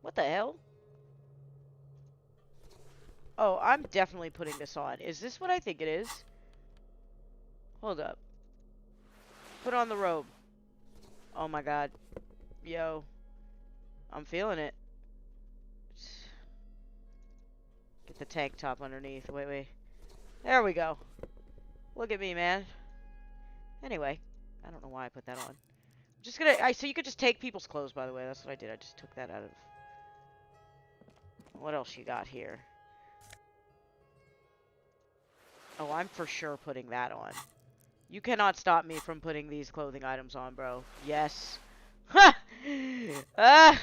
What the hell? Oh, I'm definitely putting this on. Is this what I think it is? Hold up. Put on the robe. Oh my god. Yo. I'm feeling it. Get the tank top underneath. Wait. There we go. Look at me, man. Anyway. I don't know why I put that on. Just gonna... so you could just take people's clothes, by the way. That's what I did. I just took that out of... What else you got here? Oh, I'm for sure putting that on. You cannot stop me from putting these clothing items on, bro. Yes. Ha! Ah!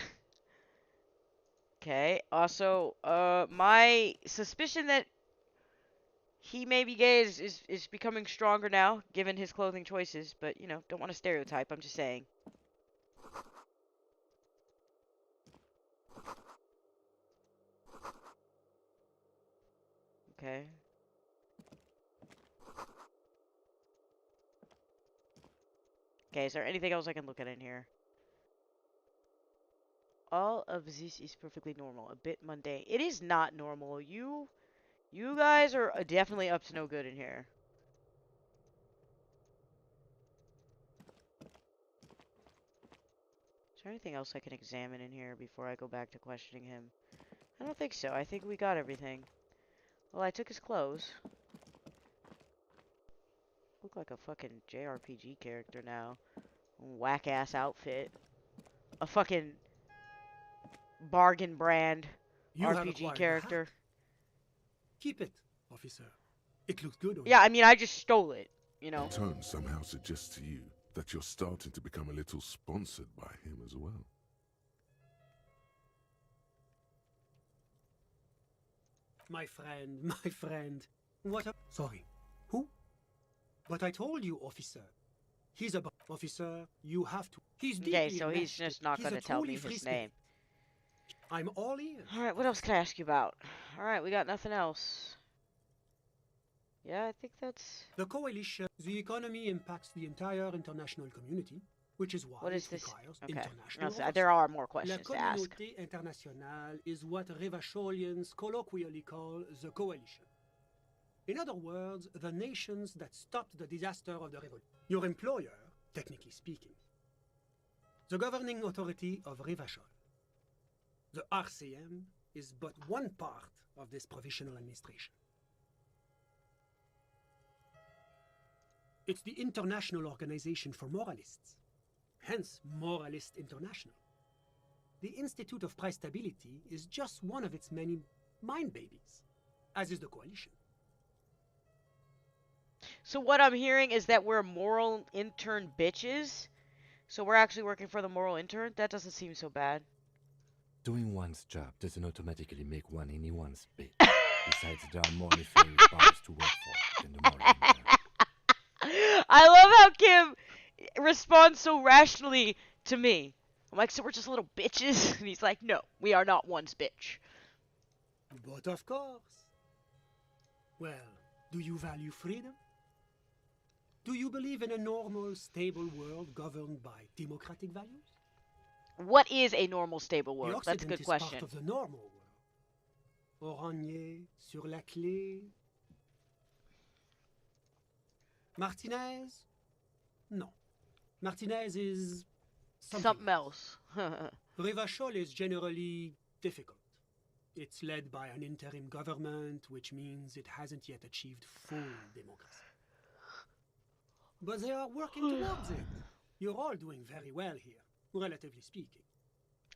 Okay. Also, my suspicion that he may be gay is becoming stronger now, given his clothing choices. But, you know, don't want to stereotype. I'm just saying. Okay. Okay, is there anything else I can look at in here? All of this is perfectly normal. A bit mundane. It is not normal. You guys are definitely up to no good in here. Is there anything else I can examine in here before I go back to questioning him? I don't think so. I think we got everything. Well, I took his clothes. Look like a fucking JRPG character now. Whack-ass outfit. A fucking bargain brand You have RPG acquired the character. hat. Keep it, officer. It looks good on Yeah, you. I mean, I just stole it, you know. The tone somehow suggests to you that you're starting to become a little sponsored by him as well. My friend. What a... Sorry. Who? But I told you, officer. He's a... Officer, you have to... He's deeply Okay, so he's enmeshed. just not He's going a to tell truly me free his spirit. name. I'm all ears. Alright, what else can I ask you about? Alright, we got nothing else. Yeah, I think that's... The coalition, the economy impacts the entire international community, which is why What is it this? requires Okay. international No, there are more La questions to ask. communauté internationale is what Revacholians colloquially call the coalition. In other words, the nations that stopped the disaster of the revolution. Your employer, technically speaking. The governing authority of Revachol. The RCM is but one part of this provisional administration. It's the International Organization for Moralists, hence Moralist International. The Institute of Price Stability is just one of its many mind babies, as is the coalition. So what I'm hearing is that we're moral intern bitches? So we're actually working for the moral intern? That doesn't seem so bad. Doing one's job doesn't automatically make one anyone's bitch. Besides, there are more nefarious powers to work for than the moral intern. I love how Kim responds so rationally to me. I'm like, so we're just little bitches? And he's like, no, we are not one's bitch. But of course. Well, do you value freedom? Do you believe in a normal, stable world governed by democratic values? What is a normal, stable The world? That's a Occident good is question. part of the normal world. Orangnier, sur la clé. Martinez? No. Martinez is Something else. Revachol is generally difficult. It's led by an interim government, which means it hasn't yet achieved full democracy. But they are working towards it. You're all doing very well here, relatively speaking.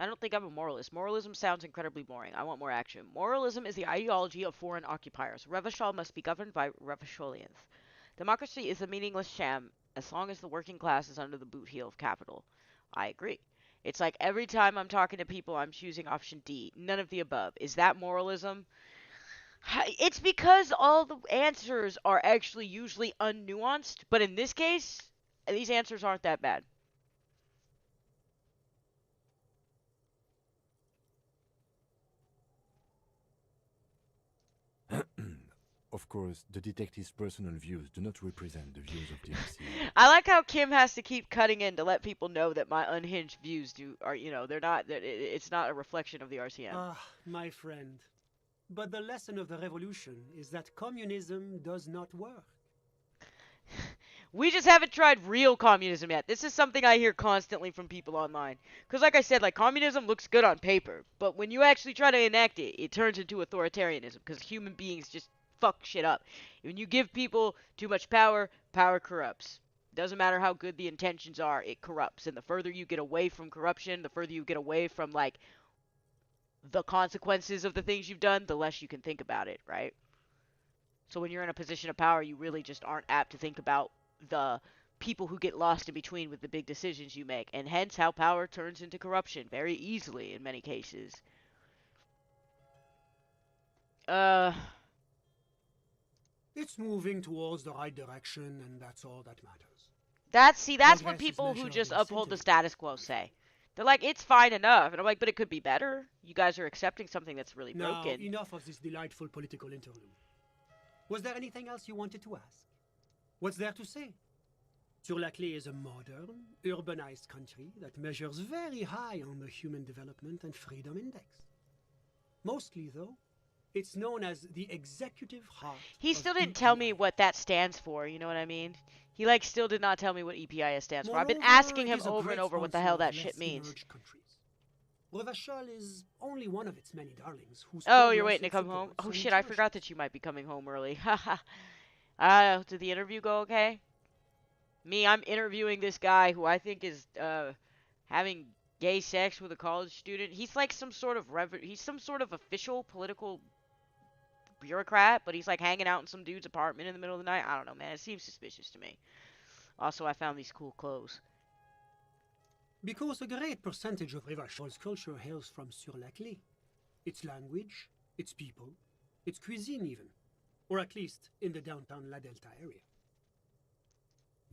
I don't think I'm a moralist. Moralism sounds incredibly boring. I want more action. Moralism is the ideology of foreign occupiers. Revachol must be governed by Revacholians. Democracy is a meaningless sham as long as the working class is under the boot heel of capital. I agree. It's like every time I'm talking to people, I'm choosing option D. None of the above. Is that moralism? It's because all the answers are actually usually unnuanced, but in this case, these answers aren't that bad. Of course, the detective's personal views do not represent the views of the RCM. I like how Kim has to keep cutting in to let people know that my unhinged views are, they're not, that it's not a reflection of the RCM. Ah, my friend. But the lesson of the revolution is that communism does not work. We just haven't tried real communism yet. This is something I hear constantly from people online. Because like I said, like communism looks good on paper. But when you actually try to enact it, it turns into authoritarianism. Because human beings just fuck shit up. When you give people too much power, power corrupts. Doesn't matter how good the intentions are, it corrupts. And the further you get away from corruption, the further you get away from like the consequences of the things you've done, the less you can think about it, right? So when you're in a position of power, you really just aren't apt to think about the people who get lost in between with the big decisions you make, and hence how power turns into corruption very easily in many cases. Uh, It's moving towards the right direction, and that's all that matters. that's what Progress is people who measured just in uphold the centimeters. status quo say. They're like, it's fine enough, and I'm like, but it could be better. You guys are accepting something that's really Now, broken. enough of this delightful political interlude. Was there anything else you wanted to ask? What's there to say? Sur-la-Clé is a modern, urbanized country that measures very high on the Human Development and Freedom Index. Mostly, though, it's known as the executive heart He of still didn't tell me EPIS. what that stands for, you know what I mean? He like still did not tell me what EPIS stands for. I've been Moreover, asking it him is a over and great over what the sponsor hell of that less shit means. emerged countries. Revachol is only one of its many darlings whose Oh, you're progress waiting to it come home? supports Oh and shit, I forgot cherishes. that you might be coming home early. Haha. Did the interview go okay? Me, I'm interviewing this guy who I think is having gay sex with a college student. He's like some sort of he's some sort of official political bureaucrat, but he's like hanging out in some dude's apartment in the middle of the night. I don't know, man. It seems suspicious to me. Also, I found these cool clothes. Because a great percentage of Revachol's culture hails from Sur-la-Clé. Its language, its people, its cuisine even. Or at least in the downtown La Delta area.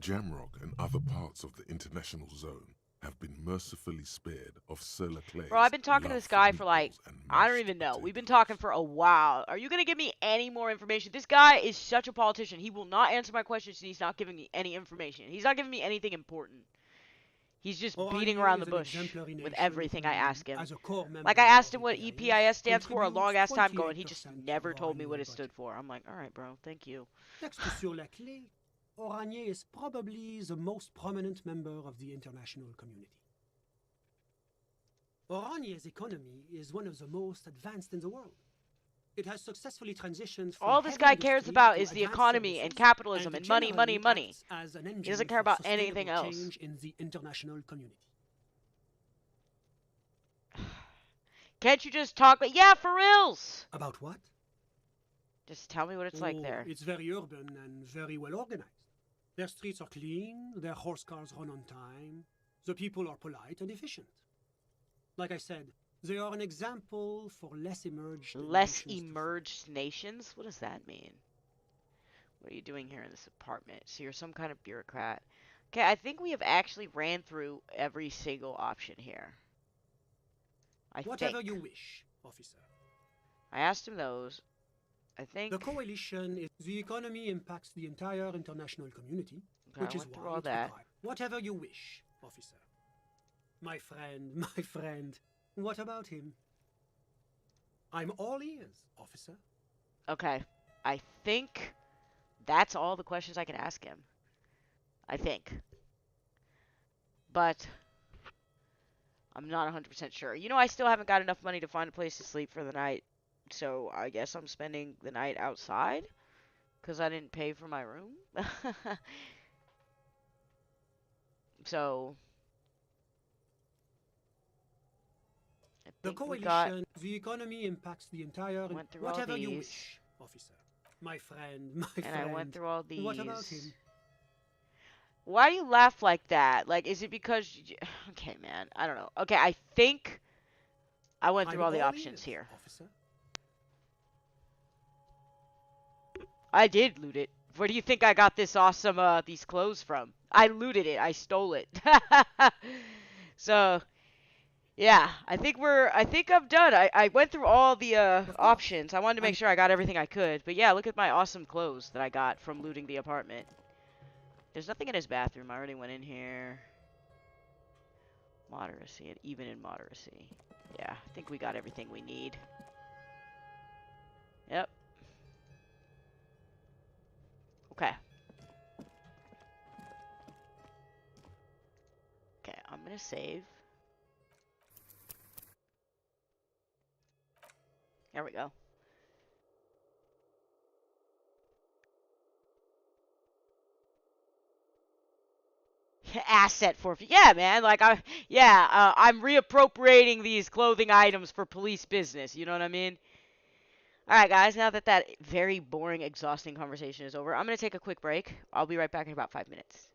Jamrock and other parts of the international zone have been mercifully spared of Solar Clay's Bro, I've been talking to love this for guy for like, meatballs and I don't mashed even know. We've been potatoes. talking for a while. Are you going to give me any more information? This guy is such a politician. He will not answer my questions and he's not giving me any information. He's not giving me anything important. He's just beating Oranje around the is an bush exemplary with nation everything I who, ask him. as a core member Like, I asked of him what EPIS, EPIS stands for a contributes long ass time ago and he 28% just of never told me Orange's what it budget. stood for. I'm like, alright, bro, thank you. Next to Sur-la-Clé, Oranje is probably the most prominent member of the international community. Oranje's economy is one of the most advanced in the world. It has successfully transitioned from All this heavy guy cares industry about to is the advanced economy and services, capitalism and money, money, generally money. acts as an He engine doesn't care for about sustainable anything else. change in the international community. Can't you just talk? But yeah, for reals. About what? Just tell me what it's like there. It's very urban and very well organized. Their streets are clean, their horse cars run on time, the people are polite and efficient. Like I said, they are an example for less emerged Less nations to emerged nations? What does that mean? What are you doing here in this apartment? So you're some kind of bureaucrat. Okay, I think we have actually ran through every single option here. Whatever think. you wish, officer. I asked him those. I think. The coalition is the economy impacts the entire international community, Okay, which I is went through why all it's that. required. Whatever you wish, officer. My friend, my friend. What about him? I'm all ears, officer. Okay, I think that's all the questions I can ask him. I think. But I'm not 100% sure. You know, I still haven't got enough money to find a place to sleep for the night. So I guess I'm spending the night outside because I didn't pay for my room. So I The think we coalition, the economy impacts the entire. went through all Whatever you these. wish, officer. My friend, my And friend. I went through all these. What about him? Why do you laugh like that? Like, is it because okay, man, I don't know. Okay, I think I went through I'm all the all options ears, here. officer. I did loot it. Where do you think I got this awesome these clothes from? I looted it. I stole it. So, yeah, I think I'm done. I went through all the options. I wanted to make sure I got everything I could. But yeah, look at my awesome clothes that I got from looting the apartment. There's nothing in his bathroom. I already went in here. Moderacy, and even in moderacy. Yeah, I think we got everything we need. gonna save. There we go. Asset forfeit. Yeah, man. Like I'm reappropriating these clothing items for police business. You know what I mean? All right, guys. Now that that very boring, exhausting conversation is over, I'm gonna take a quick break. I'll be right back in about 5 minutes.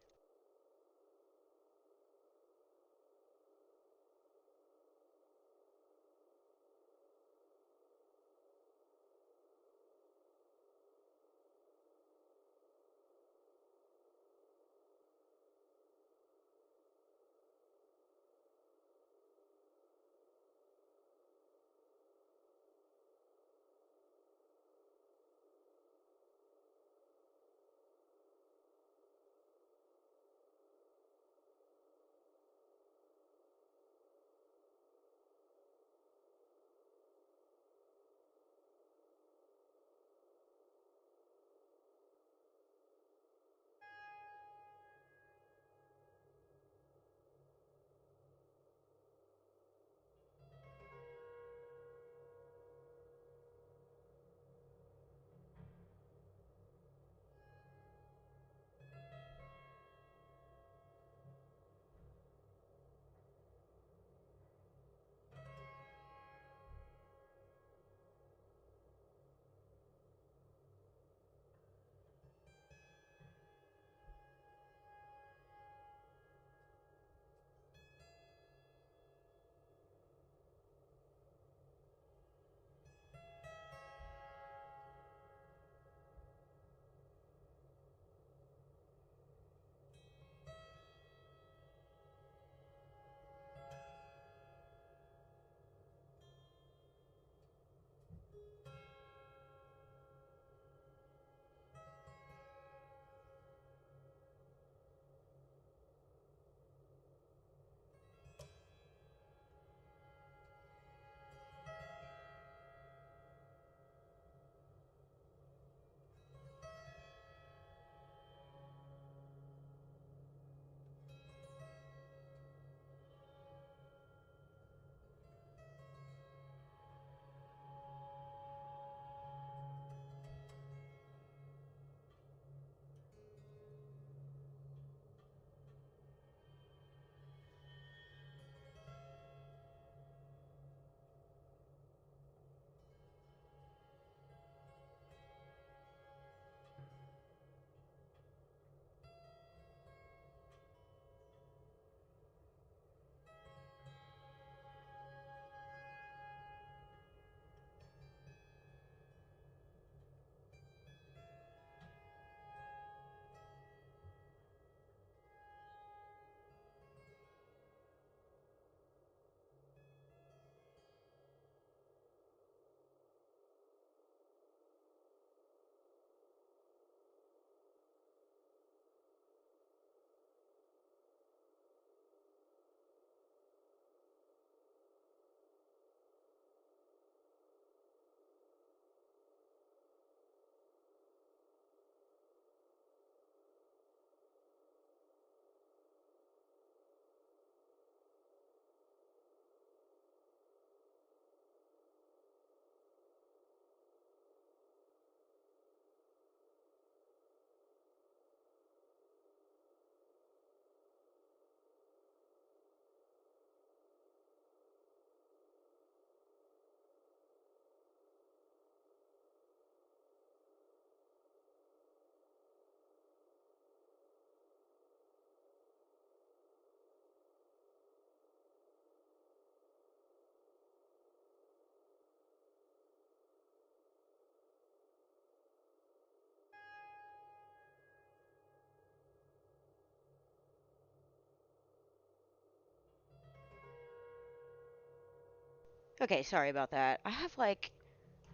Okay, sorry about that. I have like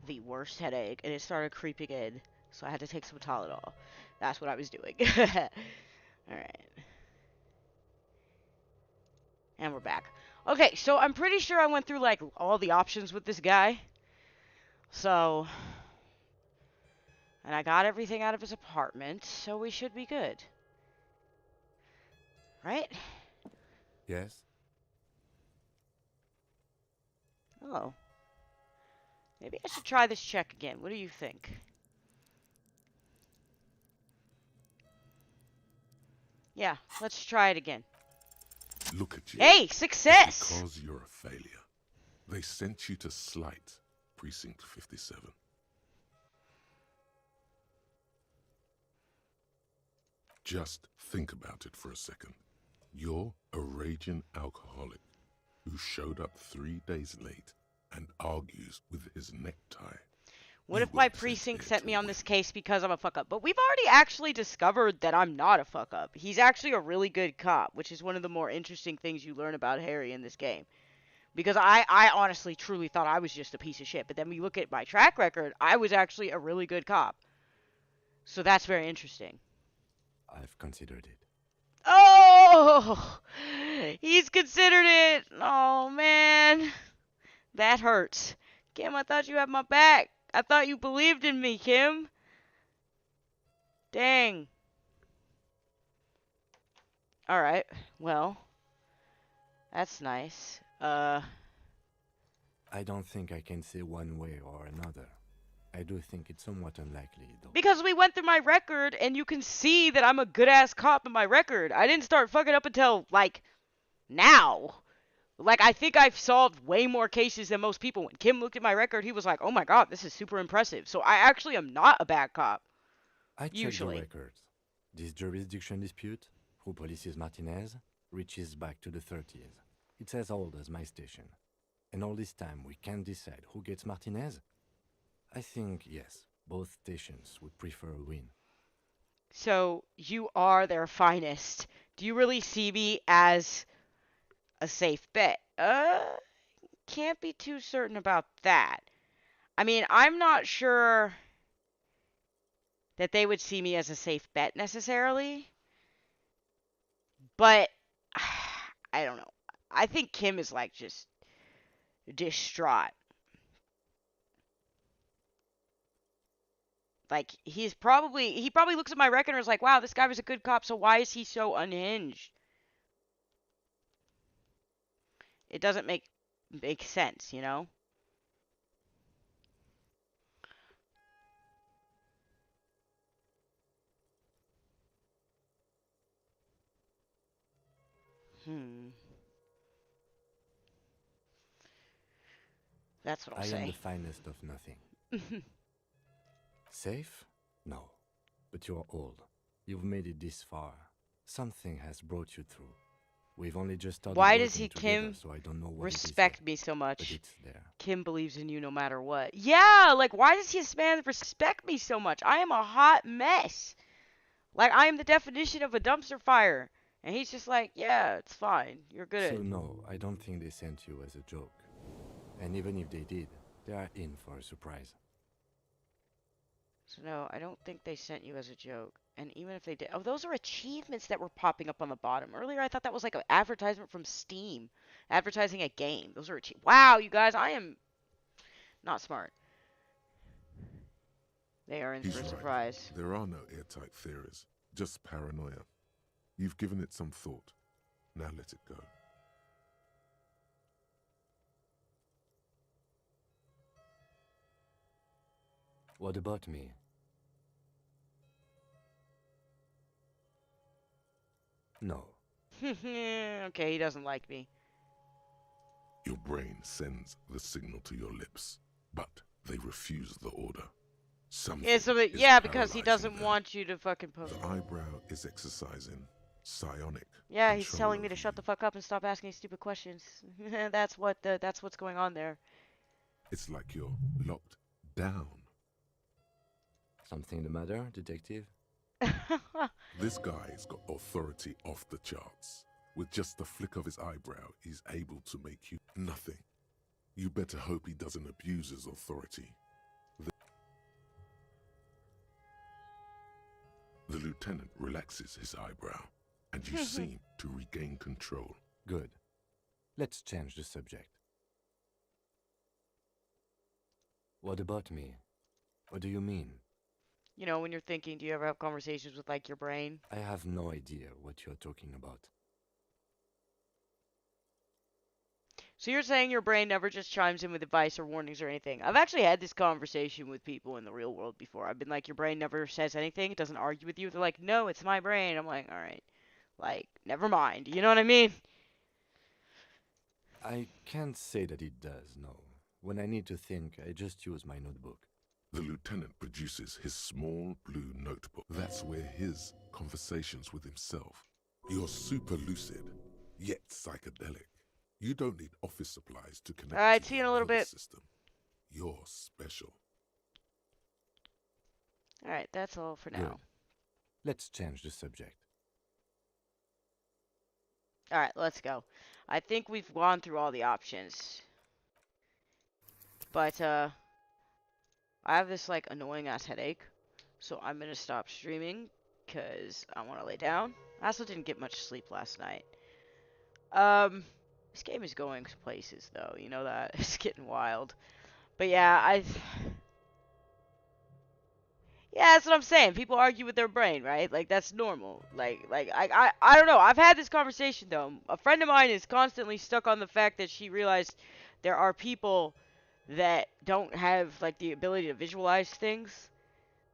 the worst headache, and it started creeping in, so I had to take some Tylenol. That's what I was doing. Alright. And we're back. Okay, so I'm pretty sure I went through like all the options with this guy. So, and I got everything out of his apartment, so we should be good. Right? Yes? Oh. Maybe I should try this check again. What do you think? Yeah, let's try it again. Look at you. Hey, It's success! because you're a failure. They sent you to Slight, Precinct 57. Just think about it for a second. You're a raging alcoholic who showed up 3 days late and argues with his necktie. What You if my weren't sent precinct here sent to me on this win. case because I'm a fuck up? But we've already actually discovered that I'm not a fuck up. He's actually a really good cop, which is one of the more interesting things you learn about Harry in this game. Because I honestly, truly thought I was just a piece of shit. But then we look at my track record, I was actually a really good cop. So that's very interesting. I've considered it. Oh! He's considered it! Oh, man. That hurts. Kim, I thought you had my back. I thought you believed in me, Kim. Dang. Alright, well, that's nice. I don't think I can say one way or another. I do think it's somewhat unlikely, though. Because we went through my record, and you can see that I'm a good-ass cop in my record. I didn't start fucking up until, like, now. Like, I think I've solved way more cases than most people. When Kim looked at my record, he was like, oh my god, this is super impressive. So I actually am not a bad cop. I checked the Usually. records. This jurisdiction dispute, who polices Martinez, reaches back to the 30s. It's as old as my station. And all this time we can't decide who gets Martinez? I think, yes, both stations would prefer a win. So, you are their finest. Do you really see me as a safe bet? Can't be too certain about that. I mean, I'm not sure that they would see me as a safe bet necessarily, but I don't know. I think Kim is like just distraught. Like he probably looks at my record and is like, "Wow, this guy was a good cop, so why is he so unhinged?" It doesn't make sense, you know? Hmm. That's what I'll I am the say. finest of nothing. Safe? No. But you're old. You've made it this far. Something has brought you through. We've only just started Why working does he, together, Kim, so I don't know what respect it is me so yet, much? but it's there. Kim believes in you no matter what. Yeah, like why does this man respect me so much? I am a hot mess. Like I am the definition of a dumpster fire. And he's just like, yeah, it's fine. You're good at So it. no, I don't think they sent you as a joke. And even if they did, they are in for a surprise. So no, I don't think they sent you as a joke. And even if they did, oh, those are achievements that were popping up on the bottom. Earlier, I thought that was like an advertisement from Steam, advertising a game. Those are wow, you guys, I am not smart. They are in He's for a right. surprise. There are no airtight theories, just paranoia. You've given it some thought. Now let it go. What about me? No. Okay, he doesn't like me. Your brain sends the signal to your lips, but they refuse the order. Something Yeah, because he paralyzing doesn't them. want you to fucking post. The eyebrow is exercising psionic Yeah, he's control telling me to over shut the you. fuck up and stop asking stupid questions. That's what's going on there. It's like you're locked down. Something the matter, detective? This guy's got authority off the charts. With just the flick of his eyebrow, he's able to make you nothing. You better hope he doesn't abuse his authority. The lieutenant relaxes his eyebrow, and you seem to regain control. Good. Let's change the subject. What about me? What do you mean? You know, when you're thinking, do you ever have conversations with like your brain? I have no idea what you're talking about. So you're saying your brain never just chimes in with advice or warnings or anything. I've actually had this conversation with people in the real world before. I've been like, your brain never says anything. It doesn't argue with you. They're like, no, it's my brain. I'm like, all right. Like, never mind. You know what I mean? I can't say that it does, no. When I need to think, I just use my notebook. The lieutenant produces his small blue notebook. That's where his conversations with himself. You're super lucid, yet psychedelic. You don't need office supplies to connect Alright, to see you in your a little nervous bit. system. You're special. Alright, that's all for Good. now. Let's change the subject. Alright, let's go. I think we've gone through all the options. But, I have this, like, annoying-ass headache. So I'm gonna stop streaming, because I want to lay down. I also didn't get much sleep last night. This game is going places, though. You know that? It's getting wild. But yeah, yeah, that's what I'm saying. People argue with their brain, right? Like, that's normal. I don't know. I've had this conversation, though. A friend of mine is constantly stuck on the fact that she realized there are people that don't have, like, the ability to visualize things,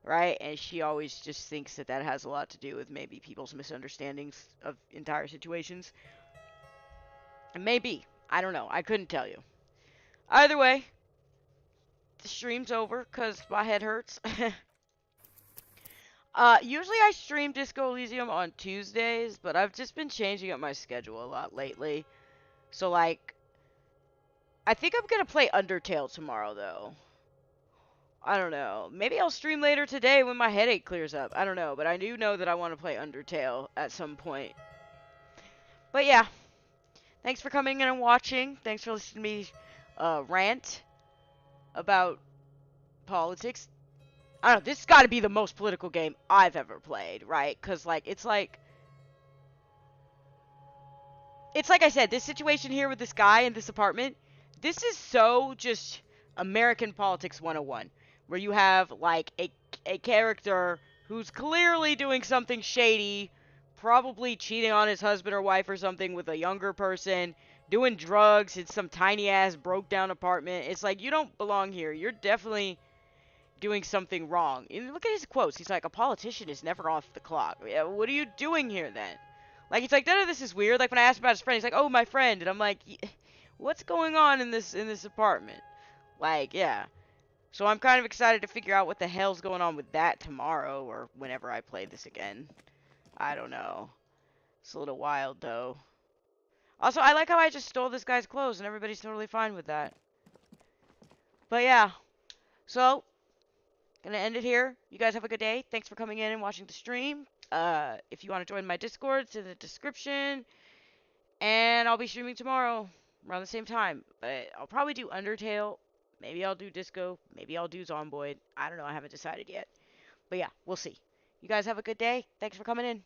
right? And she always just thinks that that has a lot to do with maybe people's misunderstandings of entire situations. And maybe. I don't know. I couldn't tell you. Either way, the stream's over because my head hurts. Usually I stream Disco Elysium on Tuesdays, but I've just been changing up my schedule a lot lately. So, like, I think I'm gonna play Undertale tomorrow, though. I don't know. Maybe I'll stream later today when my headache clears up. I don't know, but I do know that I want to play Undertale at some point. But yeah, thanks for coming in and watching. Thanks for listening to me rant about politics. I don't know, this has got to be the most political game I've ever played, right? Because, like, it's like I said, this situation here with this guy in this apartment, this is so just American Politics 101, where you have, like, a character who's clearly doing something shady, probably cheating on his husband or wife or something with a younger person, doing drugs in some tiny-ass broke-down apartment. It's like, you don't belong here. You're definitely doing something wrong. And look at his quotes. He's like, a politician is never off the clock. Yeah, what are you doing here then? Like, he's like, none of this is weird. Like, when I asked about his friend, he's like, oh, my friend. And I'm like, what's going on in this apartment? Like, yeah. So I'm kind of excited to figure out what the hell's going on with that tomorrow or whenever I play this again. I don't know. It's a little wild, though. Also, I like how I just stole this guy's clothes and everybody's totally fine with that. But yeah. So, gonna end it here. You guys have a good day. Thanks for coming in and watching the stream. If you want to join my Discord, it's in the description. And I'll be streaming tomorrow around the same time. But I'll probably do Undertale. Maybe I'll do Disco. Maybe I'll do Zomboid. I don't know. I haven't decided yet. But yeah, we'll see. You guys have a good day. Thanks for coming in.